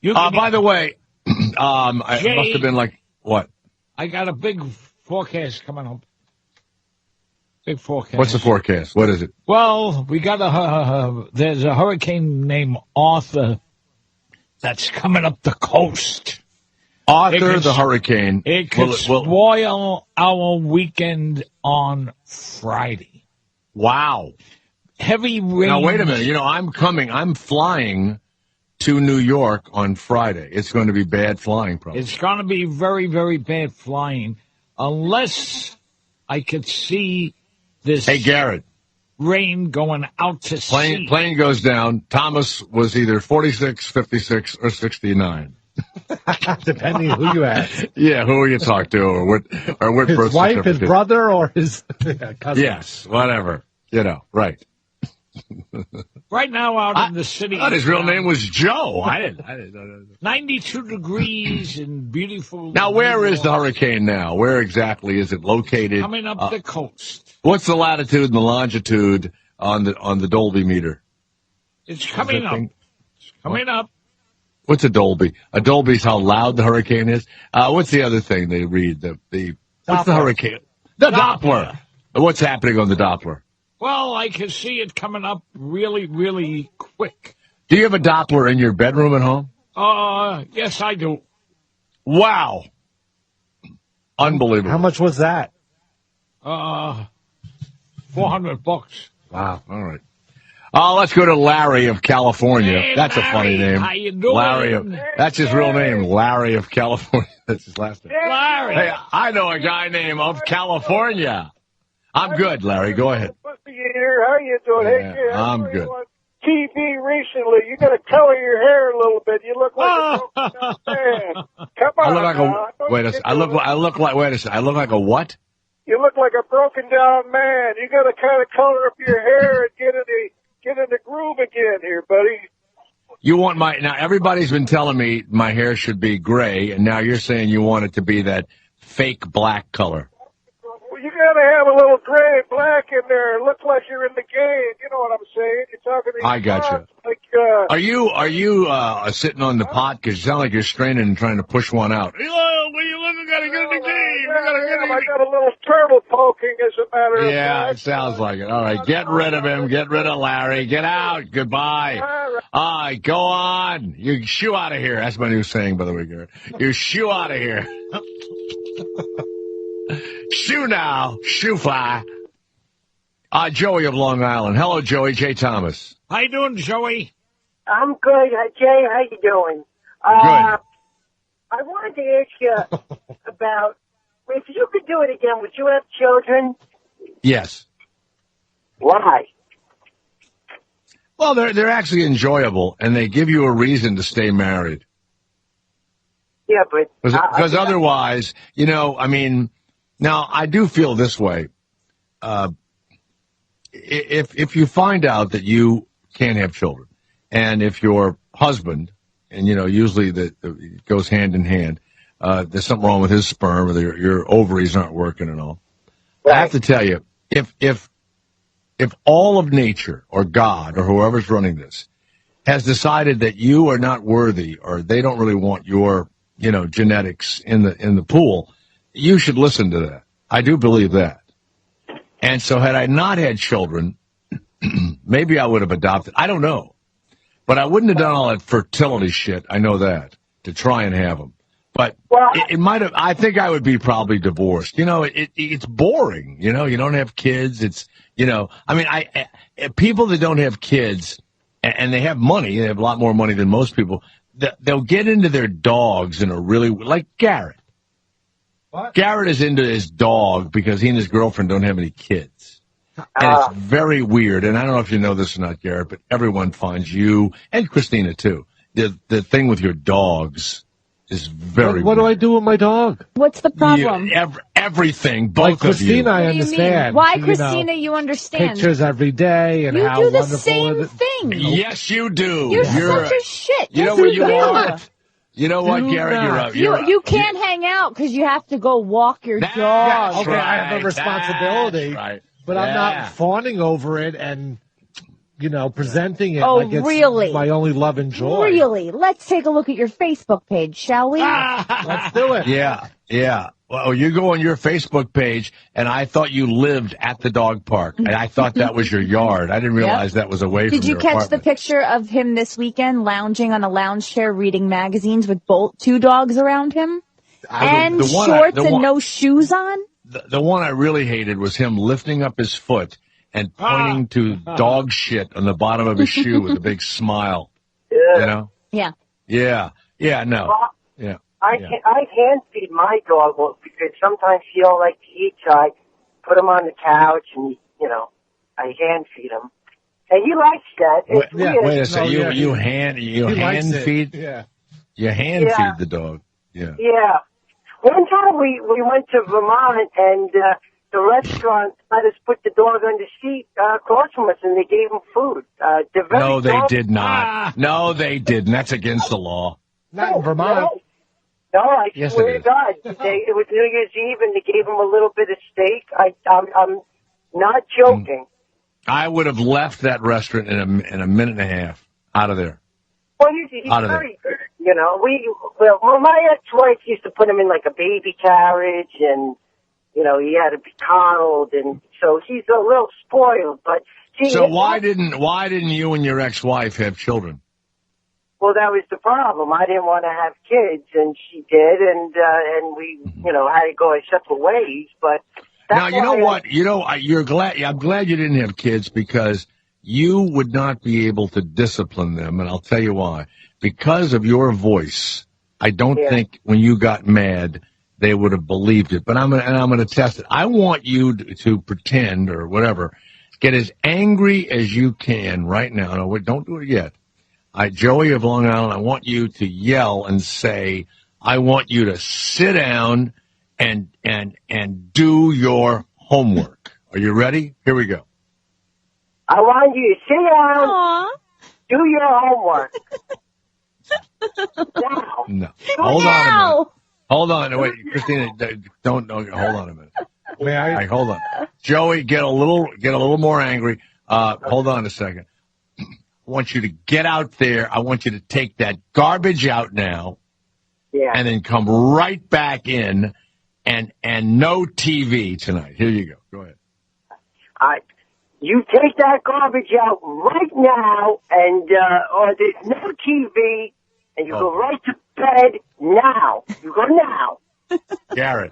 By the way, I Jay, must have been like, what? I got a big forecast coming up. Big forecast. What's the forecast? What is it? Well, we got there's a hurricane named Arthur that's coming up the coast. Arthur the hurricane. It could spoil our weekend on Friday. Wow. Heavy rain. Now, wait a minute. I'm flying to New York on Friday. It's going to be bad flying, probably. It's going to be very, very bad flying unless I could see this Garrett. rain going out to sea. Plane goes down. Thomas was either 46, 56, or 69. Depending who you ask. Yeah, who you talk to, or what his birth wife, his certificate. brother, or his cousin. Yes, whatever. Right. Right now out in the city. I thought his real name was Joe. I didn't know. 92 degrees and beautiful. Now, where is the hurricane now? Where exactly is it located? Coming up the coast. What's the latitude and the longitude on the Dolby meter? It's coming up. It's coming up. What's a Dolby? A Dolby's how loud the hurricane is. What's the other thing they read? What's the hurricane? The Doppler. What's happening on the Doppler? Well, I can see it coming up really, really quick. Do you have a Doppler in your bedroom at home? Yes, I do. Wow. Unbelievable. How much was that? $400. Wow. All right. Oh, let's go to Larry of California. Hey, That's Larry, a funny name. How you doing? Larry that's his real name, Larry of California. That's his last name. Larry. Hey, I know a guy named of California. I'm good, Larry. Go ahead. Pussy eater, how you doing? Yeah, Hey, I'm good. On TV recently, you got to color your hair a little bit. You look like a broken down man. Come on, I look like wait a second. I look like wait a second. I look like a what? You look like a broken down man. You got to kind of color up your hair and get in the groove again here, buddy. You want now everybody's been telling me my hair should be gray, and now you're saying you want it to be that fake black color. Well, you got to have a little gray and black in there. It looks like you're in the game. You know what I'm saying? You're talking to I got you. Like, are you sitting on the pot? Because you sound like you're straining and trying to push one out. I got a little turtle poking, as a matter of fact. Yeah, it sounds like it. All right, get rid of him. Get rid of Larry. Get out. Goodbye. All right, go on. You shoo out of here. That's my new saying, by the way, Garrett. You shoo out of here. Shoo now. Shoo fly. Joey of Long Island. Hello, Joey. Jay Thomas. How you doing, Joey? I'm good. Jay, how you doing? Good. I wanted to ask you about, if you could do it again, would you have children? Yes. Why? Well, they're actually enjoyable, and they give you a reason to stay married. Yeah, but... Because otherwise, now, I do feel this way. If you find out that you can't have children, and if your husband, and usually it goes hand in hand, there's something wrong with his sperm, or your ovaries aren't working and all. Right. I have to tell you, if all of nature or God or whoever's running this has decided that you are not worthy, or they don't really want your genetics in the pool, you should listen to that. I do believe that. And so had I not had children, maybe I would have adopted. I don't know. But I wouldn't have done all that fertility shit. I know that, to try and have them. But it might have. I think I would be probably divorced. It's boring. You don't have kids. It's people that don't have kids and they have money. They have a lot more money than most people. They'll get into their dogs in a really, like Garrett. What? Garrett is into his dog because he and his girlfriend don't have any kids. And it's very weird. And I don't know if you know this or not, Garrett, but everyone finds you, and Christina too, the thing with your dogs is very What do I do with my dog? What's the problem? Everything, both like Christina, of you. I understand. Why, Christina, you understand? Pictures every day and you how do the wonderful same thing. Yes, you do. You're such a shit. You know what you are? You know what, Garrett? You can't hang out because you have to go walk your dog. Okay, I have a responsibility, right. But I'm not fawning over it and, presenting it like it's really? My only love and joy. Really? Let's take a look at your Facebook page, shall we? Let's do it. Yeah. Well, you go on your Facebook page, and I thought you lived at the dog park, and I thought that was your yard. I didn't realize that was away from your apartment. Did you catch the picture of him this weekend lounging on a lounge chair reading magazines with two dogs around him? And shorts and no shoes on? The one I really hated was him lifting up his foot and pointing to dog shit on the bottom of his shoe with a big smile. Yeah. Yeah. Yeah, no. Well, yeah. I hand feed my dog because sometimes he don't like to eat, so I put him on the couch and, I hand feed him. And he likes that. Wait a second. You hand feed? Yeah. You hand feed the dog. Yeah. Yeah. One time we went to Vermont and the restaurant let us put the dog on the seat across from us, and they gave him food. No, they did not. No, they didn't. That's against the law. Not in Vermont. No, I swear to God. It was New Year's Eve, and they gave him a little bit of steak. I'm not joking. I would have left that restaurant in a minute and a half. Out of there. Well, he's very good. My ex-wife used to put him in like a baby carriage, and he had to be coddled, and so he's a little spoiled. But so why didn't you and your ex-wife have children? Well, that was the problem. I didn't want to have kids, and she did, and we had to go our separate ways. But now you know what? I'm glad you didn't have kids because you would not be able to discipline them, and I'll tell you why. Because of your voice, I don't think when you got mad they would have believed it. But I'm going to test it. I want you to pretend or whatever, get as angry as you can right now. No, don't do it yet. Joey of Long Island, I want you to yell and say, I want you to sit down and do your homework. Are you ready? Here we go. I want you to sit down, do your homework. Now. No. Hold on a minute. Hold on. Wait, Christina, don't hold on a minute. All right, hold on. Joey, get a little more angry. Hold on a second. I want you to get out there. I want you to take that garbage out now. Yeah. And then come right back in and no TV tonight. Here you go. Go ahead. You take that garbage out right now and or there's no TV and you go right to bed now. You go now. Garrett.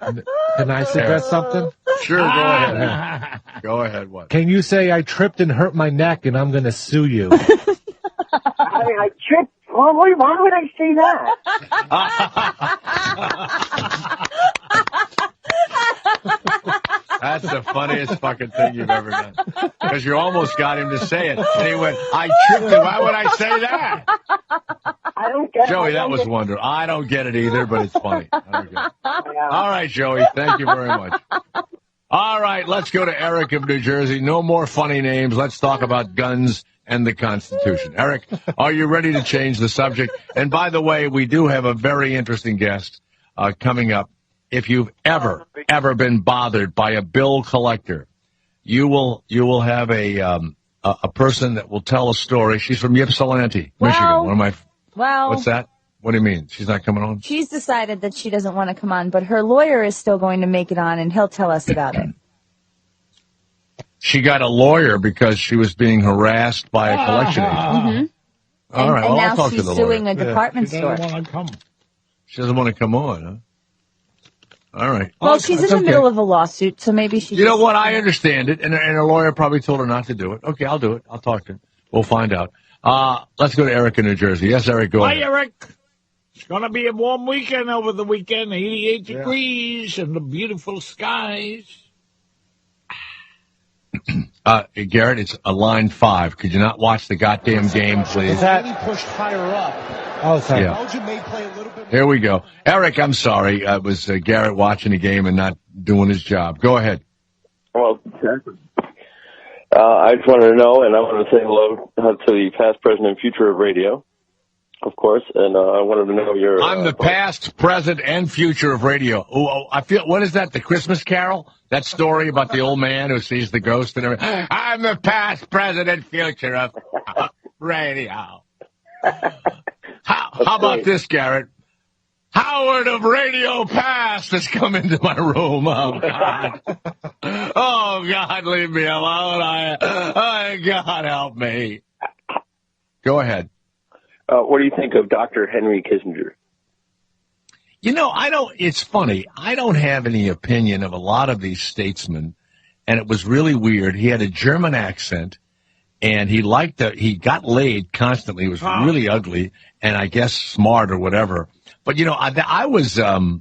Can I suggest something? Sure, go ahead. Go ahead, what? Can you say I tripped and hurt my neck and I'm going to sue you? I tripped. Well, why would I say that? That's the funniest fucking thing you've ever done. Because you almost got him to say it. And he went, I tripped it. Why would I say that? I don't get it. Joey, that was wonderful. I don't get it either, but it's funny. I don't get it. All right, Joey. Thank you very much. All right, let's go to Eric of New Jersey. No more funny names. Let's talk about guns and the Constitution. Eric, are you ready to change the subject? And by the way, we do have a very interesting guest coming up. If you've ever been bothered by a bill collector, you will have a person that will tell a story. She's from Ypsilanti, Michigan. What's that? What do you mean? She's not coming on? She's decided that she doesn't want to come on, but her lawyer is still going to make it on, and he'll tell us about it. She got a lawyer because she was being harassed by a collection agent. Mm-hmm. All right, and I'll now talk she's to the suing lawyer. a department store. She doesn't want to come on, huh? All right. Well, she's in the middle of a lawsuit, so maybe she... You know what? I understand it, and her lawyer probably told her not to do it. Okay, I'll do it. I'll talk to her. We'll find out. Let's go to Eric in New Jersey. Yes, Eric, go ahead. Hi, Eric. It's going to be a warm weekend over the weekend, 88 degrees and the beautiful skies. Garrett, it's a line 5. Could you not watch the goddamn game, please? Is that pushed higher up? Oh, sorry. Yeah. Belgium may play a little bit. Here we go. Eric, I'm sorry. It was Garrett watching the game and not doing his job. Go ahead. Well, I just wanted to know, and I want to say hello to the past, present, and future of radio, of course, and I wanted to know your... I'm the past, present, and future of radio. I feel, what is that, the Christmas Carol? That story about the old man who sees the ghost and everything. I'm the past, present, and future of radio. How about this, Garrett? Howard of Radio Past has come into my room. Oh, God. Oh, God, leave me alone. God, help me. Go ahead. What do you think of Dr. Henry Kissinger? You know, it's funny. I don't have any opinion of a lot of these statesmen, and it was really weird. He had a German accent, and he got laid constantly. He was really ugly, and I guess smart or whatever. But, you know, I was, a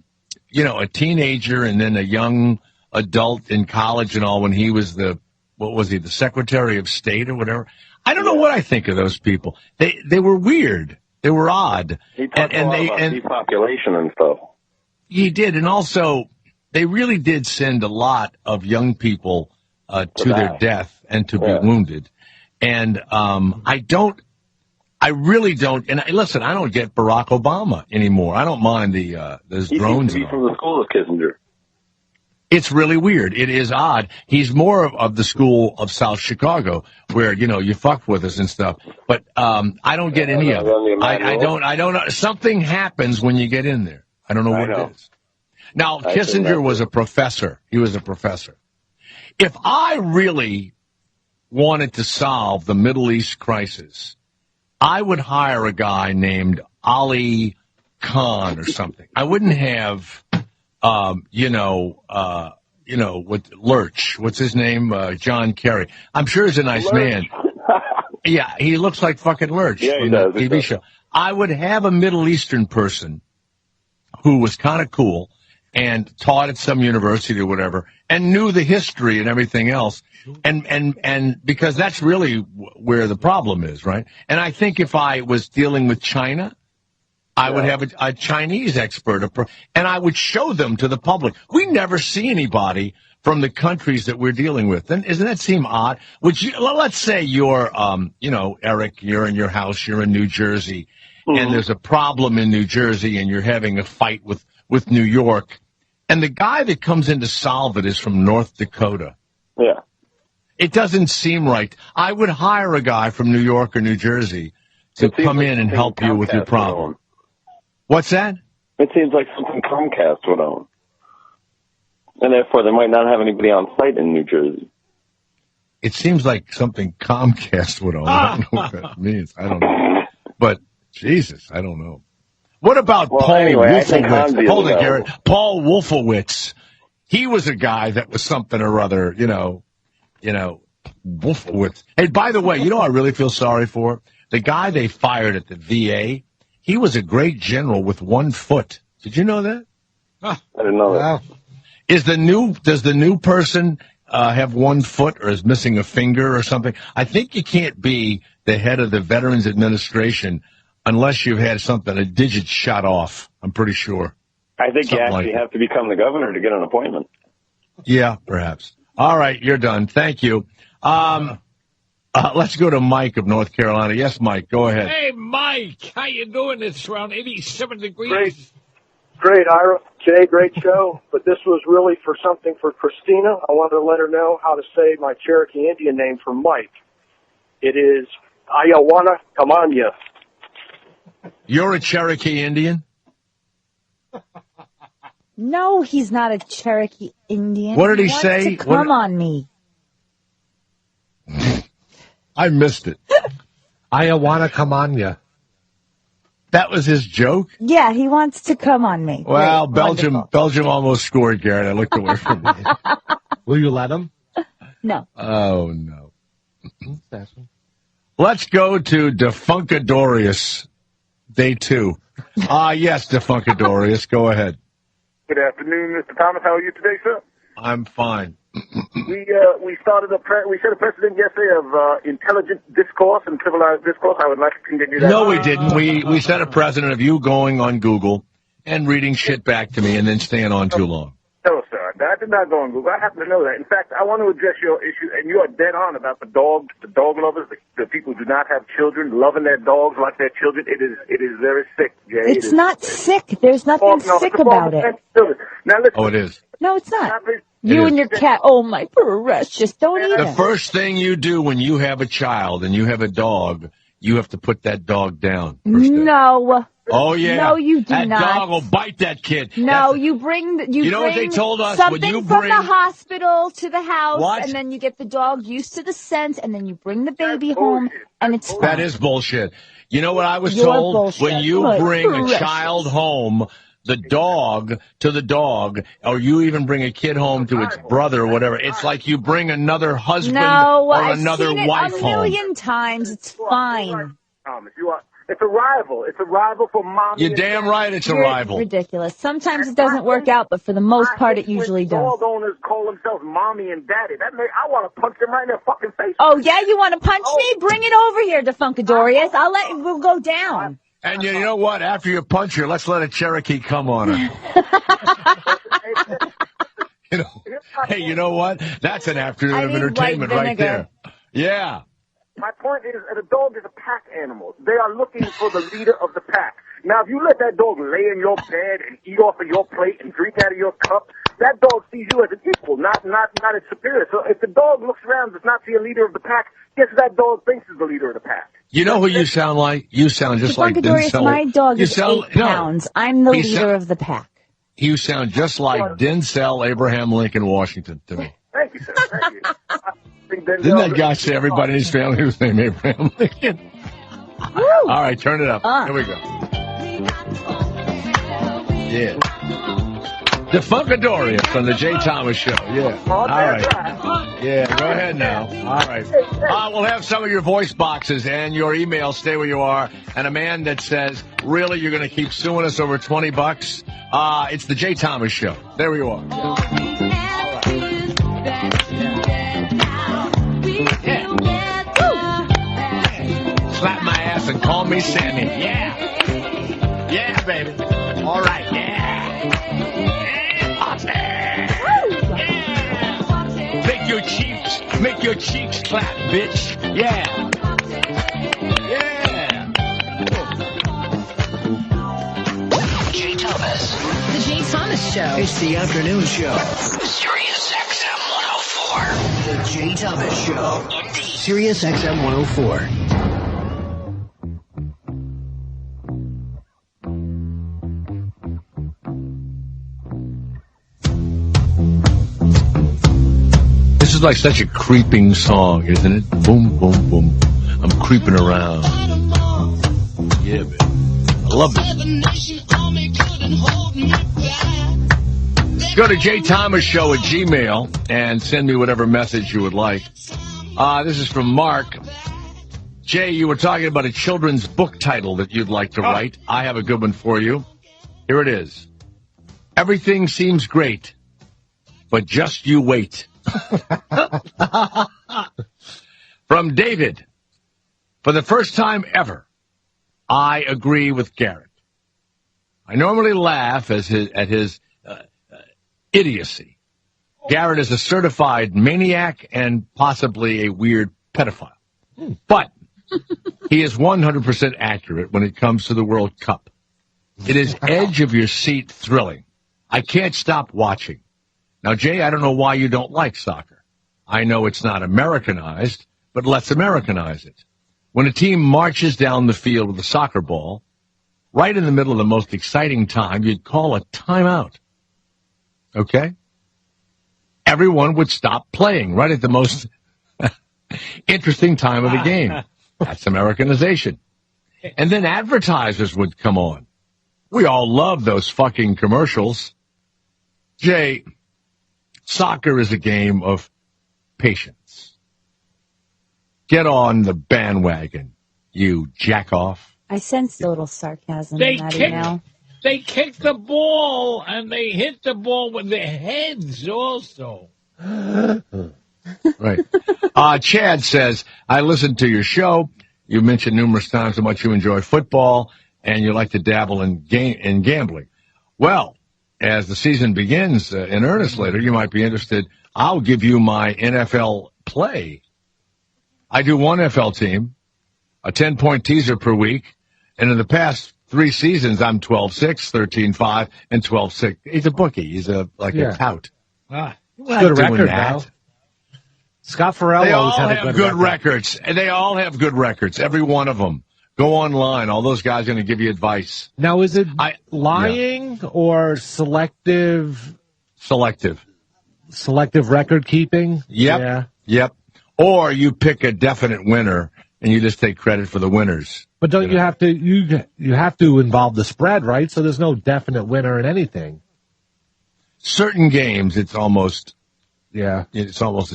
teenager and then a young adult in college and all when he was the Secretary of State or whatever. I don't know what I think of those people. They were weird. They were odd. He talked a lot about depopulation and stuff. He did. And also, they really did send a lot of young people to their death and to be wounded. And I really don't. And listen, I don't get Barack Obama anymore. I don't mind those drones. He's from the school of Kissinger. It's really weird. It is odd. He's more of the school of South Chicago, where you fuck with us and stuff. But I don't get any of it. I don't know. Something happens when you get in there. I don't know what it is. Now, Kissinger was a professor. He was a professor. If I really wanted to solve the Middle East crisis, I would hire a guy named Ali Khan or something. I wouldn't have, with Lurch. What's his name? John Kerry. I'm sure he's a nice man. Yeah, he looks like fucking Lurch from the TV show. I would have a Middle Eastern person who was kind of cool and taught at some university or whatever and knew the history and everything else. And because that's really where the problem is, right? And I think if I was dealing with China, I would have a Chinese expert, and I would show them to the public. We never see anybody from the countries that we're dealing with. Then doesn't that seem odd? Let's say you're, Eric, you're in your house, you're in New Jersey, and there's a problem in New Jersey, and you're having a fight with New York, and the guy that comes in to solve it is from North Dakota. Yeah. It doesn't seem right. I would hire a guy from New York or New Jersey to come in and help you with your problem. What's that? It seems like something Comcast would own. And therefore, they might not have anybody on site in New Jersey. It seems like something Comcast would own. I don't know what that means. I don't know. But, Jesus, I don't know. What about Paul Wolfowitz? Hold it, Garrett. Paul Wolfowitz. He was a guy that was something or other, Wolfowitz. Hey, by the way, I really feel sorry for? The guy they fired at the VA. He was a great general with 1 foot. Did you know that? I didn't know that. Does the new person have 1 foot or is missing a finger or something? I think you can't be the head of the Veterans Administration unless you've had a digit shot off. I'm pretty sure. I think you actually have to become the governor to get an appointment. Yeah, perhaps. All right, you're done. Thank you. Let's go to Mike of North Carolina. Yes, Mike, go ahead. Hey, Mike, how you doing? It's around 87 degrees. Great, Ira. Jay, great show. But this was really something for Christina. I wanted to let her know how to say my Cherokee Indian name for Mike. It is Ayawana Kamanya. You're a Cherokee Indian? No, he's not a Cherokee Indian. What did he say? Come on me. I missed it. Ayawana Kamanya. That was his joke? Yeah, he wants to come on me. Well, Belgium almost scored, Garrett. I looked away from it. Will you let him? No. Oh, no. Let's go to Defuncadorius, day 2. Yes, Defuncadorius, go ahead. Good afternoon, Mr. Thomas. How are you today, sir? I'm fine. We set a precedent yesterday of intelligent discourse and civilized discourse. I would like to continue that. No, we didn't. We set a precedent of you going on Google and reading shit back to me and then staying on too long. No, sir. I did not go on Google. I happen to know that. In fact, I want to address your issue, and you are dead on about the dog lovers, the people who do not have children, loving their dogs like their children. It is very sick, Jay. It's not sick. There's nothing sick about it. Now, listen. Oh, it is. No, it's not. You and your cat, oh my precious, don't eat it. The first thing you do when you have a child and you have a dog, you have to put that dog down. No. Oh, yeah. No, you do not. That dog will bite that kid. No, you bring You know what they told us? Something when you from the hospital to the house, What? and then you get the dog used to the scent, and then you bring the baby home, and it's fine. That is bullshit. You know what I was You're told? bullshit. When you bring a child home, the dog to the dog, or you even bring a kid home to its brother or whatever, it's like you bring another husband or another wife home. I've seen it a million times. It's fine. It's a rival. It's a rival for mommy. You're damn right it's a rival. Ridiculous. Sometimes it doesn't work out, but for the most part, it usually does. Dog owners call themselves mommy and daddy. I want to punch them right in their fucking face. Oh, yeah? You want to punch me? Bring it over here, Defuncadorius. We'll go down. And you know what? After you punch her, let's let a Cherokee come on her. Hey, you know what? That's an afternoon of entertainment right there. Yeah. My point is that a dog is a pack animal. They are looking for the leader of the pack. Now, if you let that dog lay in your bed and eat off of your plate and drink out of your cup, that dog sees you as an equal, not as superior. So if the dog looks around and does not see a leader of the pack, guess who that dog thinks is the leader of the pack? You know who you sound like? You sound just like Denzel. My dog is 8 pounds. I'm the leader of the pack. You sound just like Denzel Abraham Lincoln Washington to me. Thank you, sir. Thank you. Didn't that guy say everybody in his family was named Abraham Lincoln? All right, turn it up. Here we go. Yeah. The Funkadorians on the Jay Thomas Show. Yeah. All right. Yeah, go ahead now. All right. We'll have some of your voice boxes and your emails. Stay where you are. And a man that says, really, you're going to keep suing us over $20? It's the Jay Thomas Show. There you are. Slap my ass and call me Sammy. Yeah. Yeah, baby. All right, yeah. Yeah. Make your cheeks clap, bitch. Yeah. Yeah. Jay Thomas. The Jay Thomas Show. It's the afternoon show. Sirius XM 104. The Jay Thomas Show. Indeed. Sirius XM 104. This is like such a creeping song, isn't it? Boom, boom, boom. I'm creeping around. Yeah, baby. I love it. Go to jthomasshow@gmail and send me whatever message you would like. This is from Mark. Jay, you were talking about a children's book title that you'd like to write. I have a good one for you. Here it is. Everything seems great, but just you wait. From David. For the first time ever, I agree with Garrett. I normally laugh at his idiocy. Garrett is a certified maniac and possibly a weird pedophile. But he is 100% accurate when it comes to the World Cup. It is edge-of-your-seat thrilling. I can't stop watching. Now, Jay, I don't know why you don't like soccer. I know it's not Americanized, but let's Americanize it. When a team marches down the field with a soccer ball, right in the middle of the most exciting time, you'd call a timeout. Okay? Everyone would stop playing right at the most interesting time of the game. That's Americanization. And then advertisers would come on. We all love those fucking commercials. Jay, soccer is a game of patience. Get on the bandwagon, you jack-off. I sensed a little sarcasm in that email. They kick the ball, and they hit the ball with their heads also. Right. Chad says, I listened to your show. You mentioned numerous times how much you enjoy football, and you like to dabble in gambling. Well, as the season begins in earnest later, you might be interested. I'll give you my NFL play. I do one NFL team, a 10-point teaser per week, and in the past 3 seasons, I'm 12-6, 13-5, and 12-6. He's a bookie. He's a tout. Good record, though. Scott Farrell always had a good record. Records. And they all have good records, every one of them. Go online. All those guys are going to give you advice. Now, is it lying or selective? Selective record keeping? Yep. Yeah. Yep. Or you pick a definite winner and you just take credit for the winners. But don't you have to you have to involve the spread, right? So there's no definite winner in anything. Certain games, it's almost a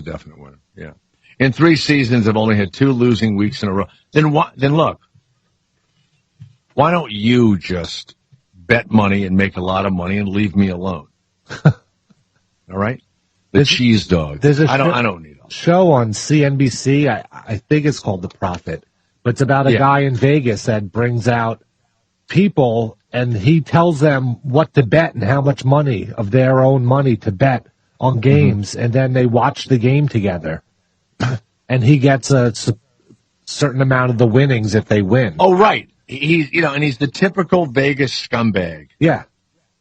definite winner. Yeah. In 3 seasons, I've only had 2 losing weeks in a row. Then look. Why don't you just bet money and make a lot of money and leave me alone? All right? Cheese dog. I don't need all that. Show on CNBC, I think it's called The Prophet, but it's about a guy in Vegas that brings out people and he tells them what to bet and how much money of their own money to bet on games, and then they watch the game together. And he gets a certain amount of the winnings if they win. Oh, right. And he's the typical Vegas scumbag. Yeah.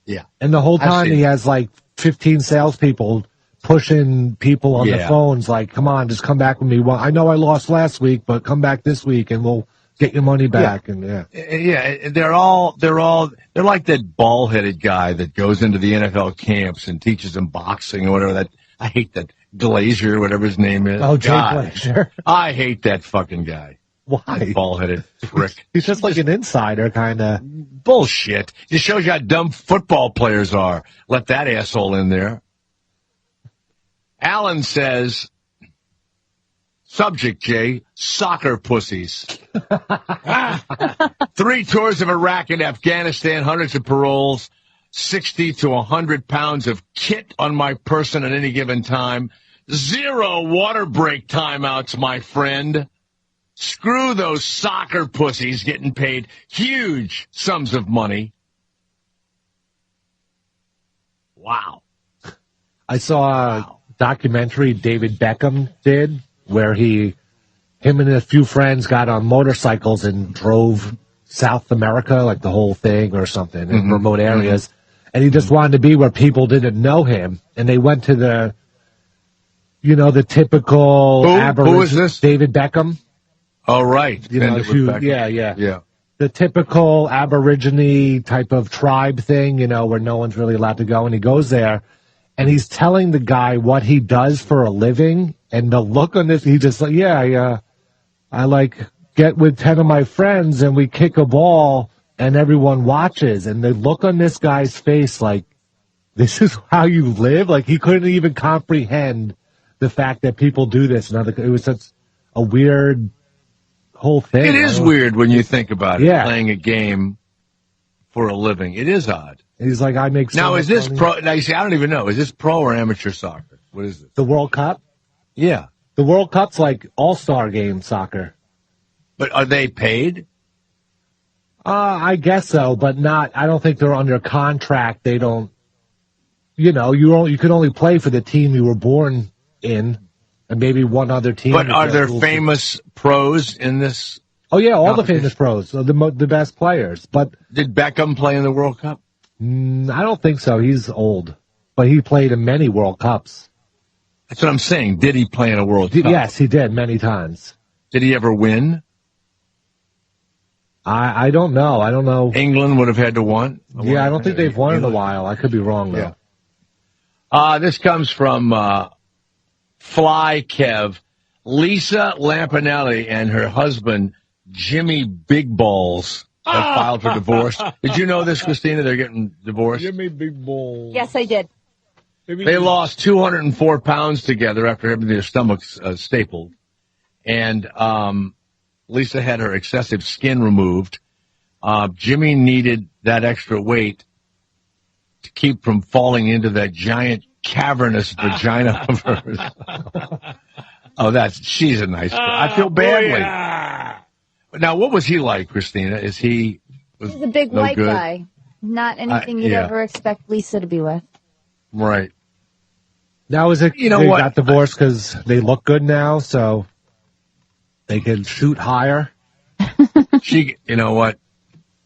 Yeah. And the whole time he has like 15 salespeople pushing people on the phones like, come on, just come back with me. Well, I know I lost last week, but come back this week and we'll get your money back. Yeah. And they're like that bald-headed guy that goes into the NFL camps and teaches them boxing or whatever. I hate that Glazier, whatever his name is. Oh, Jay Glazier. I hate that fucking guy. Why? Ball-headed prick. He's just like an insider, kind of. Bullshit. Just shows you how dumb football players are. Let that asshole in there. Alan says, subject, Jay, soccer pussies. 3 tours of Iraq and Afghanistan, hundreds of paroles, 60 to 100 pounds of kit on my person at any given time. 0 water break timeouts, my friend. Screw those soccer pussies getting paid huge sums of money. Wow. I saw a documentary David Beckham did where him and a few friends got on motorcycles and drove South America, like the whole thing or something, in remote areas. And he just wanted to be where people didn't know him. And they went to the typical Who is this? David Beckham. Oh, right. Yeah. The typical Aborigine type of tribe thing, where no one's really allowed to go. And he goes there, and he's telling the guy what he does for a living. And the look on this, he just like, I like get with 10 of my friends, and we kick a ball, and everyone watches. And the look on this guy's face, like, this is how you live? Like, he couldn't even comprehend the fact that people do this. It was such a weird whole thing. It is weird when you think about it, playing a game for a living. It is odd. He's like, I make so Now, is this money. pro? Now, you see, I don't even know. Is this pro or amateur soccer? What is it? The World Cup? Yeah. The World Cup's like all-star game soccer. But are they paid? I guess so, but not. I don't think they're under contract. They don't. You can only play for the team you were born in, and maybe one other team. But are there famous pros in this? Oh yeah, all the famous pros, the best players. But did Beckham play in the World Cup? I don't think so. He's old, but he played in many World Cups. That's what I'm saying. Did he play in a World Cup? Yes, he did many times. Did he ever win? I don't know. I don't know. England would have had to win. Yeah, I don't think they've won in a while. I could be wrong though. Yeah. This comes from Fly Kev. Lisa Lampanelli and her husband Jimmy Big Balls have filed for divorce. Did you know this, Christina? They're getting divorced. Jimmy Big Balls. Yes, I did. They lost 204 pounds together after having their stomachs stapled. And Lisa had her excessive skin removed. Jimmy needed that extra weight to keep from falling into that giant cavernous vagina of hers. She's a nice girl. I feel badly. Now, what was he like, Christina? He's a big white guy. Not anything you'd ever expect Lisa to be with. Right. Now, is it they got divorced because they look good now, so they can shoot higher? You know what?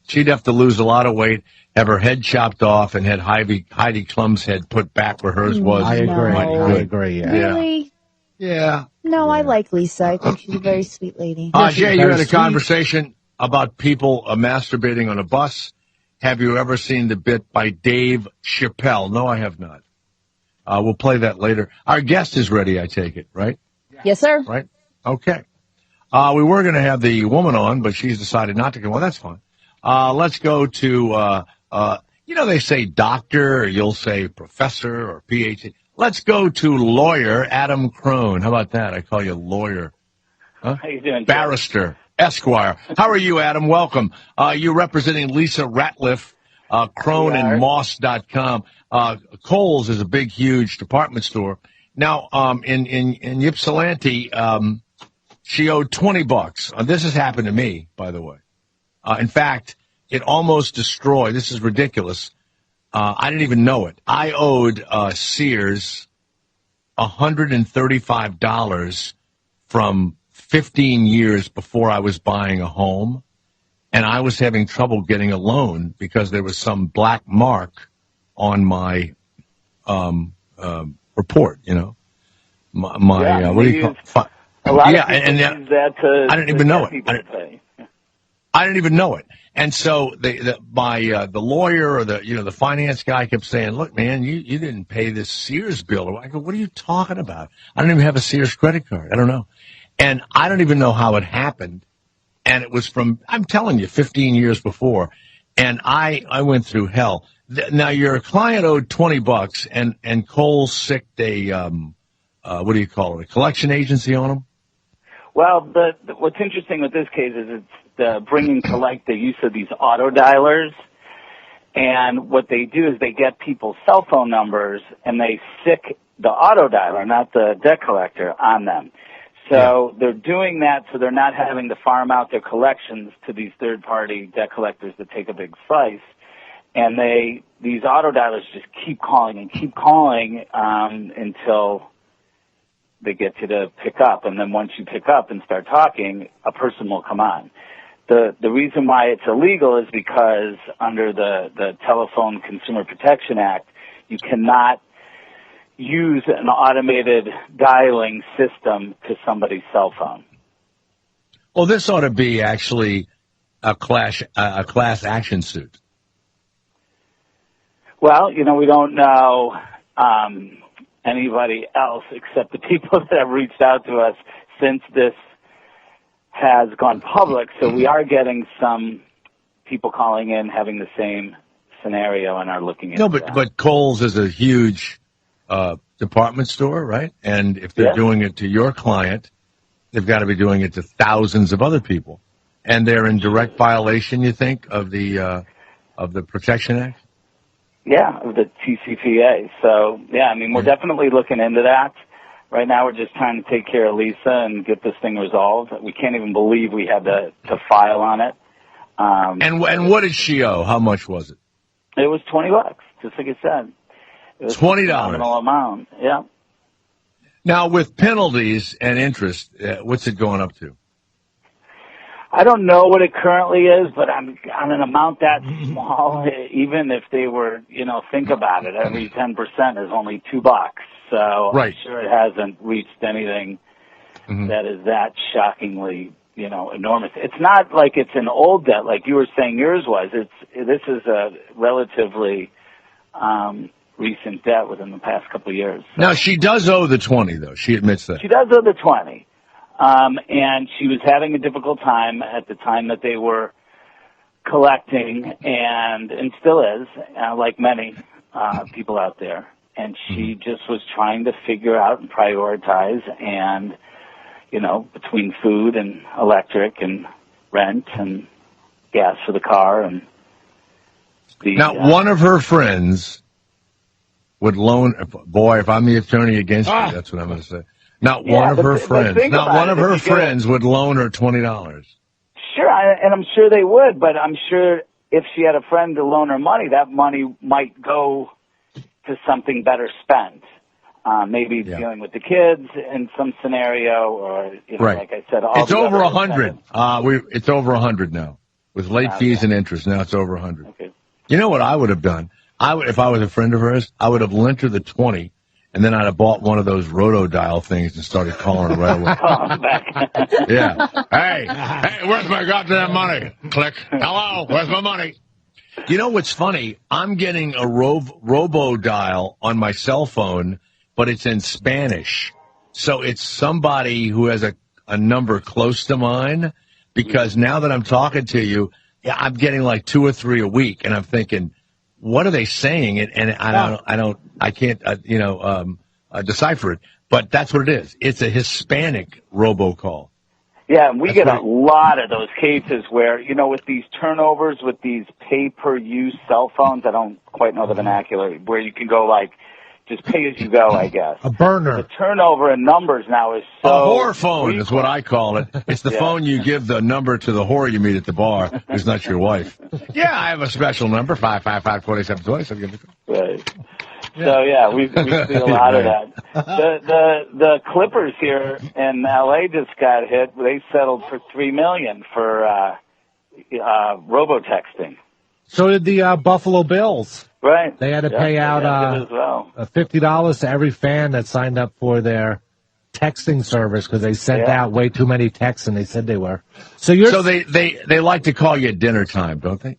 She'd have to lose a lot of weight, have her head chopped off, and had Heidi Klum's head put back where hers was. I agree. Yeah. Really? Yeah. No, I like Lisa. I think she's a very sweet lady. Jay, you had a conversation about people masturbating on a bus. Have you ever seen the bit by Dave Chappelle? No, I have not. We'll play that later. Our guest is ready, I take it, right? Yes, sir. Right? Okay. We were going to have the woman on, but she's decided not to come. Well, that's fine. Let's go to, they say doctor, or you'll say professor or PhD. Let's go to lawyer Adam Crone. How about that? I call you lawyer. Huh? How you doing, Barrister, Esquire. How are you, Adam? Welcome. You're representing Lisa Ratliff, Crone and Moss.com. Kohl's is a big, huge department store. Now, in Ypsilanti, she owed $20. This has happened to me, by the way. In fact, it almost destroyed. This is ridiculous. I didn't even know it. I owed Sears $135 from 15 years before I was buying a home, and I was having trouble getting a loan because there was some black mark on my report. My what do you call it? A lot of people use that to I didn't even know it. I didn't even know it. And so the lawyer or the finance guy kept saying, "Look, man, you didn't pay this Sears bill." I go, "What are you talking about? I don't even have a Sears credit card. I don't know." And I don't even know how it happened. and it was from, I'm telling you, 15 years before, and I went through hell. Now, your client owed $20, and Kohl's sicked a, what do you call it, a collection agency on him? Well, what's interesting with this case is it's the bringing to light the use of these auto dialers. And what they do is they get people's cell phone numbers and they sick the auto dialer, not the debt collector, on them. So they're doing that so they're not having to farm out their collections to these third-party debt collectors that take a big slice. And these auto dialers just keep calling until they get you to pick up. And then once you pick up and start talking, a person will come on. The reason why it's illegal is because under the Telephone Consumer Protection Act, you cannot use an automated dialing system to somebody's cell phone. Well, this ought to be actually a class action suit. Well, we don't know anybody else except the people that have reached out to us since this has gone public, so we are getting some people calling in having the same scenario and are looking into that. But Kohl's is a huge department store, right? And if they're doing it to your client, they've got to be doing it to thousands of other people. And they're in direct violation, you think, of the Protection Act? Yeah, of the TCPA. So, we're definitely looking into that. Right now, we're just trying to take care of Lisa and get this thing resolved. We can't even believe we had to file on it. And what did she owe? How much was it? It was $20, just like I said. It was $20. A nominal amount. Yeah. Now, with penalties and interest, what's it going up to? I don't know what it currently is, but on an amount that small, even if they were, think about it, every 10% is only $2. So I'm sure it hasn't reached anything that is that shockingly, enormous. It's not like it's an old debt like you were saying yours was. This is a relatively recent debt within the past couple of years. So. Now, she does owe the 20, though. She admits that. She does owe the 20. And she was having a difficult time at the time that they were collecting, and still is, like many people out there. And she just was trying to figure out and prioritize, and, between food and electric and rent and gas for the car. And one of her friends would loan, boy, if I'm the attorney against you, that's what I'm going to say. One of her friends would loan her $20. Sure, and I'm sure they would, but I'm sure if she had a friend to loan her money, that money might go to something better spent. Maybe dealing with the kids in some scenario, or like I said, it's over 100. It's over 100 now with late fees and interest. Now it's over 100. Okay. You know what I would have done? If I was a friend of hers, I would have lent her the 20. And then I'd have bought one of those roto-dial things and started calling her right away. Yeah. Hey, where's my goddamn money? Click. Hello, where's my money? You know what's funny? I'm getting a robo-dial on my cell phone, but it's in Spanish. So it's somebody who has a number close to mine, because now that I'm talking to you, I'm getting like 2 or 3 a week, and I'm thinking, what are they saying? And I can't decipher it. But that's what it is. It's a Hispanic robocall. Yeah, and we get a lot of those cases where, with these turnovers, with these pay-per-use cell phones, I don't quite know the vernacular, where you can go just pay as you go, I guess. A burner. The turnover in numbers now is so... A whore phone is what I call it. It's the phone you give the number to the whore you meet at the bar, who's not your wife. Yeah, I have a special number, 555-2720. Right. So, we see a lot of that. The Clippers here in L.A. just got hit. They settled for $3 million for robo-texting. So did the Buffalo Bills. Right. They had to pay out $50 to every fan that signed up for their texting service because they sent out way too many texts, and they said they were. So they like to call you at dinner time, don't they?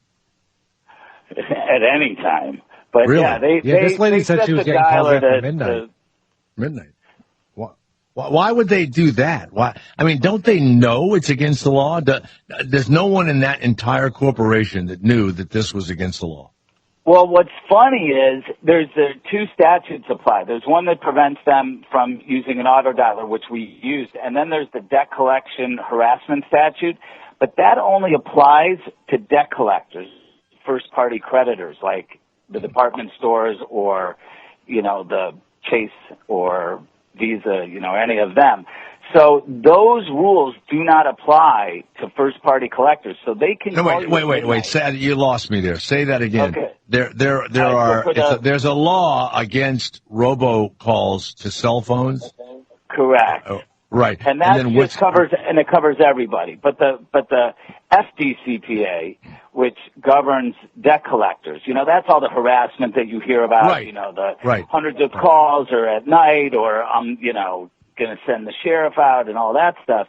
At any time. But really? this lady said she was getting called at midnight. Midnight. Why would they do that? Why? I mean, don't they know it's against the law? There's no one in that entire corporation that knew that this was against the law. Well, what's funny is there's two statutes apply. There's one that prevents them from using an auto dialer, which we used, and then there's the debt collection harassment statute. But that only applies to debt collectors, first-party creditors, like the department stores or, the Chase or Visa, any of them. So those rules do not apply to first-party collectors. So they can. No, wait. You lost me there. Say that again. Okay. There's a law against robocalls to cell phones. Correct. Right. And that it covers everybody. But the FDCPA, which governs debt collectors, that's all the harassment that you hear about. Right. Hundreds of calls or at night or going to send the sheriff out and all that stuff.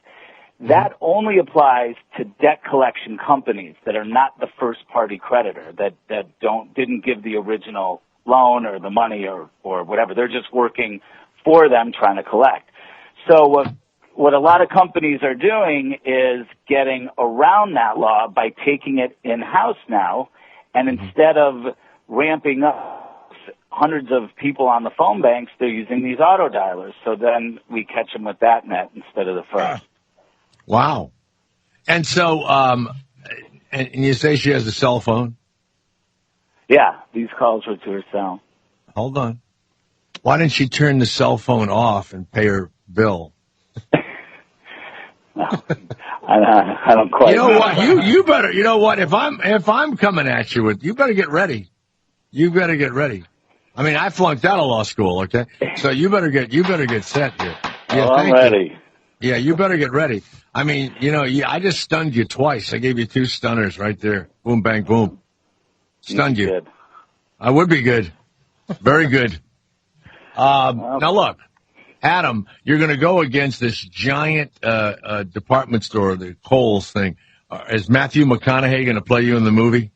That only applies to debt collection companies that are not the first party creditor, that didn't give the original loan or the money or whatever. They're just working for them trying to collect. So what a lot of companies are doing is getting around that law by taking it in-house now, and instead of ramping up hundreds of people on the phone banks, they're using these auto dialers. So then we catch them with that net instead of the first. Wow. And so, and you say she has a cell phone? Yeah, these calls were to her cell. Hold on. Why didn't she turn the cell phone off and pay her bill? No, I don't quite. You know what? You better. You know what? If I'm coming at you you better get ready. You better get ready. I mean, I flunked out of law school. Okay, so you better get set here. Yeah, I'm ready. Yeah, you better get ready. I mean, I just stunned you twice. I gave you 2 stunners right there. Boom, bang, boom. Stunned you. Good. I would be good. Very good. Now look, Adam, you're going to go against this giant department store, the Kohl's thing. Is Matthew McConaughey going to play you in the movie?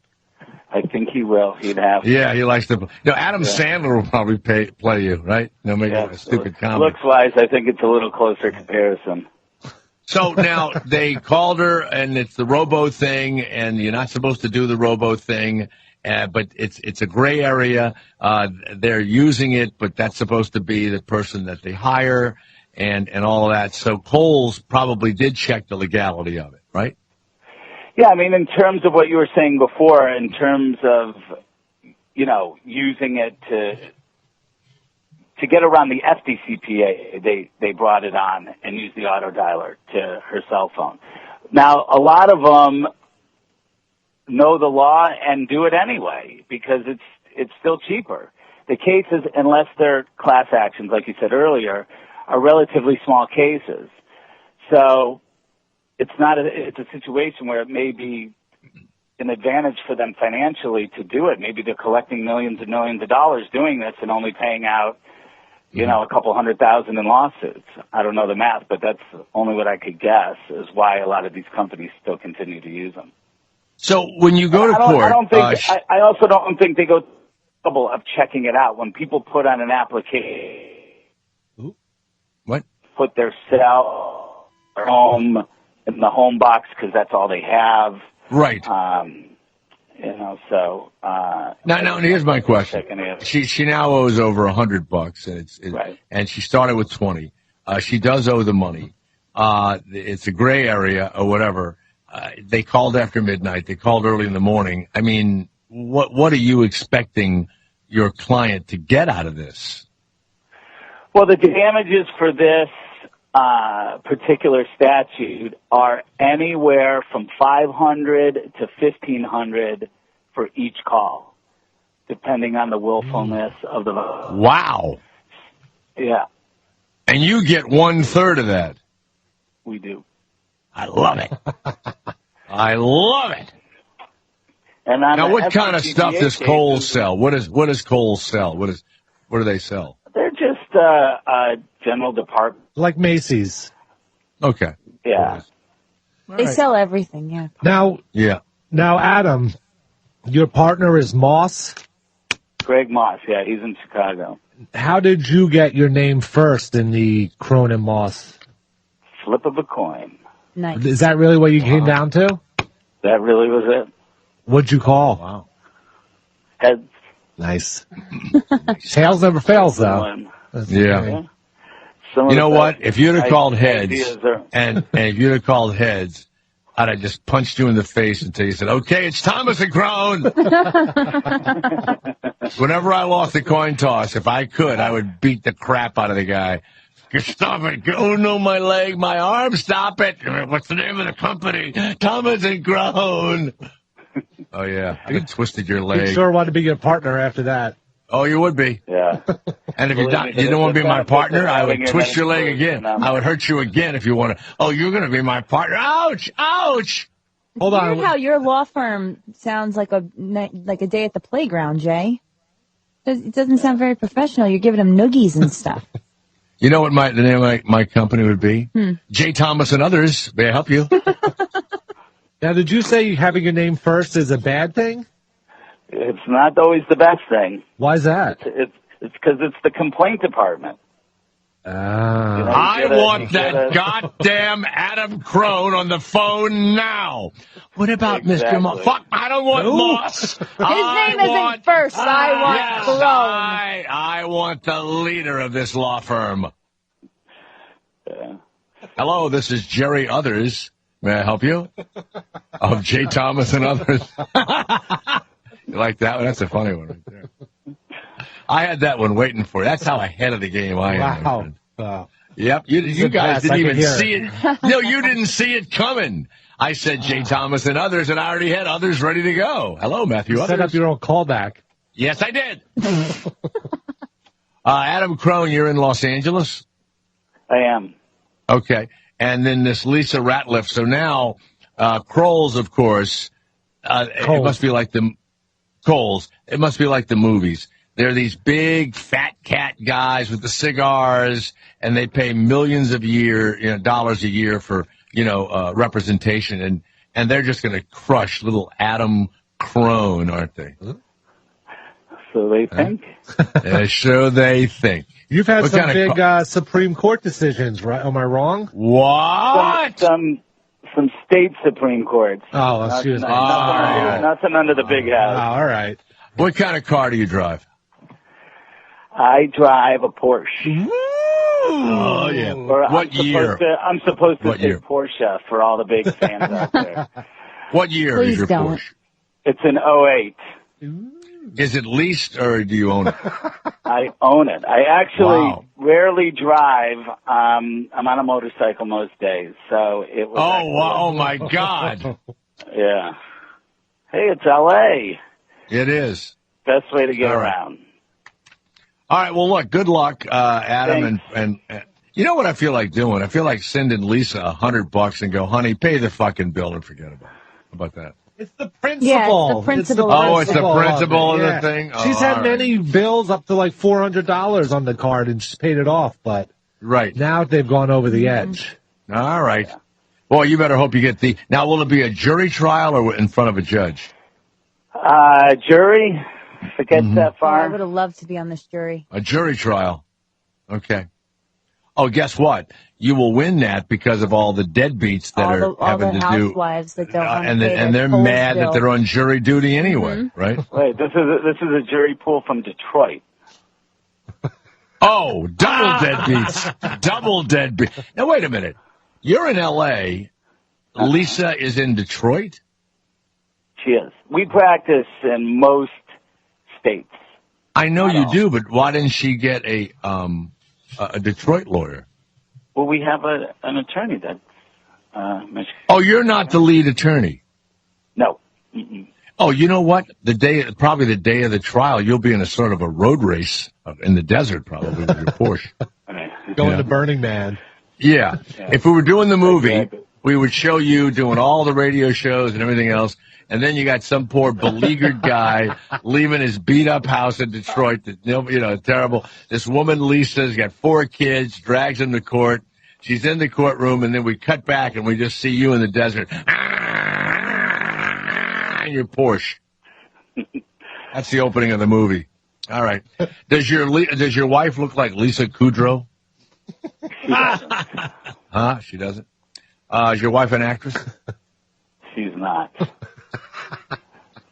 I think he will. He'd have. Yeah, he likes to. Adam Sandler will probably play you, right? No, maybe a stupid comedy. Looks-wise, I think it's a little closer comparison. So now they called her, and it's the robo thing, and you're not supposed to do the robo thing, but it's a gray area. They're using it, but that's supposed to be the person that they hire, and all of that. So Kohl's probably did check the legality of it, right? Yeah, I mean, in terms of what you were saying before, in terms of, using it to get around the FDCPA, they brought it on and used the auto dialer to her cell phone. Now, a lot of them know the law and do it anyway because it's still cheaper. The cases, unless they're class actions, like you said earlier, are relatively small cases. So it's a situation where it may be an advantage for them financially to do it. Maybe they're collecting millions and millions of dollars doing this and only paying out, a couple $100,000 in lawsuits. I don't know the math, but that's only what I could guess is why a lot of these companies still continue to use them. So when you go to court, I also don't think they go to the trouble of checking it out. When people put on an application, what? Put their cell, their home in the home box because that's all they have. Right. Now here's my question. She now owes over $100, and right. And she started with 20. She does owe the money. It's a gray area or whatever. They called after midnight. They called early in the morning. I mean, what are you expecting your client to get out of this? Well, the damages for this particular statute are anywhere from $500 to $1,500 for each call, depending on the willfulness of the. Wow. Yeah. And you get 1/3 of that. We do. I love it. I love it. And now, what kind of stuff does Kohl's sell? What does Kohl's sell? What do they sell? They're just a general department. Like Macy's. Okay. Yeah. They sell everything, yeah. Now, Adam, your partner is Moss? Greg Moss, yeah, he's in Chicago. how did you get your name first in the Crone and Moss? Flip of a coin. Nice. Is that really what you came down to? That really was it. What'd you call? Wow. Heads. Nice. Tails never fails, though. Yeah. You know what? If you'd have called heads, and if you'd have called heads, I'd have just punched you in the face until you said, "Okay, it's Thomas and Crone." Whenever I lost the coin toss, if I could, I would beat the crap out of the guy. Stop it. Oh, no, my leg, my arm, stop it. What's the name of the company? Thomas and Crone. Oh, yeah. I twisted your leg. You sure want to be your partner after that. Oh, you would be. Yeah. And if you don't want to be my partner, I would twist your leg again. I would hurt you again if you want to. Oh, you're going to be my partner. Ouch! Ouch! Hold on. Weird how your law firm sounds like a day at the playground, Jay. It doesn't sound very professional. You're giving them noogies and stuff. You know what the name of my company would be? J. Thomas and Others. May I help you? Now, did you say having your name first is a bad thing? It's not always the best thing. Why is that? It's because it's the complaint department. I want that goddamn Adam Crone on the phone now. What about Mr. Moss? Fuck, I don't want Moss. His name isn't first. I want Crone. I want the leader of this law firm. Hello, this is Jerry Others. May I help you? Of J. Thomas and Others. You like that one? That's a funny one right there. I had that one waiting for you. That's how ahead of the game I am. Wow. Yep. You guys didn't even see it. No, you didn't see it coming. I said J. Thomas and Others, and I already had Others ready to go. Hello, Matthew. You set up your own callback. Yes, I did. Adam Crone, you're in Los Angeles? I am. Okay. And then this Lisa Ratliff. So now, Kroll's, of course, it must be like the Coles. It must be like the movies. They're these big fat cat guys with the cigars, and they pay millions of dollars a year for, representation, and they're just going to crush little Adam Crone, aren't they? So they think. So they think. You've had some big Supreme Court decisions, right? Am I wrong? What? Some state Supreme Courts. Oh, excuse me. Nothing under the big house. All right. What kind of car do you drive? I drive a Porsche. Oh, yeah. What year? I'm supposed to say Porsche for all the big fans out there. What year is your Porsche? It's an 08. Is it leased or do you own it? I own it. I actually rarely drive. I'm on a motorcycle most days, so it was. Oh my God! Yeah. Hey, it's L.A. It is. Best way to get around. All right. Well, look. Good luck, Adam, and you know what I feel like doing? I feel like sending Lisa $100 and go, honey, pay the fucking bill and forget about it. How about that? It's the principle. Yeah, it's the principle. It's the principle of the thing. She's had many bills up to like $400 on the card, and she's paid it off. But now they've gone over the edge. All right. Well, you better hope you get the. Now, will it be a jury trial or in front of a judge? Jury. If it gets that far. I would have loved to be on this jury. A jury trial. Okay. Oh, guess what? You will win that because of all the deadbeats that are having to do. Housewives that don't want to pay and they're mad that they're on jury duty anyway, right? Wait, this is a jury pool from Detroit. Oh, double deadbeats. Double deadbeats. Now, wait a minute. You're in L.A. Lisa is in Detroit? She is. We practice in most states. I know you do, but why didn't she get a Detroit lawyer? Well, we have an attorney that's Oh, you're not the lead attorney? No. Mm-mm. Oh, you know what? Probably the day of the trial, you'll be in a sort of a road race in the desert, probably, with your Porsche. Going to Burning Man. Yeah. If we were doing the movie, we would show you doing all the radio shows and everything else, and then you got some poor beleaguered guy leaving his beat-up house in Detroit that, terrible. This woman, Lisa's got 4 kids, drags him to court. She's in the courtroom, and then we cut back, and we just see you in the desert. In your Porsche. That's the opening of the movie. All right. Does your wife look like Lisa Kudrow? She doesn't. Huh? She doesn't? Is your wife an actress? She's not.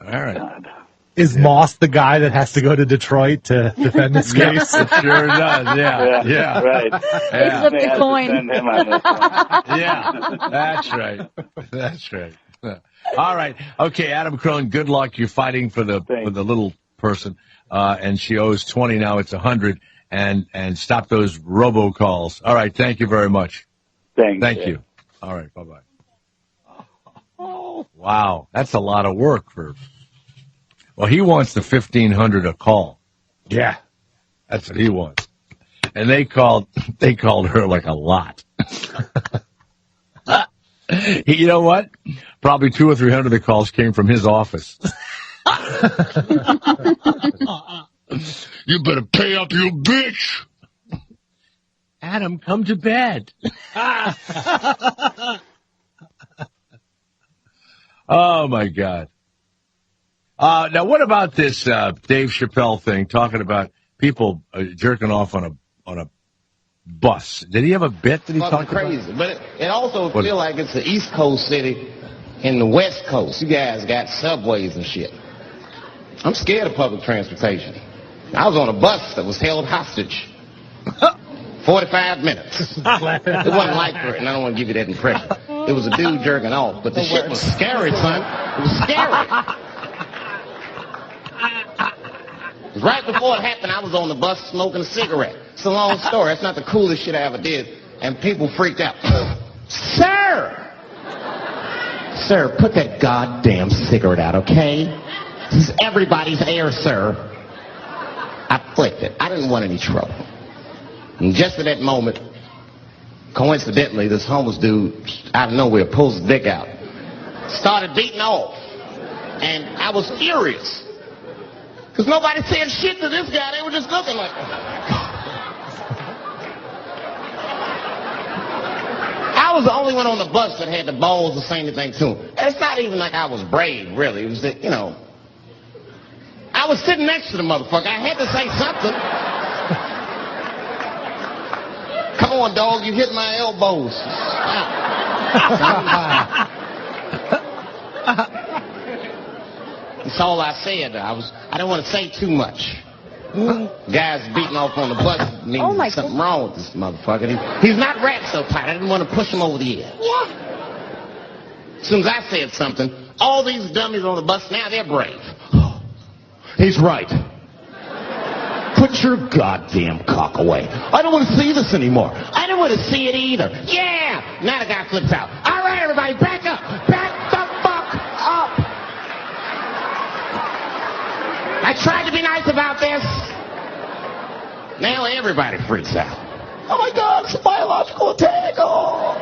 All right. God. Is Moss the guy that has to go to Detroit to defend this case? It sure does, yeah. Right. Yeah. Flip the coin. Send him on this one. Yeah, that's right. All right. Okay, Adam Crone, good luck. You're fighting for the little person, and she owes 20, now it's 100, and stop those robocalls. All right, thank you very much. Thank you. All right, bye-bye. Wow, that's a lot of work for... Well, he wants the $1,500 a call. Yeah, that's what he wants. And they called her like a lot. You know what? Probably 200 or 300 of the calls came from his office. You better pay up, you bitch. Adam, come to bed. Oh my God. Now, what about this Dave Chappelle thing, talking about people jerking off on a bus? Did he have a bit that he talked crazy, about? But it also feels like it's the East Coast city and the West Coast. You guys got subways and shit. I'm scared of public transportation. I was on a bus that was held hostage 45 minutes. It wasn't like her, and I don't want to give you that impression. It was a dude jerking off, but the shit was scary, son. It was scary. Right before it happened, I was on the bus smoking a cigarette. It's a long story. It's not the coolest shit I ever did. And people freaked out. Sir! Sir, put that goddamn cigarette out, okay? This is everybody's air, sir. I flicked it. I didn't want any trouble. And just at that moment, coincidentally, this homeless dude out of nowhere pulls his dick out. Started beating off. And I was furious. Because nobody said shit to this guy. They were just looking like, oh my God. I was the only one on the bus that had the balls to say anything to him. And it's not even like I was brave, really. It was that, you know, I was sitting next to the motherfucker. I had to say something. Come on, dog. You hit my elbows. That's all I said. I didn't want to say too much. Guys beating off on the bus means there's something wrong with this motherfucker. He's not wrapped so tight. I didn't want to push him over the edge. What? As soon as I said something, all these dummies on the bus, now they're brave. He's right. Put your goddamn cock away. I don't want to see this anymore. I don't want to see it either. Yeah! Now the guy flips out. All right, everybody, back up. Back the fuck up. I tried to be nice about this. Now everybody freaks out. Oh my God, it's a biological attack. Oh.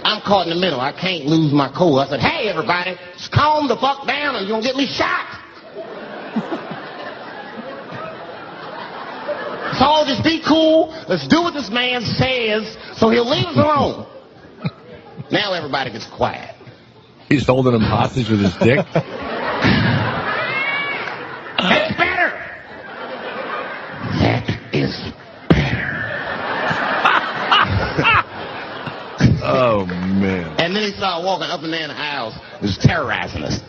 I'm caught in the middle. I can't lose my cool. I said, hey, everybody, just calm the fuck down or you're going to get me shot. So just be cool. Let's do what this man says so he'll leave us alone. Now everybody gets quiet. He's holding him hostage with his dick. It's better. That is better. Oh, man. And then he started walking up and down the aisles. It was terrorizing us.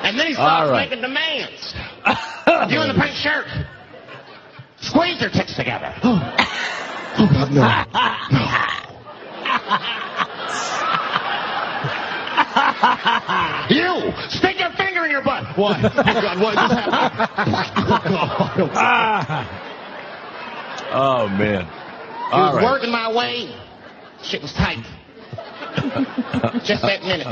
And then he starts making demands. You in the pink shirt. Squeeze your tits together. Oh, God, no. You! Stick your finger in your butt! Why? Oh, God, what just happened? Oh, man. He was working my way. Shit was tight. Just that minute.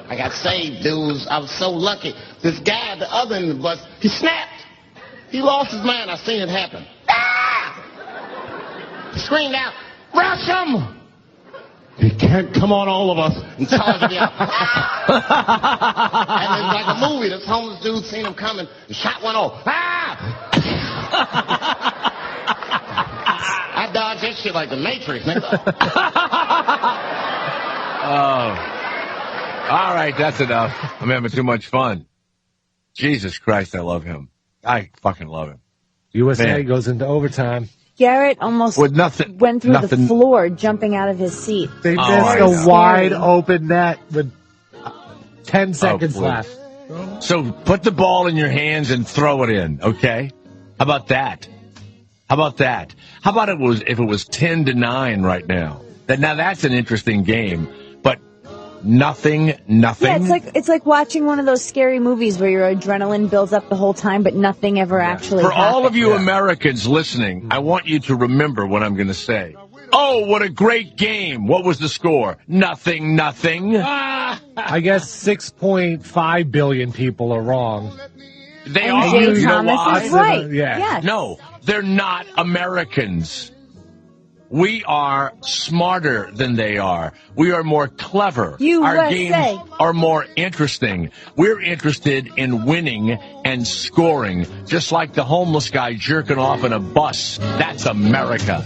I got saved, dudes. I was so lucky. This guy at the other end of the bus, he snapped. He lost his mind. I seen it happen. Ah! He screamed out, rush him! He can't come on all of us and charge me out. And it's like a movie. This homeless dude seen him coming and shot one off. Ah! I dodged that shit like the Matrix, nigga. All right, that's enough. I'm having too much fun. Jesus Christ, I love him. I fucking love him. USA goes into overtime. Garrett almost went through the floor, jumping out of his seat. They missed a wide open net with 10 seconds left. So put the ball in your hands and throw it in, okay? How about that? How about if it was 10-9 right now? Now that's an interesting game, but nothing. Yeah, it's like watching one of those scary movies where your adrenaline builds up the whole time, but nothing ever actually happens. For all of you Americans listening, I want you to remember what I'm going to say. Oh, what a great game. What was the score? Nothing. I guess 6.5 billion people are wrong. They are. You know why? Is right. Yeah. No, they're not Americans. We are smarter than they are. We are more clever. Our games are more interesting. We're interested in winning and scoring, just like the homeless guy jerking off in a bus. That's America.